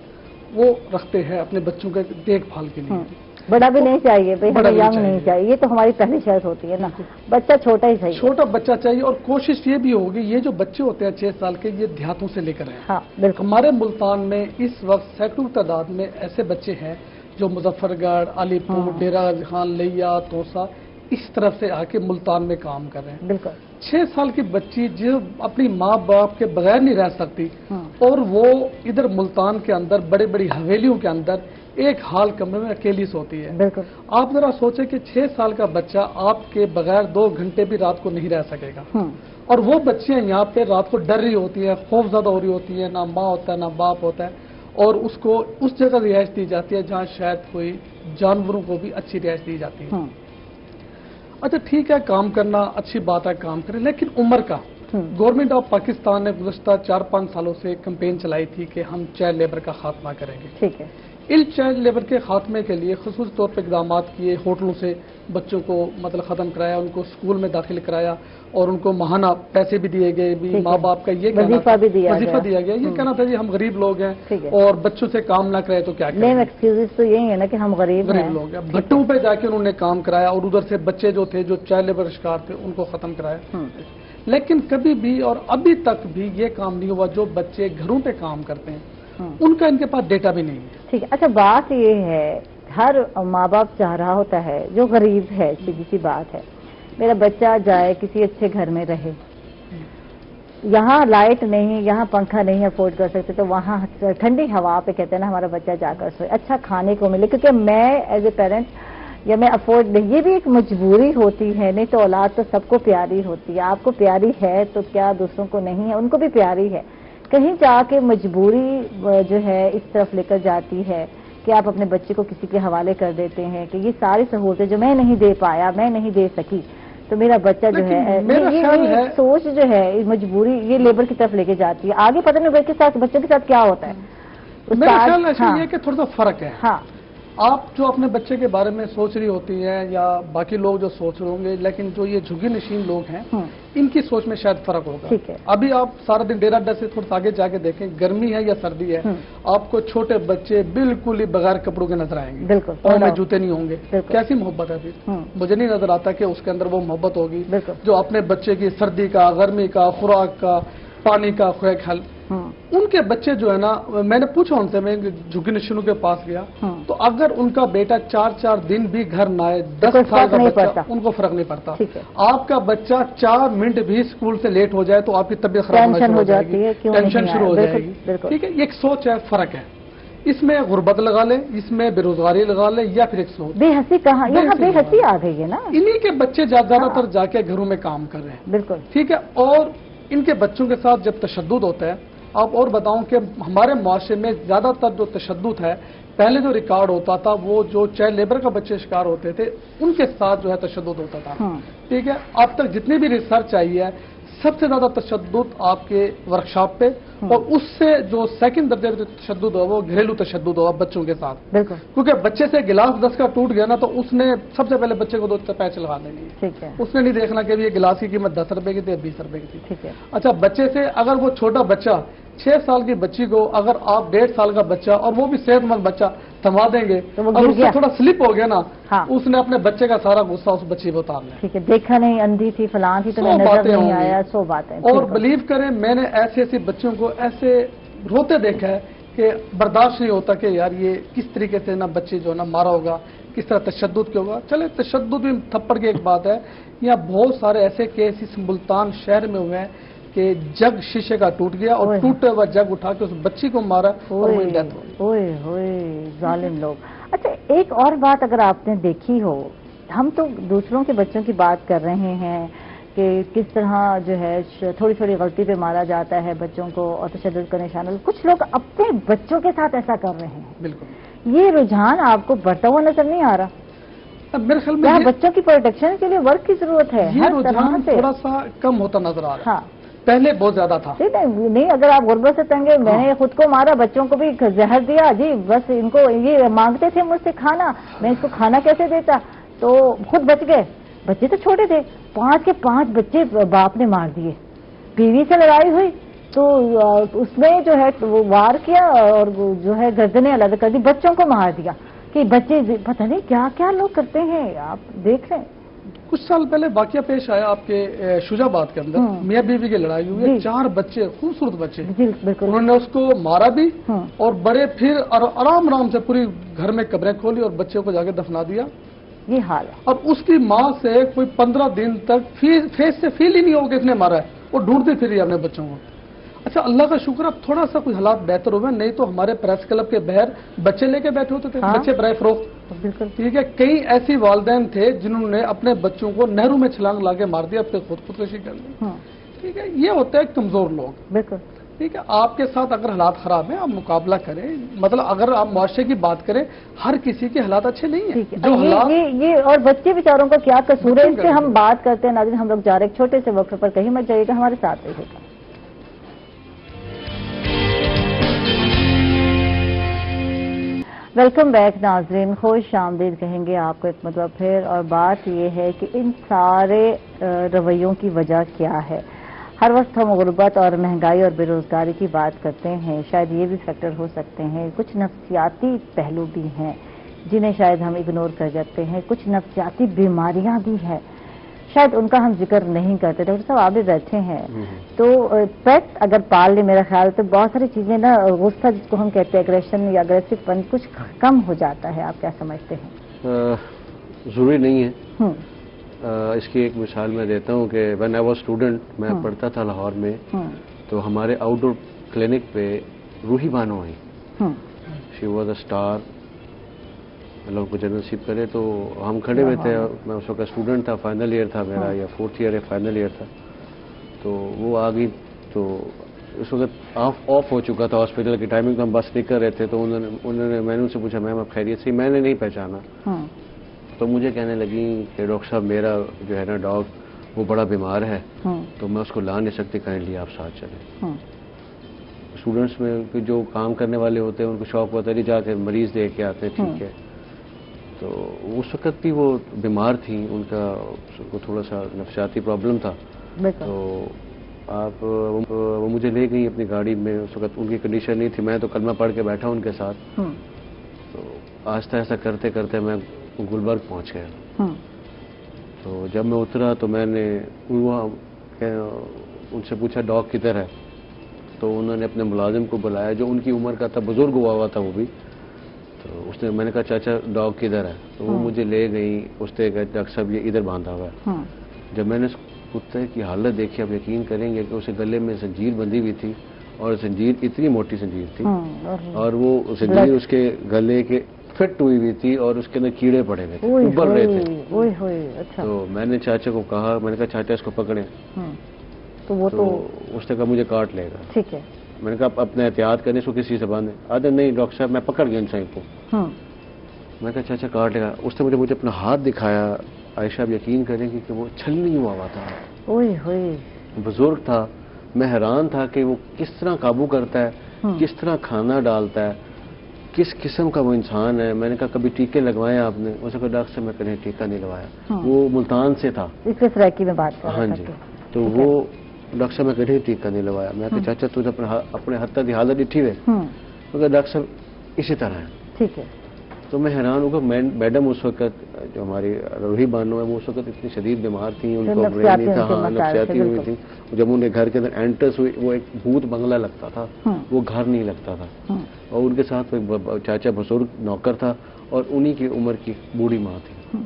वो रखते हैं अपने बच्चों के देखभाल के लिए। بڑا بھی نہیں چاہیے بھائی، ہمیں ینگ نہیں چاہیے، یہ تو ہماری پہلی شرط ہوتی ہے نا، بچہ چھوٹا ہی چاہیے، چھوٹا بچہ چاہیے. اور کوشش یہ بھی ہوگی یہ جو بچے ہوتے ہیں 6 سال کے، یہ دیہاتوں سے لے کر ہیں. ہاں بالکل. ہمارے ملتان میں اس وقت سینکڑوں تعداد میں ایسے بچے ہیں جو مظفر گڑھ، علی پور، ڈیرہ غازی خان، لیا، توسا اس طرف سے آ کے ملتان میں کام کر رہے ہیں. بالکل. 6 سال کی بچی جو اپنی ماں باپ کے بغیر نہیں رہ سکتی، اور وہ ادھر ملتان کے اندر بڑی بڑی حویلیوں کے اندر ایک ہال کمرے میں اکیلی سوتی ہے. بالکل. آپ ذرا سوچیں کہ 6 سال کا بچہ آپ کے بغیر 2 گھنٹے بھی رات کو نہیں رہ سکے گا. اور وہ بچیاں یہاں پہ رات کو ڈر رہی ہوتی ہیں، خوف زدہ ہو رہی ہوتی ہیں، نہ ماں ہوتا ہے نہ باپ ہوتا ہے، اور اس کو اس جگہ رہائش دی جاتی ہے جہاں شاید کوئی جانوروں کو بھی اچھی رہائش دی جاتی ہے. اچھا ٹھیک ہے، کام کرنا اچھی بات ہے، کام کریں، لیکن عمر کا گورنمنٹ آف پاکستان نے گزشتہ 4-5 سالوں سے کمپین چلائی تھی کہ ہم چائلڈ لیبر کا خاتمہ کریں گے. ٹھیک ہے. ان چائلڈ لیبر کے خاتمے کے لیے خصوصی طور پہ اقدامات کیے، ہوٹلوں سے بچوں کو مطلب ختم کرایا، ان کو اسکول میں داخل کرایا، اور ان کو ماہانہ پیسے بھی دیے گئے. بھی ماں باپ کا یہ وظیفہ دیا گیا، یہ کہنا تھا جی ہم غریب لوگ ہیں اور بچوں سے کام نہ کرے تو کیا کریں. ایکسکیوزز تو یہی ہے نا کہ ہم غریب لوگ ہیں. بھٹوں پہ جا کے انہوں نے کام کرایا، اور ادھر سے بچے جو تھے جو چائلڈ لیبر شکار تھے ان کو ختم کرایا. لیکن کبھی بھی اور ابھی تک بھی یہ کام نہیں ہوا. جو بچے گھروں پہ کام کرتے ہیں ان کا ان کے پاس ڈیٹا بھی نہیں ہے. ٹھیک ہے. اچھا بات یہ ہے، ہر ماں باپ چاہ رہا ہوتا ہے جو غریب ہے، سیدھی سی بات ہے، میرا بچہ جائے کسی اچھے گھر میں رہے. یہاں لائٹ نہیں، یہاں پنکھا نہیں افورڈ کر سکتے، تو وہاں ٹھنڈی ہوا پہ کہتے ہیں نا ہمارا بچہ جا کر سوئے، اچھا کھانے کو ملے. کیونکہ میں ایز اے پیرنٹ یا میں افورڈ نہیں، یہ بھی ایک مجبوری ہوتی ہے. نہیں تو اولاد تو سب کو پیاری ہوتی ہے، آپ کو پیاری ہے تو کیا دوسروں کو نہیں ہے، ان کو بھی پیاری ہے. کہیں جا کے مجبوری جو ہے اس طرف لے کر جاتی ہے کہ آپ اپنے بچے کو کسی کے حوالے کر دیتے ہیں کہ یہ ساری سہولتیں جو میں نہیں دے پایا، میں نہیں دے سکی، تو میرا بچہ جو ہے یہ سوچ جو ہے مجبوری یہ لیبر کی طرف لے کے جاتی ہے. آگے پتہ نہیں بچوں کے ساتھ کیا ہوتا ہے. میرا خیال ایسا یہ کہ تھوڑا سا فرق ہے. ہاں، آپ جو اپنے بچے کے بارے میں سوچ رہی ہوتی ہیں یا باقی لوگ جو سوچ رہے ہوں گے، لیکن جو یہ جھگی نشین لوگ ہیں ان کی سوچ میں شاید فرق ہوگا. ابھی آپ سارا دن ڈیرہ ڈر سے تھوڑا سا آگے جا کے دیکھیں، گرمی ہے یا سردی ہے، آپ کو چھوٹے بچے بالکل ہی بغیر کپڑوں کے نظر آئیں گے، پاؤں میں جوتے نہیں ہوں گے. کیسی محبت ہے پھر؟ مجھے نہیں نظر آتا کہ اس کے اندر وہ محبت ہوگی جو اپنے بچے کی سردی کا، گرمی کا، خوراک کا، پانی کا خیال. ان کے بچے جو ہے نا، میں نے پوچھا ان سے، میں جھگی نشینوں کے پاس گیا تو اگر ان کا بیٹا 4 دن بھی گھر نہ آئے، 10 سال کا بچہ، ان کو فرق نہیں پڑتا. آپ کا بچہ 4 منٹ بھی اسکول سے لیٹ ہو جائے تو آپ کی طبیعت خراب ہو جاتی ہے، ٹینشن شروع ہو جائے گی. ٹھیک ہے، یہ ایک سوچ ہے، فرق ہے. اس میں غربت لگا لیں، اس میں بے روزگاری لگا لیں، یا پھر ایک سوچ بے حسی. کہاں یہاں بے حسی آ گئی ہے نا. انہی کے بچے زیادہ تر جا کے گھروں میں کام کر رہے ہیں. بالکل ٹھیک ہے. اور ان کے بچوں کے ساتھ جب تشدد ہوتا ہے، آپ اور بتاؤں کہ ہمارے معاشرے میں زیادہ تر جو تشدد ہے، پہلے جو ریکارڈ ہوتا تھا وہ جو چائلڈ لیبر کا بچے شکار ہوتے تھے ان کے ساتھ جو ہے تشدد ہوتا تھا. ٹھیک ہے. اب تک جتنی بھی ریسرچ آئی ہے، سب سے زیادہ تشدد آپ کے ورکشاپ پہ، اور اس سے جو سیکنڈ درجے کا تشدد ہوا وہ گھریلو تشدد ہوا بچوں کے ساتھ. بالکل. کیونکہ بچے سے گلاس 10 کا ٹوٹ گیا نا تو اس نے سب سے پہلے بچے کو 2 پیسے لگا دیں گے. اس نے نہیں دیکھنا کہ یہ گلاس کی قیمت 10 روپے کی تھی یا 20 روپے کی تھی. اچھا بچے سے اگر وہ چھوٹا بچہ 6 سال کی بچی کو اگر آپ 1.5 سال کا بچہ اور وہ بھی صحت مند بچہ تھما دیں گے اور اس سے تھوڑا سلپ ہو گیا نا، اس نے اپنے بچے کا سارا غصہ اس بچی پہ اتار لیا. ٹھیک ہے. دیکھا نہیں، اندھی تھی، فلاں تھی، تو نظر نہیں آیا، 100 باتیں. اور بلیو کریں، میں نے ایسے بچوں کو ایسے روتے دیکھا ہے کہ برداشت نہیں ہوتا کہ یار یہ کس طریقے سے نا بچے جو ہے نا مارا ہوگا، کس طرح تشدد کیا ہوگا. چلے تشدد بھی تھپڑ کی ایک بات ہے. یہاں بہت سارے ایسے کیس اس ملتان شہر میں ہوئے ہیں کہ جگ شیشے کا ٹوٹ گیا اور ٹوٹے ہوا جگ اٹھا کے اس بچی کو مارا اور وہ ڈیتھ ہو گئی. اوئے ظالم لوگ. اچھا ایک اور بات اگر آپ نے دیکھی ہو، ہم تو دوسروں کے بچوں کی بات کر رہے ہیں کہ کس طرح جو ہے تھوڑی تھوڑی غلطی پہ مارا جاتا ہے بچوں کو اور تشدد کا نشانہ. کچھ لوگ اپنے بچوں کے ساتھ ایسا کر رہے ہیں. بالکل. یہ رجحان آپ کو بڑھتا ہوا نظر نہیں آ رہا؟ میرے خیال میں بچوں کی پروٹیکشن کے لیے ورک کی ضرورت ہے. یہ رجحان تھوڑا سا کم ہوتا نظر آ رہا ہے. پہلے بہت زیادہ تھا. نہیں، اگر آپ غربت سے تنگ، میں نے خود کو مارا، بچوں کو بھی زہر دیا جی، بس ان کو یہ مانگتے تھے مجھ سے کھانا، میں اس کو کھانا کیسے دیتا، تو خود بچ گئے. بچے تو چھوٹے تھے، 5 کے 5 بچے باپ نے مار دیے. بیوی سے لڑائی ہوئی تو اس میں جو ہے وہ وار کیا اور جو ہے گردنیں الگ کر دی، بچوں کو مار دیا. कि बच्चे पता नहीं क्या क्या लोग करते हैं, आप देख रहे हैं। कुछ साल पहले वाकया पेश आया आपके शुजाबाद के अंदर, मियाँ बीवी की लड़ाई हुई है, 4 बच्चे, खूबसूरत बच्चे, उन्होंने उसको मारा भी और बड़े फिर आराम आराम से पूरी घर में कब्रें खोली और बच्चे को जाके दफना दिया। ये हाल है। और उसकी माँ से कोई 15 दिन तक फेस से फील ही नहीं होगा किसने मारा है, वो ढूंढती फिर रही अपने बच्चों को। अच्छा, अल्लाह का शुक्र अब थोड़ा सा कुछ हालात बेहतर हुए, नहीं तो हमारे प्रेस क्लब के बाहर बच्चे लेके बैठे होते थे। बच्चे बराए फरोख्त। बिल्कुल ठीक है, कई ऐसी वालिदैन थे जिन्होंने अपने बच्चों को नहरों में छलांग लाके मार दिया, अपने खुदकुशी कर ली। ठीक है, ये होता है कमजोर लोग। बिल्कुल ठीक है, आपके साथ अगर हालात खराब हैं आप मुकाबला करें, मतलब अगर आप मुआशरे की बात करें, हर किसी के हालात अच्छे नहीं है। जो हालात ये और बच्चे बेचारों का क्या कसूर है, इससे हम बात करते हैं। नाज़रीन, हम लोग जा रहे छोटे से वक्त पर, कहीं मत जाइएगा, हमारे साथ रहिएगा। वेलकम बैक नाजरीन, खुश आमदीद कहेंगे आपको एक मतलब फिर। और बात यह है कि इन सारे रवैयों की वजह क्या है। हर वक्त हम गुर्बत और महंगाई और बेरोजगारी की बात करते हैं, शायद ये भी फैक्टर हो सकते हैं। कुछ नफ्सियाती पहलू भी हैं जिन्हें शायद हम इग्नोर कर जाते हैं। कुछ नफ्सियाती बीमारियां भी हैं, शायद उनका हम जिक्र नहीं करते। डॉक्टर साहब आप भी बैठे हैं, तो पेट अगर पाल ले, मेरा ख्याल तो बहुत सारी चीजें ना, गुस्सा जिसको हम कहते हैं, एग्रेशन या अग्रेसिव पन कुछ कम हो जाता है। आप क्या समझते हैं? जरूरी नहीं है। इसकी एक मिसाल मैं देता हूँ कि व्हेन आई वाज स्टूडेंट, मैं पढ़ता था लाहौर में, तो हमारे आउटडोर क्लिनिक पे रूही बानो आई। शी वाज अ स्टार, अल्लाह को जन्नत नसीब करे। तो हम खड़े हुए थे, मैं उस वक्त स्टूडेंट था, फाइनल ईयर था मेरा, या 4th ईयर या फाइनल ईयर था। तो वो आ गई, तो उस वक्त ऑफ हो चुका था हॉस्पिटल की टाइमिंग, तो हम बस निकल रहे थे। तो मैंने उनसे पूछा, मैम आप खैरियत से? मैंने नहीं पहचाना। तो मुझे कहने लगी कि डॉक्टर साहब मेरा जो है ना डॉग वो बड़ा बीमार है, तो मैं उसको ला नहीं सकती, काइंडली आप साथ चलें। स्टूडेंट्स में जो काम करने वाले होते हैं उनको शौक होता है जाके मरीज देख के आते हैं, ठीक है। तो उस वक्त भी वो बीमार थी, उनको थोड़ा सा नफ्सियाती प्रॉब्लम था। तो वो मुझे ले गई अपनी गाड़ी में। उस वक्त उनकी कंडीशन नहीं थी, मैं तो कलमा पढ़ के बैठा उनके साथ। तो आहिस्ता आहिस्ता करते करते मैं गुलबर्ग पहुंच गया। तो जब मैं उतरा तो मैंने उनसे पूछा डॉग किधर है। तो उन्होंने अपने मुलाजिम को बुलाया जो उनकी उम्र का था, बुजुर्ग हुआ था वो भी। तो उसने, मैंने कहा चाचा डॉग किधर है? तो वो मुझे ले गई। उसने कहा डॉक्टर साहब ये इधर बांधा हुआ है। जब मैंने उस कुत्ते की हालत देखी, आप यकीन करेंगे कि उसे गले में जंजीर बंधी हुई थी, और जंजीर इतनी मोटी जंजीर थी, और वो जंजीर उसके गले के फिट हुई थी, और उसके अंदर कीड़े पड़े हुए थे, उभर रहे थे। अच्छा। तो मैंने चाचा को कहा, मैंने कहा चाचा इसको पकड़े। तो उसने कहा मुझे काट लेगा। ठीक है। मैंने कहा अपने एहतियात करने, इसको किसी से बांधे। आधे नहीं डॉक्टर साहब मैं पकड़ गया इंसान को। मैं कहा चाचा काट लेगा। उसने मुझे अपना हाथ दिखाया। आयशा आप यकीन करेंगे कि वो छलनी हुआ था, बुजुर्ग था। मैं हैरान था कि वो किस तरह काबू करता है, किस तरह खाना डालता है, किस किस्म का वो इंसान है। मैंने कहा कभी टीके लगवाए आपने? उसने कहा डॉक्टर साहब मैं कहीं टीका नहीं लगवाया। वो मुल्तान से था, इसके सराकी में बात कर रहा था। हाँ जी। तो वो डॉक्टर साहब मैं कहीं टीका नहीं लगवाया। मैं कहा चाचा तुझे अपने हत्या की हालत डिठी हुए? तो डॉक्टर साहब इसी तरह है। ठीक है। तो मैं हैरान हूँ कि मैडम उस वक्त जो हमारी रूही बानो है, वो उस वक्त इतनी शदीद बीमार थी, उनको ब्रेन नहीं था, हाँ नफ्सियाती हुई थी। जब उनके घर के अंदर एंटर्स हुई, वो एक भूत बंगला लगता था, वो घर नहीं लगता था। और उनके साथ एक चाचा बुजुर्ग नौकर था, और उन्हीं की उम्र की बूढ़ी माँ थी।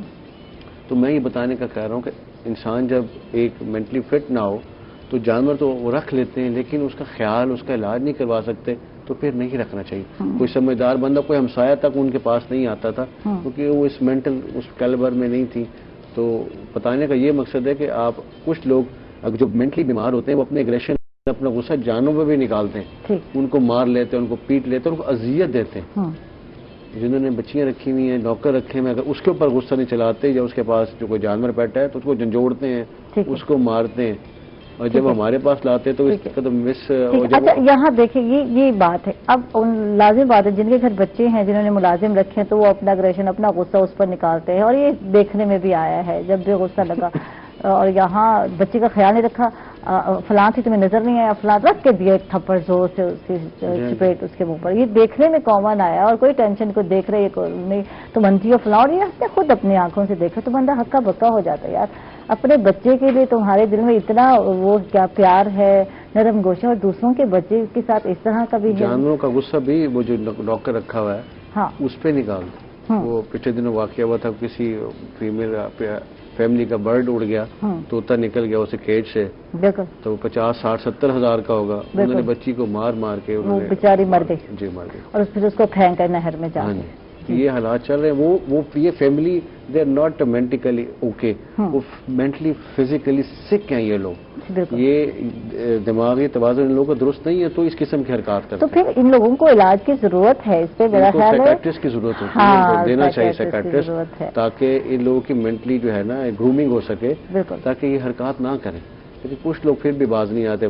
तो मैं ये बताने का कह रहा हूँ कि इंसान जब एक मेंटली फिट ना हो, तो जानवर तो वो रख लेते हैं, लेकिन उसका ख्याल, उसका इलाज नहीं करवा सकते, तो फिर नहीं रखना चाहिए। कोई समझदार बंदा, कोई हमसाया तक उनके पास नहीं आता था, क्योंकि वो इस मेंटल उस कैलिबर में नहीं थी। तो बताने का ये मकसद है कि आप, कुछ लोग जो मेंटली बीमार होते हैं वो अपने एग्रेशन, अपना गुस्सा जानों पर भी निकालते हैं, उनको मार लेते हैं, उनको पीट लेते हैं, उनको अजियत देते हैं। जिन्होंने बच्चियां रखी हुई हैं, नौकर रखे हैं, अगर उसके ऊपर गुस्सा नहीं चलाते, या उसके पास जो कोई जानवर बैठा है तो उसको झंझोड़ते हैं, उसको मारते हैं, और जब हमारे पास लाते तो इसका तो मिस। अच्छा यहाँ देखिए ये बात है, अब लाजिम बात है जिनके घर बच्चे हैं, जिन्होंने मुलाजिम रखे हैं, तो वो अपना अग्रेशन, अपना गुस्सा उस पर निकालते हैं। और ये देखने में भी आया है, जब भी गुस्सा लगा और यहाँ बच्चे का ख्याल नहीं रखा, फलां थी तुम्हें नजर नहीं आया, फलां रख के दिया एक थप्पड़ जोर से उसकी चपेट उसके मुंह पर। ये देखने में कॉमन आया और कोई टेंशन को देख रही है नहीं, तुम अंधी हो फलां, और ये खुद अपनी आंखों से देखा तो बंदा हक्का बक्का हो जाता है यार। अपने बच्चे के लिए तुम्हारे दिल में इतना वो क्या प्यार है, नरम गोशा, और दूसरों के बच्चे के साथ इस तरह का भी जानवरों का गुस्सा भी वो जो डॉक्टर रखा हुआ है हाँ उस पे निकालते। वो पिछले दिनों वाकया हुआ था, किसी फीमेल फैमिली का बर्ड उड़ गया, तोता निकल गया उसे केज से, तो 50, 60, 70 हजार का होगा। उन्होंने बच्ची को मार मार के वो बेचारी मर गई जी, मर गई, और फिर उसको फेंक कर नहर में जा। ये हालात चल रहे हैं। वो ये family they are not mentally okay, वो मेंटली फिजिकली सिक हैं ये लोग, ये दिमागी तवाज़ुन इन लोगों का दुरुस्त नहीं है, तो इस किस्म की हरकत करते हैं। तो फिर इन लोगों को इलाज की जरूरत है, इस पे मेरा ख्याल है साइकियाट्रिस्ट की जरूरत होती है, उनको देना चाहिए साइकियाट्रिस्ट, ताकि इन लोगों की मेंटली जो है ना ग्रूमिंग हो सके, ताकि ये हरकत ना करें। क्योंकि कुछ लोग फिर भी बाज नहीं आते,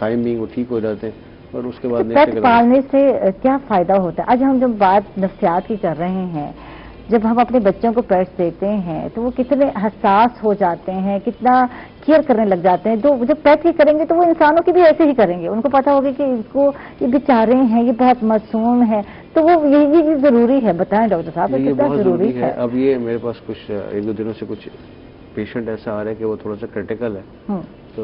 टाइमिंग वो ठीक हो जाते हैं, और उसके बाद पेट पालने से क्या फायदा होता है? आज हम जब बात नफ्सियात की कर रहे हैं, जब हम अपने बच्चों को पेट्स देते हैं तो वो कितने हसास हो जाते हैं, कितना केयर करने लग जाते हैं। तो जब पेट ही करेंगे तो वो इंसानों की भी ऐसे ही करेंगे, उनको पता होगा कि इसको ये बेचारे हैं, ये बहुत मासूम है, तो वो ये जरूरी है। बताएं डॉक्टर साहब, ये कितना जरूरी है? अब ये मेरे पास कुछ 1-2 दिनों से कुछ पेशेंट ऐसा आ रहा है कि वो थोड़ा सा क्रिटिकल है, तो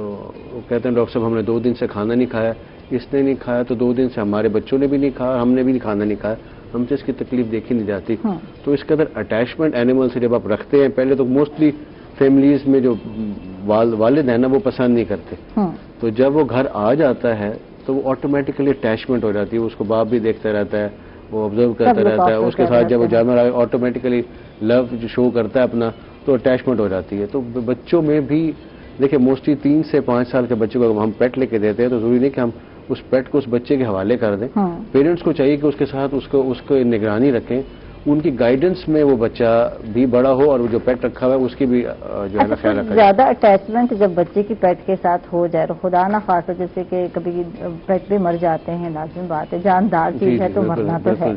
वो कहते हैं डॉक्टर साहब हमने 2 दिन से खाना नहीं खाया, इसने नहीं खाया तो 2 दिन से हमारे बच्चों ने भी नहीं खाया, हमने भी खाना नहीं खाया, हमसे इसकी तकलीफ देखी नहीं जाती। तो इसके अंदर अटैचमेंट एनिमल से जब आप रखते हैं, पहले तो मोस्टली फैमिलीज में जो वालिद है ना वो पसंद नहीं करते, तो जब वो घर आ जाता है तो वो ऑटोमेटिकली अटैचमेंट हो जाती है, उसको बाप भी देखता रहता है, वो ऑब्जर्व करता रहता है, उसके साथ जब वो जानवर आए ऑटोमेटिकली लव जो शो करता है अपना, तो अटैचमेंट हो जाती है। तो बच्चों में भी देखिए मोस्टली 3 से 5 साल के बच्चों को हम पेट लेके देते हैं तो जरूरी नहीं कि हम उस पेट को उस बच्चे के हवाले कर दें। पेरेंट्स को चाहिए कि उसके साथ उसको निगरानी रखें, उनकी गाइडेंस में वो बच्चा भी बड़ा हो, और जो पेट रखा हुआ है उसकी भी जो है ना ख्याल रखा। ज्यादा अटैचमेंट जब बच्चे की पेट के साथ हो जाए, तो खुदा ना खासा जैसे कि कभी पेट भी मर जाते हैं, लाजिम बात है, जानदार चीज है तो मरना तो है,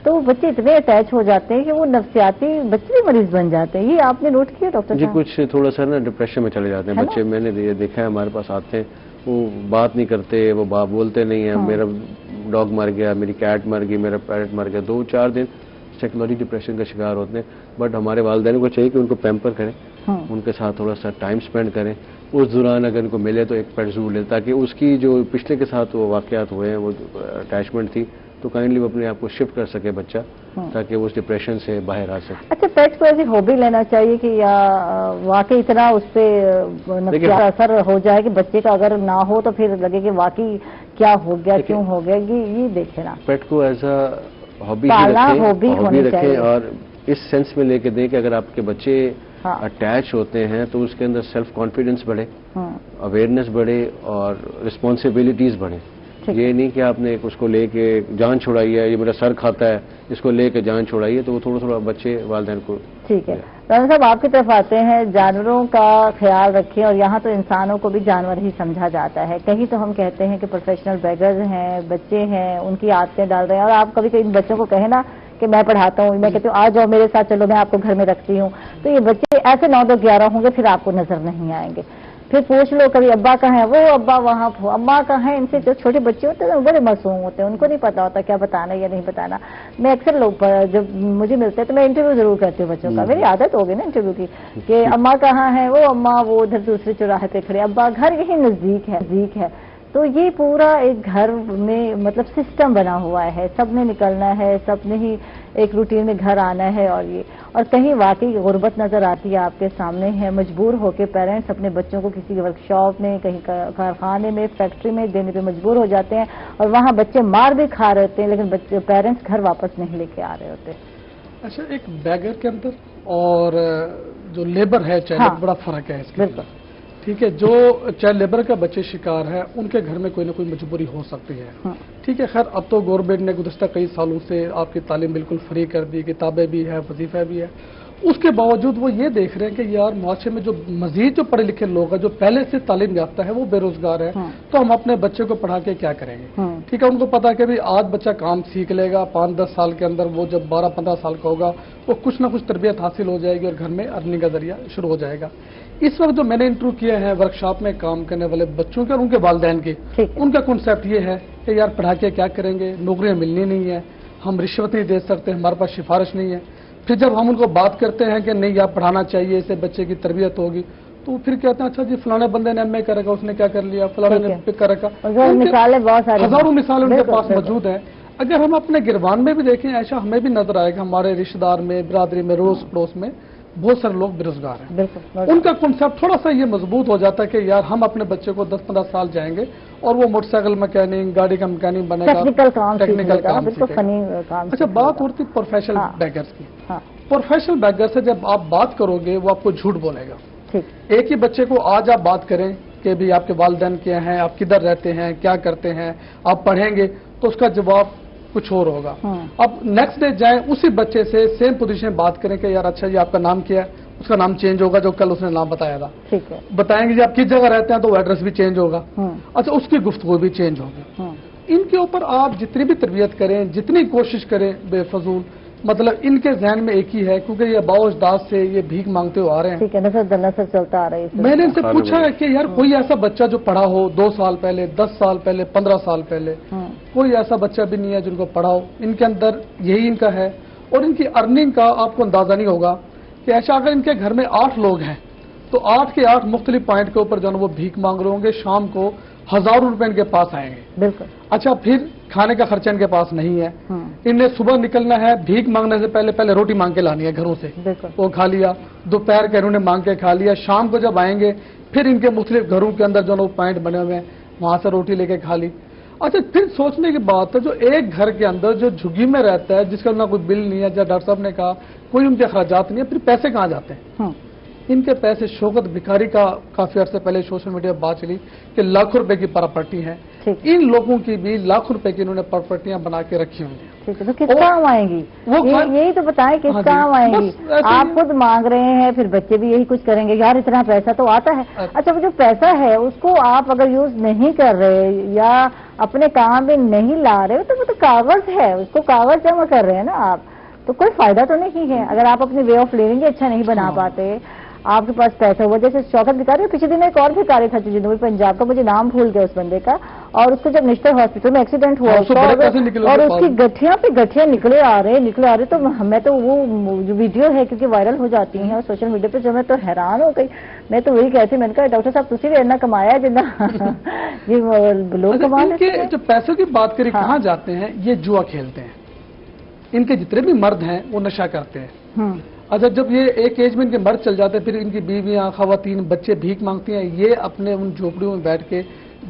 तो बच्चे इतने अटैच हो जाते हैं कि वो नफ्सियाती बच्चे भी मरीज बन जाते हैं। ये आपने नोट किया डॉक्टर जी? कुछ थोड़ा सा ना डिप्रेशन में चले जाते हैं बच्चे, मैंने ये देखा है, हमारे पास आते हैं, वो बात नहीं करते, वो बोलते नहीं है, मेरा डॉग मर गया, मेरी कैट मर गई, मेरा पैरट मर गया, 2-4 दिन साइकोलॉजी डिप्रेशन का शिकार होते हैं। बट हमारे वालिदैन को चाहिए कि उनको पैम्पर करें, उनके साथ थोड़ा सा टाइम स्पेंड करें, उस दौरान अगर उनको मिले तो एक पेट जरूर ले, ताकि उसकी जो पिछले के साथ वो वाकयात हुए हैं, वो अटैचमेंट थी, तो काइंडली वो अपने आप को शिफ्ट कर सके बच्चा, ताकि वो उस डिप्रेशन से बाहर आ सके। अच्छा, पेट को ऐसी हॉबी लेना चाहिए कि या वाकई इतना उस पर असर हो जाए कि बच्चे का अगर ना हो तो फिर लगे कि वाकई क्या हो गया, क्यों हो गया, ये देखे ना। पेट को एज अ हॉबी रखें, और इस सेंस में लेके दें कि अगर आपके बच्चे अटैच होते हैं तो उसके अंदर सेल्फ कॉन्फिडेंस बढ़े, अवेयरनेस बढ़े, और रिस्पॉन्सिबिलिटीज बढ़े। ये नहीं कि आपने उसको लेके जान छुड़ाई है, ये मेरा सर खाता है, इसको लेके जान छुड़ाई है, तो वो थोड़ा थोड़ा बच्चे वालिदैन को। ठीक है राना साहब, आपकी तरफ आते हैं, जानवरों का ख्याल रखें, और यहाँ तो इंसानों को भी जानवर ही समझा जाता है। कहीं तो हम कहते हैं कि प्रोफेशनल बेगर्स हैं, बच्चे हैं, उनकी आदतें डाल रहे हैं, और आप कभी कभी इन बच्चों को कहें ना कि मैं पढ़ाता हूँ, मैं कहती हूँ आ जाओ मेरे साथ, चलो मैं आपको घर में रखती हूँ, तो ये बच्चे ऐसे 9-10-11 होंगे, फिर आपको नजर नहीं आएंगे। फिर पूछ लो कभी अब्बा कहाँ है, वो अब्बा वहाँ, अम्मा कहाँ है। इनसे जो छोटे बच्चे होते हैं बड़े मासूम होते हैं, उनको नहीं पता होता क्या बताना या नहीं बताना। मैं अक्सर लोग जब मुझे मिलते हैं तो मैं इंटरव्यू जरूर करती हूँ बच्चों का, मेरी आदत हो गई ना इंटरव्यू की, कि अम्मा कहाँ है, वो अम्मा वो उधर दूसरे चौराहे पे खड़े, अब्बा घर यही नजदीक है। तो ये पूरा एक घर में मतलब सिस्टम बना हुआ है, सबने निकलना है, सबने ही एक रूटीन में घर आना है, और कहीं वाकई गुर्बत नजर आती है आपके सामने है, मजबूर होकर पेरेंट्स अपने बच्चों को किसी वर्कशॉप में, कहीं कारखाने में, फैक्ट्री में देने पे मजबूर हो जाते हैं, और वहाँ बच्चे मार भी खा रहे होते हैं, लेकिन पेरेंट्स घर वापस नहीं लेके आ रहे होते। अच्छा, एक बैगर के अंदर और जो लेबर है चाइल्ड, बड़ा फर्क है इसके। बिल्कुल ठीक है, जो चाइल्ड लेबर का बच्चे शिकार है उनके घर में कोई ना कोई मजबूरी हो सकती है। ठीक है, खैर अब तो गवर्नमेंट ने गुज़श्ता कई सालों से आपकी तालीम बिल्कुल फ्री कर दी, किताबें भी है, वजीफा भी है, उसके बावजूद वो ये देख रहे हैं कि यार मुआशरे में जो मजीद जो पढ़े लिखे लोग हैं, जो पहले से तालीम याफ्ता है, वो बेरोजगार है, तो हम अपने बच्चे को पढ़ा के क्या करेंगे। ठीक है, उनको पता है कि भाई आज बच्चा काम सीख लेगा, 5-10 साल के अंदर वो जब 12-15 साल का होगा वो कुछ ना कुछ तरबियत हासिल हो जाएगी और घर में अर्निंग का जरिया शुरू हो जाएगा। इस वक्त जो मैंने इंटरव्यू किए हैं वर्कशॉप में काम करने वाले बच्चों के और उनके वालिदैन के, उनका कॉन्सेप्ट ये है कि यार पढ़ा के क्या करेंगे, नौकरियां मिलनी नहीं है, हम रिश्वत नहीं दे सकते, हमारे पास सिफारिश नहीं है। फिर जब हम उनको बात करते हैं कि नहीं आप पढ़ाना चाहिए, इससे बच्चे की तरबियत होगी, तो फिर कहते हैं अच्छा जी फलाने बंदे ने एमए करेगा, उसने क्या कर लिया, फलाने ने पिक करेगा। मिसालें बहुत सारी, हजारों मिसालें उनके पास मौजूद हैं। अगर हम अपने गिरवान में भी देखें, ऐसा हमें भी नजर आएगा, हमारे रिश्तेदार में, बिरादरी में, रोज पड़ोस में बहुत सारे लोग बेरोजगार हैं। उनका कॉन्सेप्ट थोड़ा सा ये मजबूत हो जाता है कि यार हम अपने बच्चे को 10-15 साल जाएंगे और वो मोटरसाइकिल मैकेनिक, गाड़ी का मैकेनिक बनेगा, टेक्निकल काम सीखेगा। अच्छा, बात होती है प्रोफेशनल बैगर्स की। प्रोफेशनल बैगर से जब आप बात करोगे वो आपको झूठ बोलेगा। एक ही बच्चे को आज आप बात करें कि भी आपके वालिदैन क्या हैं, आप किधर रहते हैं, क्या करते हैं, आप पढ़ेंगे, तो उसका जवाब कुछ और होगा। अब नेक्स्ट डे जाएं उसी बच्चे से सेम पोजीशन बात करें कि यार अच्छा जी आपका नाम क्या है, उसका नाम चेंज होगा जो कल उसने नाम बताया था। ठीक है, बताएंगे जी आप किस जगह रहते हैं तो एड्रेस भी चेंज होगा। अच्छा, उसकी गुफ्तगू भी चेंज होगी। इनके ऊपर आप जितनी भी तरबियत करें, जितनी कोशिश करें, बेफजूल, मतलब इनके जहन में एक ही है, क्योंकि ये बाओजदाद से ये भीख मांगते हुए आ रहे हैं। ठीक है, नस्ल चलता आ रहा है। मैंने इनसे पूछा है कि यार कोई ऐसा बच्चा जो पढ़ा हो 2 साल पहले, 10 साल पहले, 15 साल पहले, कोई ऐसा बच्चा भी नहीं है जिनको पढ़ाओ। इनके अंदर यही इनका है। और इनकी अर्निंग का आपको अंदाजा नहीं होगा कि ऐसा अगर इनके घर में 8 लोग हैं तो 8 के 8 मुख्तलिफ पॉइंट के ऊपर जो वो भीख मांग रहे होंगे, शाम को हजारों रुपए इनके पास आएंगे। बिल्कुल। अच्छा, फिर खाने का खर्चा इनके पास नहीं है। इन्हें सुबह निकलना है, भीख मांगने से पहले रोटी मांग के लानी है घरों से, वो खा लिया, दोपहर के इन्होंने मांग के खा लिया, शाम को जब आएंगे फिर इनके मुख्तलिफ घरों के अंदर जो वो पॉइंट बने हुए हैं वहां से रोटी लेके खा ली। अच्छा, फिर सोचने की बात है, जो एक घर के अंदर जो झुग्गी में रहता है, जिसका ना कोई बिल नहीं है, जब डॉक्टर साहब ने कहा कोई उनके अखराजात नहीं है, फिर पैसे कहाँ जाते हैं? इनके पैसे शौकत भिखारी का काफी अर्से पहले सोशल मीडिया पर बात चली कि लाखों रुपए की प्रॉपर्टी है। इन लोगों की भी लाखों रुपए की इन्होंने प्रॉपर्टियां बना के रखी होंगी। ठीक है, तो किस काम आएंगी? यही तो बताएं किस काम आएंगी। आप खुद मांग रहे हैं, फिर बच्चे भी यही कुछ करेंगे, यार इतना पैसा तो आता है। अच्छा, वो जो पैसा है उसको आप अगर यूज नहीं कर रहे या अपने काम में नहीं ला रहे हो तो वो तो कागज है, उसको कागज जमा कर रहे हैं ना आप, तो कोई फायदा तो नहीं है। अगर आप अपनी वे ऑफ लिविंग अच्छा नहीं बना पाते, आपके पास पैसा हुआ, जैसे शौकत भिखारी, पिछले दिन एक और भिखारी था जनूबी पंजाब का, मुझे नाम भूल गया उस बंदे का, और उसको जब निश्तर हॉस्पिटल में एक्सीडेंट हुआ और उसकी गठिया पे गठिया निकले आ रहे, तो हमें तो वो जो वीडियो है क्योंकि वायरल हो जाती हैं और सोशल मीडिया पे, जो मैं तो हैरान हो गई। मैं तो वही कहती, मैंने कहा डॉक्टर साहब तुसी भी इतना कमाया है जितना ये लोग कमा लेते हैं। जो पैसों की बात करें कहाँ जाते हैं, ये जुआ खेलते हैं। इनके जितने भी मर्द हैं वो नशा करते हैं। अच्छा, जब ये एक एज में इनके मर्द चल जाते हैं, फिर इनकी बीवियां, खवातीन, बच्चे भीख मांगती हैं, ये अपने उन झोपड़ियों में बैठ के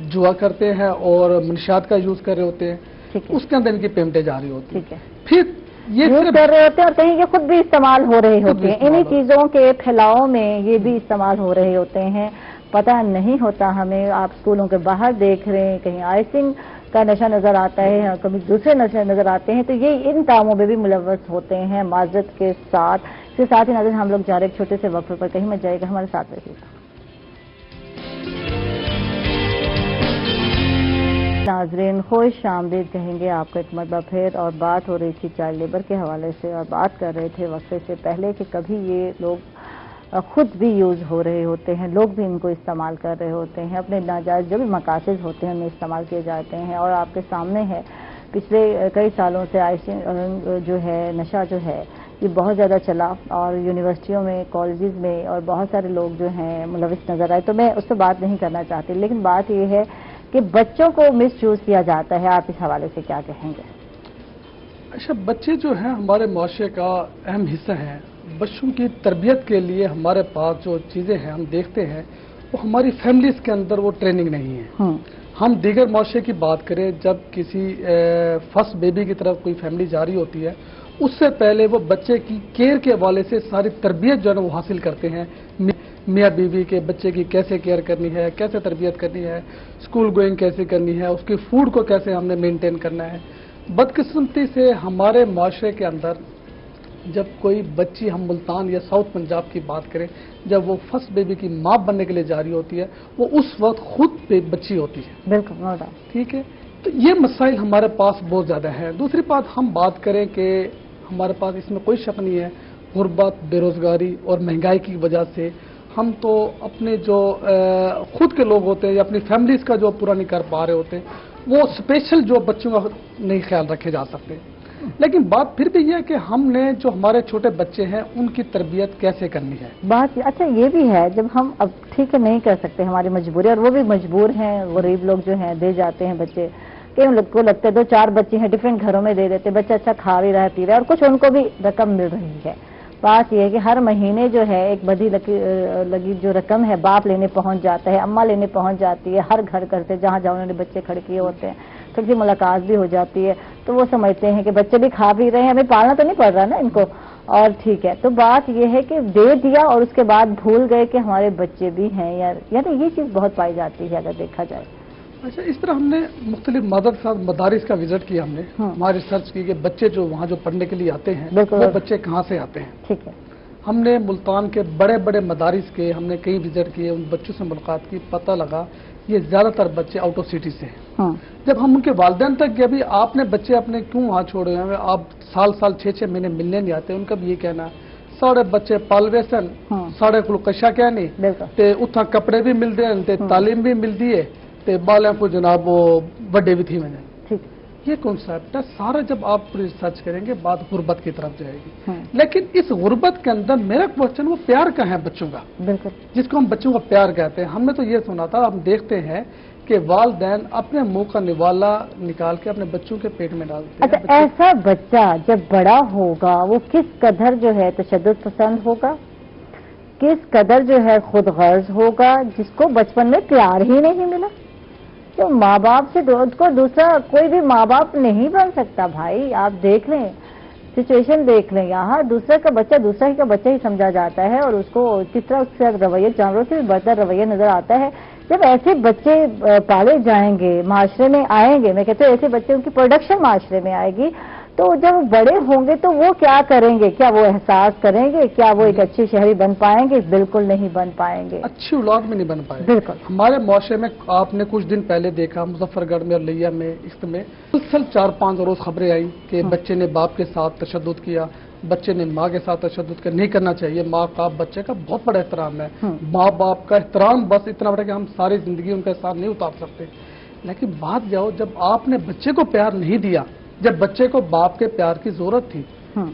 जुआ करते हैं और मनशियात का यूज कर रहे होते हैं, उसके अंदर इनकी पेमेंटें जा रही होती है। फिर ये कर रहे होते हैं और कहीं ये खुद भी इस्तेमाल हो रहे होते हैं, इन्हीं चीजों के फैलाव में ये भी इस्तेमाल हो रहे होते हैं, पता नहीं होता हमें। आप स्कूलों के बाहर देख रहे हैं, कहीं आइसिंग का नशा नजर आता है, कभी दूसरे नशे नजर आते हैं, तो ये इन कामों में भी मुलव्वस होते हैं माजरत के साथ। इसके साथ ही नाज़रीन हम लोग जा रहे एक छोटे से वक्फे पर, कहीं मत जाएगा, हमारे साथ रहिएगा। नाज़रीन खुश आमदीद कहेंगे आपको एक मरतबा फिर, और बात हो रही थी चाइल्ड लेबर के हवाले से, और बात कर रहे थे वक्फे से पहले कि कभी ये लोग खुद भी यूज़ हो रहे होते हैं, लोग भी इनको इस्तेमाल कर रहे होते हैं, अपने नाजायज़ जो भी मकासद होते हैं उनमें इस्तेमाल किए जाते हैं। और आपके सामने है पिछले कई सालों से आइसिंग जो है, नशा जो है, ये बहुत ज़्यादा चला और यूनिवर्सिटियों में, कॉलेजेस में, और बहुत सारे लोग जो हैं मुलविस नज़र आए। तो मैं उस पर बात नहीं करना चाहती, लेकिन बात ये है कि बच्चों को मिस यूज़ किया जाता है। आप इस हवाले से क्या कहेंगे? अच्छा, बच्चे जो हैं हमारे माशरे का अहम हिस्सा हैं। बच्चों की तरबियत के लिए हमारे पास जो चीज़ें हैं हम देखते हैं, वो हमारी फैमिलीज के अंदर वो ट्रेनिंग नहीं है। हम दीगर माशरे की बात करें, जब किसी फर्स्ट बेबी की तरफ कोई फैमिली जा रही होती है, उससे पहले वो बच्चे की केयर के हवाले से सारी तरबियत जो है वो हासिल करते हैं। मियाँ बीवी के बच्चे की कैसे केयर करनी है, कैसे तरबियत करनी है, स्कूल गोइंग कैसे करनी है, उसकी फूड को कैसे हमने मेंटेन करना है। बदकिस्मती से हमारे माशरे के अंदर जब कोई बच्ची, हम मुल्तान या साउथ पंजाब की बात करें, जब वो फर्स्ट बेबी की माँ बनने के लिए जा रही होती है, वो उस वक्त खुद बच्ची होती है। बिल्कुल, ठीक है। तो ये मसाइल हमारे पास बहुत ज़्यादा है। दूसरी बात हम बात करें कि हमारे पास इसमें कोई शक नहीं है, गुर्बत, बेरोजगारी और महंगाई की वजह से हम तो अपने जो खुद के लोग होते हैं या अपनी फैमिलीज का जो पूरा नहीं कर पा रहे होते, वो स्पेशल जो बच्चों का नहीं ख्याल रखे जा सकते। लेकिन बात फिर भी ये है कि हमने जो हमारे छोटे बच्चे हैं उनकी तरबियत कैसे करनी है। बात अच्छा ये भी है, जब हम अब ठीक है नहीं कर सकते, हमारी मजबूरी, और वो भी मजबूर हैं, गरीब लोग जो हैं दे जाते हैं बच्चे, कि उन लोग को लगता है 2-4 बच्चे हैं डिफरेंट घरों में दे देते, बच्चा अच्छा खा भी रहा है, पी रहा है, और कुछ उनको भी रकम मिल रही है। बात यह है कि हर महीने जो है एक बधी लगी जो रकम है बाप लेने पहुंच जाता है, अम्मा लेने पहुंच जाती है, हर घर से जहाँ जहाँ उन्होंने बच्चे खड़े किए होते हैं, थोड़ी सी मुलाकात भी हो जाती है, तो वो समझते हैं कि बच्चे भी खा पी रहे हैं, हमें पालना तो नहीं पड़ रहा ना इनको, और ठीक है। तो बात यह है कि दे दिया और उसके बाद भूल गए कि हमारे बच्चे भी हैं यार, यानी ये चीज़ बहुत पाई जाती है अगर देखा जाए। अच्छा, इस तरह हमने मुख्तलिफ मदारिस का विजिट किया, हमने हमारी रिसर्च की कि बच्चे जो वहाँ जो पढ़ने के लिए आते हैं वो बच्चे कहाँ से आते हैं। ठीक है। हमने मुल्तान के बड़े बड़े मदारिस के हमने कई विजिट किए, उन बच्चों से मुलाकात की, पता लगा ये ज्यादातर बच्चे आउट ऑफ सिटी से हैं। जब हम उनके वालिदैन तक गए, भी आपने बच्चे अपने क्यों वहाँ छोड़े हैं, आप साल 6-6 महीने मिलने नहीं आते, उनका भी ये कहना है साढ़े बच्चे पालवे सन, साढ़े को कशा क्या नहीं ते उतना कपड़े भी मिलते हैं ते तालीम भी मिलती है ते बालों को जनाब वो बड़े भी थी मैंने। ये कॉन्सेप्ट है सारा। जब आप रिसर्च करेंगे बात गुर्बत की तरफ जाएगी, लेकिन इस गुर्बत के अंदर मेरा क्वेश्चन वो प्यार का है बच्चों का, बिल्कुल, जिसको हम बच्चों का प्यार कहते हैं। हमने तो ये सुना था, हम देखते हैं कि वालिदैन अपने मुंह का निवाला निकाल के अपने बच्चों के पेट में डालते हैं। अच्छा, ऐसा बच्चा जब बड़ा होगा वो किस कदर जो है तशद्दुद पसंद होगा, किस कदर जो है खुद गर्ज होगा, जिसको बचपन में प्यार ही नहीं मिला। तो माँ बाप से को दूसरा कोई भी माँ बाप नहीं बन सकता भाई। आप देख लें, सिचुएशन देख लें, यहाँ दूसरे का बच्चा दूसरा ही का बच्चा ही समझा जाता है और उसको किस तरह उससे रवैया जानवरों से भी बढ़कर रवैया नजर आता है। जब ऐसे बच्चे पाले जाएंगे, माशरे में आएंगे, मैं कहते हैं ऐसे बच्चे उनकी प्रोडक्शन माशरे में आएगी, तो जब बड़े होंगे तो वो क्या करेंगे, क्या वो एहसास करेंगे, क्या वो एक अच्छे शहरी बन पाएंगे? बिल्कुल नहीं बन पाएंगे, अच्छी औलाद में नहीं बन पाएंगे। बिल्कुल। हमारे मुआशरे में आपने कुछ दिन पहले देखा, मुजफ्फरगढ़ में और लिया में इसमें मुसलसल 4-5 रोज खबरें आई कि बच्चे ने बाप के साथ तशद्दुद किया, बच्चे ने माँ के साथ तशद्दुद किया। नहीं करना चाहिए, माँ का बच्चे का बहुत बड़ा एहतराम है। माँ बाप का एहतराम बस इतना बड़ा कि हम सारी जिंदगी उनका साथ नहीं उतार सकते। लेकिन बात जाओ, जब आपने बच्चे को प्यार नहीं दिया, जब बच्चे को बाप के प्यार की जरूरत थी,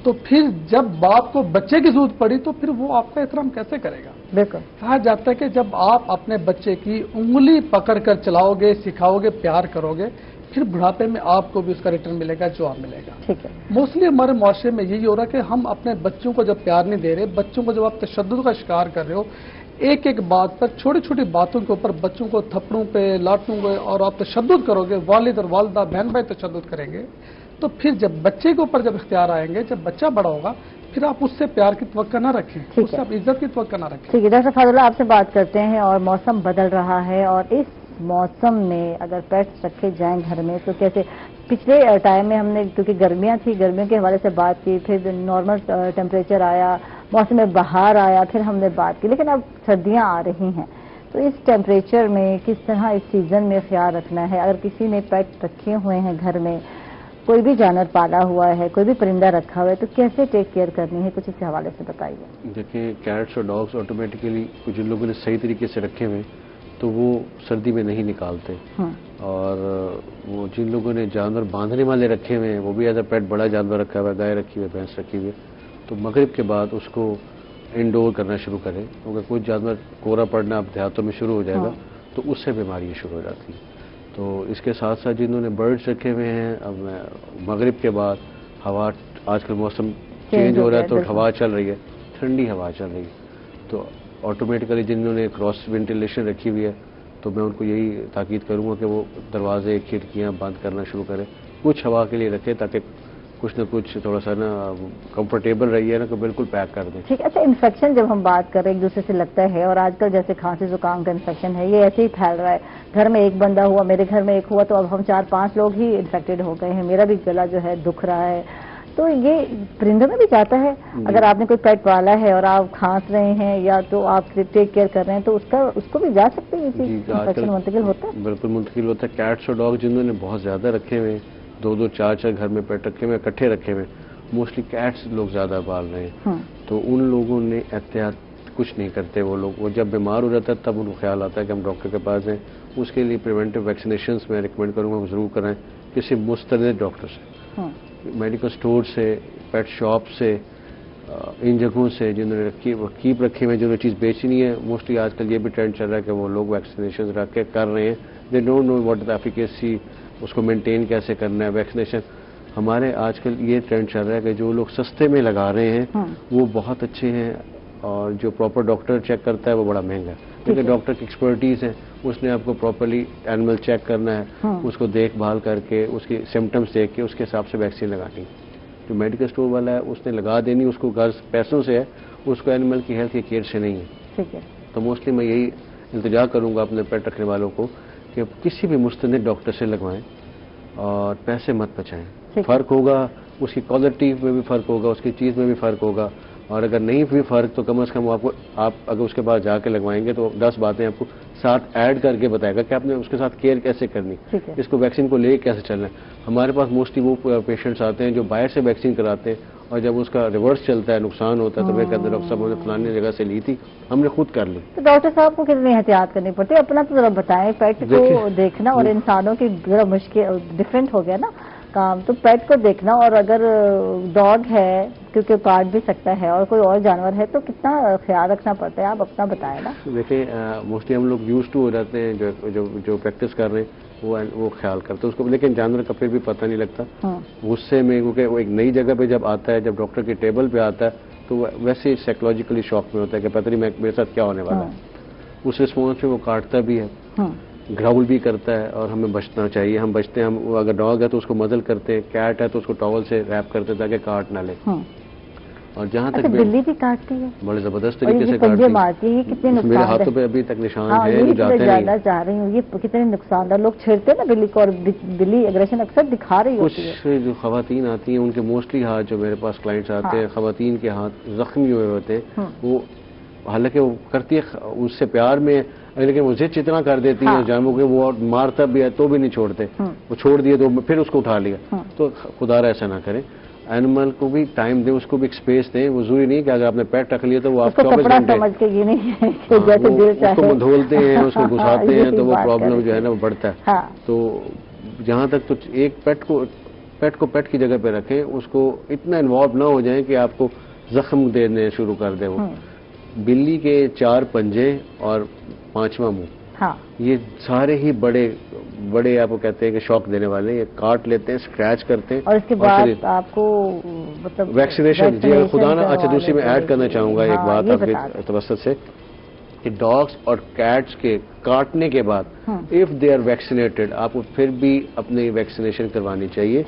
तो फिर जब बाप को बच्चे की जरूरत पड़ी तो फिर वो आपका एहतराम कैसे करेगा? बिल्कुल। कहा जाता है कि जब आप अपने बच्चे की उंगली पकड़कर चलाओगे, सिखाओगे, प्यार करोगे, फिर बुढ़ापे में आपको भी उसका रिटर्न मिलेगा, जवाब मिलेगा। ठीक है। मोस्टली हमारे मुआशरे में यही हो रहा है कि हम अपने बच्चों को जब प्यार नहीं दे रहे, बच्चों को जब आप तशद्दुद का शिकार कर रहे हो, एक एक बात पर, छोटी छोटी बातों के ऊपर बच्चों को थप्पड़ों पे, लाटों पे और आप तशद्दुद करोगे, वालिद और वालिदा, बहन भाई तशद्दुद करेंगे, तो फिर जब बच्चे के ऊपर जब इख्तियार आएंगे, जब बच्चा बड़ा होगा, फिर आप उससे प्यार की तवक्को ना रखें, उससे आप इज्जत की तवक्को ना रखें। ठीक है डॉक्टर फाजुल्लाह, आपसे बात करते हैं। और मौसम बदल रहा है और इस मौसम में अगर पेट्स रखे जाएं घर में तो कैसे? पिछले टाइम में हमने, क्योंकि गर्मियां थी, गर्मियों के हवाले से बात की, फिर नॉर्मल टेम्परेचर आया, मौसम में बाहर आया, फिर हमने बात की, लेकिन अब सर्दियां आ रही हैं, तो इस टेम्परेचर में किस तरह इस सीजन में ख्याल रखना है? अगर किसी ने पेट रखे हुए हैं घर में, कोई भी जानवर पाला हुआ है, कोई भी परिंदा रखा हुआ है, तो कैसे टेक केयर करनी है, कुछ इस हवाले से बताइए। देखिए, कैट्स और डॉग्स ऑटोमेटिकली कुछ जिन लोगों ने सही तरीके से रखे हुए तो वो सर्दी में नहीं निकालते, और वो जिन लोगों ने जानवर बांधने वाले रखे हुए हैं, वो भी एज अ पेट बड़ा जानवर रखा हुआ है, गाय रखी हुई है, भैंस रखी हुई है, तो मगरिब के बाद उसको इंडोर करना शुरू करें। अगर कोई जानवर कोहरा पड़ना अब देहातों में शुरू हो जाएगा तो उससे बीमारियाँ शुरू हो जाती हैं। तो इसके साथ साथ जिन्होंने बर्ड्स रखे हुए हैं, अब मगरिब के बाद हवा, आजकल मौसम चेंज हो रहा है तो हवा चल रही है, ठंडी हवा चल रही है, तो ऑटोमेटिकली जिन्होंने क्रॉस वेंटिलेशन रखी हुई है, तो मैं उनको यही ताकीद करूंगा कि वो दरवाजे खिड़कियां बंद करना शुरू करें, कुछ हवा के लिए रखें, ताकि कुछ न कुछ थोड़ा सा ना कंफर्टेबल रही है ना, तो बिल्कुल पैक कर दें। ठीक। अच्छा, इन्फेक्शन जब हम बात करें, एक दूसरे से लगता है, और आजकल जैसे खांसी जुकाम का इन्फेक्शन है, ये ऐसे ही फैल रहा है। घर में एक बंदा हुआ, मेरे घर में एक हुआ, तो अब हम 4-5 लोग ही इन्फेक्टेड हो गए हैं। मेरा भी गला जो है दुख रहा है, تو یہ پرندوں میں بھی جاتا ہے؟ اگر آپ نے کوئی پیٹ پالا ہے اور آپ کھانس رہے ہیں یا تو آپ ٹیک کیئر کر رہے ہیں تو اس کو بھی جا سکتے ہیں یہ چیز؟ انفیکشن منتقل ہوتا ہے؟ بالکل منتقل ہوتا ہے. کیٹس اور ڈاگ جنہوں نے بہت زیادہ رکھے ہوئے، 2-2 4-4 گھر میں پیٹ رکھے ہوئے، اکٹھے رکھے ہوئے، موسٹلی کیٹس لوگ زیادہ پال رہے ہیں، تو ان لوگوں نے احتیاط کچھ نہیں کرتے. وہ لوگ وہ جب بیمار ہو جاتا ہے تب ان کو خیال آتا ہے کہ ہم ڈاکٹر کے پاس ہیں. اس کے لیے پریونٹیو ویکسینیشنز میں ریکمینڈ کروں گا ضرور کرائیں کسی مستند ڈاکٹر سے، میڈیکل اسٹور سے، پیٹ شاپ سے، ان جگہوں سے جنہوں نے کیپ رکھے ہوئے، جنہوں نے چیز بیچنی ہے. موسٹلی آج کل یہ بھی ٹرینڈ چل رہا ہے کہ وہ لوگ ویکسینیشن رکھ کے کر رہے ہیں. They don't know what is efficacy, اس کو مینٹین کیسے کرنا ہے. ویکسینیشن ہمارے آج کل یہ ٹرینڈ چل رہا ہے کہ جو لوگ سستے میں لگا رہے ہیں وہ بہت اچھے ہیں، اور جو پراپر ڈاکٹر چیک کرتا ہے وہ بڑا مہنگا ہے. کیونکہ ڈاکٹر کی ایکسپرٹیز ہے، اس نے آپ کو پراپرلی اینیمل چیک کرنا ہے، اس کو دیکھ بھال کر کے اس کی سمٹمس دیکھ کے اس کے حساب سے ویکسین لگانی. جو میڈیکل اسٹور والا ہے اس نے لگا دینی، اس کو غرض پیسوں سے ہے، اس کو اینیمل کی ہیلتھ کی کیئر سے نہیں ہے. تو موسٹلی میں یہی التجا کروں گا اپنے پیٹ رکھنے والوں کو کہ کسی بھی مستند ڈاکٹر سے لگوائیں اور پیسے مت بچائیں. فرق ہوگا، اس کی کوالٹی میں بھی فرق ہوگا، اس کی چیز میں بھی فرق ہوگا، اور اگر نہیں بھی فرق تو کم از کم آپ اگر اس کے پاس جا کے لگوائیں گے تو 10 باتیں آپ کو ساتھ ایڈ کر کے بتائے گا کہ آپ نے اس کے ساتھ کیئر کیسے کرنی، اس کو ویکسین کو لے کیسے چلنا ہے. ہمارے پاس موسٹلی وہ پیشنٹس آتے ہیں جو باہر سے ویکسین کراتے ہیں، اور جب اس کا ریورس چلتا ہے، نقصان ہوتا ہے، تو میں کہتا ہوں ڈاکٹر صاحب ہم نے فلانی جگہ سے لی تھی، ہم نے خود کر لی. تو ڈاکٹر صاحب کو کتنی احتیاط کرنی پڑتی ہے؟ اپنا تو ذرا بتائیں. پیٹ کو دیکھنا اور انسانوں کی ذرا مشکل ڈفرینٹ ہو گیا نا کام. تو پیٹ کو دیکھنا، اور اگر ڈاگ ہے کیونکہ کاٹ بھی سکتا ہے، اور کوئی اور جانور ہے تو کتنا خیال رکھنا پڑتا ہے؟ آپ اپنا بتائیں نا. دیکھیں موسٹلی ہم لوگ یوز ٹو ہو جاتے ہیں، جو پریکٹس کر رہے ہیں وہ خیال کرتے ہیں اس کو، لیکن جانور کا پھر بھی پتہ نہیں لگتا غصے میں، کیونکہ وہ ایک نئی جگہ پہ جب آتا ہے، جب ڈاکٹر کے ٹیبل پہ آتا ہے تو ویسے ہی سائیکولوجیکلی شاک میں ہوتا ہے کہ پتہ نہیں میرے ساتھ کیا ہونے والا ہے. اس رسپانس پہ وہ کاٹتا بھی ہے، گراؤل بھی کرتا ہے، اور ہمیں بچنا چاہیے. ہم بچتے ہیں، ہم اگر ڈاگ ہے تو اس کو مدل کرتے ہیں، کیٹ ہے تو اس کو ٹاول سے ریپ کرتے ہیں تاکہ کاٹ نہ لے. اور جہاں تک بلی بھی کاٹتی ہے بڑے زبردست طریقے سے کاٹتی ہے. کتنے نقصان، میرے ہاتھوں پہ ابھی تک نشان ہے، یہ جاتے نہیں. جاننا چاہ رہی ہوں یہ کتنے نقصان دہ، لوگ چھیڑتے ہیں نا بلی کو، اور بلی اگریشن اکثر دکھا رہی ہوتی ہے. کچھ جو خواتین آتی ہیں ان کے موسٹلی ہاتھ، جو میرے پاس کلائنٹس آتے ہیں خواتین کے ہاتھ زخمی ہوئے ہوتے ہیں. وہ حالانکہ وہ کرتی ہے اس سے پیار میں، لیکن وہ ضد اتنا کر دیتی ہیں جانوروں کے، وہ مارتا بھی ہے تو بھی نہیں چھوڑتے. وہ چھوڑ دیے تو پھر اس کو اٹھا لیا. تو خدا را ایسا نہ کریں. اینیمل کو بھی ٹائم دیں، اس کو بھی ایک اسپیس دیں. وہ ضروری نہیں کہ اگر آپ نے پیٹ رکھ لیا تو وہ آپ 24 گھنٹے اس کو دھولتے ہیں، اس کو گھساتے ہیں تو وہ پرابلم جو ہے نا وہ بڑھتا ہے. تو جہاں تک تو ایک پیٹ کو پیٹ کی جگہ پہ رکھیں، اس کو اتنا انوالو نہ ہو جائیں کہ آپ کو زخم دینے شروع کر دیں. وہ بلی کے 4 پنجے اور 5واں منہ، یہ سارے ہی بڑے آپ کو کہتے ہیں کہ شوق دینے والے. یہ کاٹ لیتے ہیں، اسکریچ کرتے ہیں، اور اس کے بعد آپ کو مطلب ویکسینیشن. جی خدا نہ، اچھا دوسری میں ایڈ کرنا چاہوں گا ایک بات آپ کے توسط سے کہ ڈاگس اور کیٹس کے کاٹنے کے بعد اف دے آر ویکسینیٹڈ، آپ کو پھر بھی اپنی ویکسینیشن کروانی چاہیے.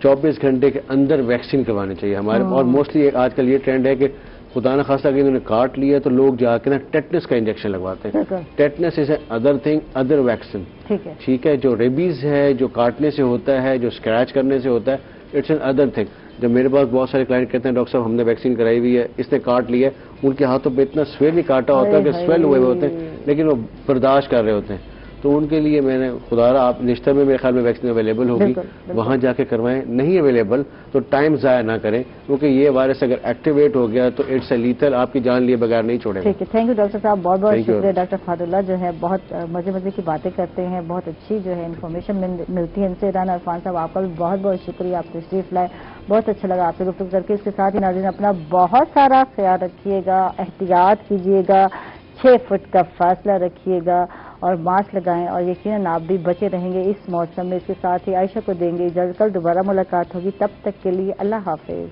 24 گھنٹے کے اندر ویکسین کروانی چاہیے ہمارے. اور موسٹلی آج کل یہ ٹرینڈ ہے کہ خدا نہ خاصہ کہ انہوں نے کاٹ لیا تو لوگ جا کے نا ٹیٹنس کا انجیکشن لگواتے ہیں. ٹیٹنس از اے ادر تھنگ، ادر ویکسین. ٹھیک ہے، جو ریبیز ہے جو کاٹنے سے ہوتا ہے، جو اسکریچ کرنے سے ہوتا ہے، اٹس این ادر تھنگ. جب میرے پاس بہت سارے کلائنٹ کہتے ہیں ڈاکٹر صاحب ہم نے ویکسین کرائی ہوئی ہے، اس نے کاٹ لیا ہے، ان کے ہاتھوں پہ اتنا سویلی کاٹا ہوتا ہے کہ سویل ہوئے ہوتے ہیں، لیکن وہ برداشت کر رہے ہوتے ہیں. تو ان کے لیے میں نے خدا را آپ نشتر میں میرے خیال میں ویکسین اویلیبل ہوگی، وہاں جا کے کروائیں. نہیں اویلیبل تو ٹائم ضائع نہ کریں، کیونکہ یہ وائرس اگر ایکٹیویٹ ہو گیا تو اٹس اے لیتل، آپ کی جان لیے بغیر نہیں چھوڑے گا. ٹھیک ہے، تھینک یو ڈاکٹر صاحب، بہت بہت شکریہ. ڈاکٹر فہد اللہ جو ہے بہت مزے کی باتیں کرتے ہیں، بہت اچھی جو ہے انفارمیشن ملتی ہے ان سے. رانا عرفان صاحب آپ کا بھی بہت بہت شکریہ، آپ تشریف لائے، بہت اچھا لگا آپ سے گفتگو کر کے. اس کے ساتھ ہی ناظرین اپنا بہت سارا خیال رکھیے گا، احتیاط کیجیے گا، 6 فٹ کا فاصلہ رکھیے گا اور ماسک لگائیں، اور یقیناً آپ بھی بچے رہیں گے اس موسم میں. اس کے ساتھ ہی عائشہ کو دیں گے اجازت، کل دوبارہ ملاقات ہوگی، تب تک کے لیے اللہ حافظ.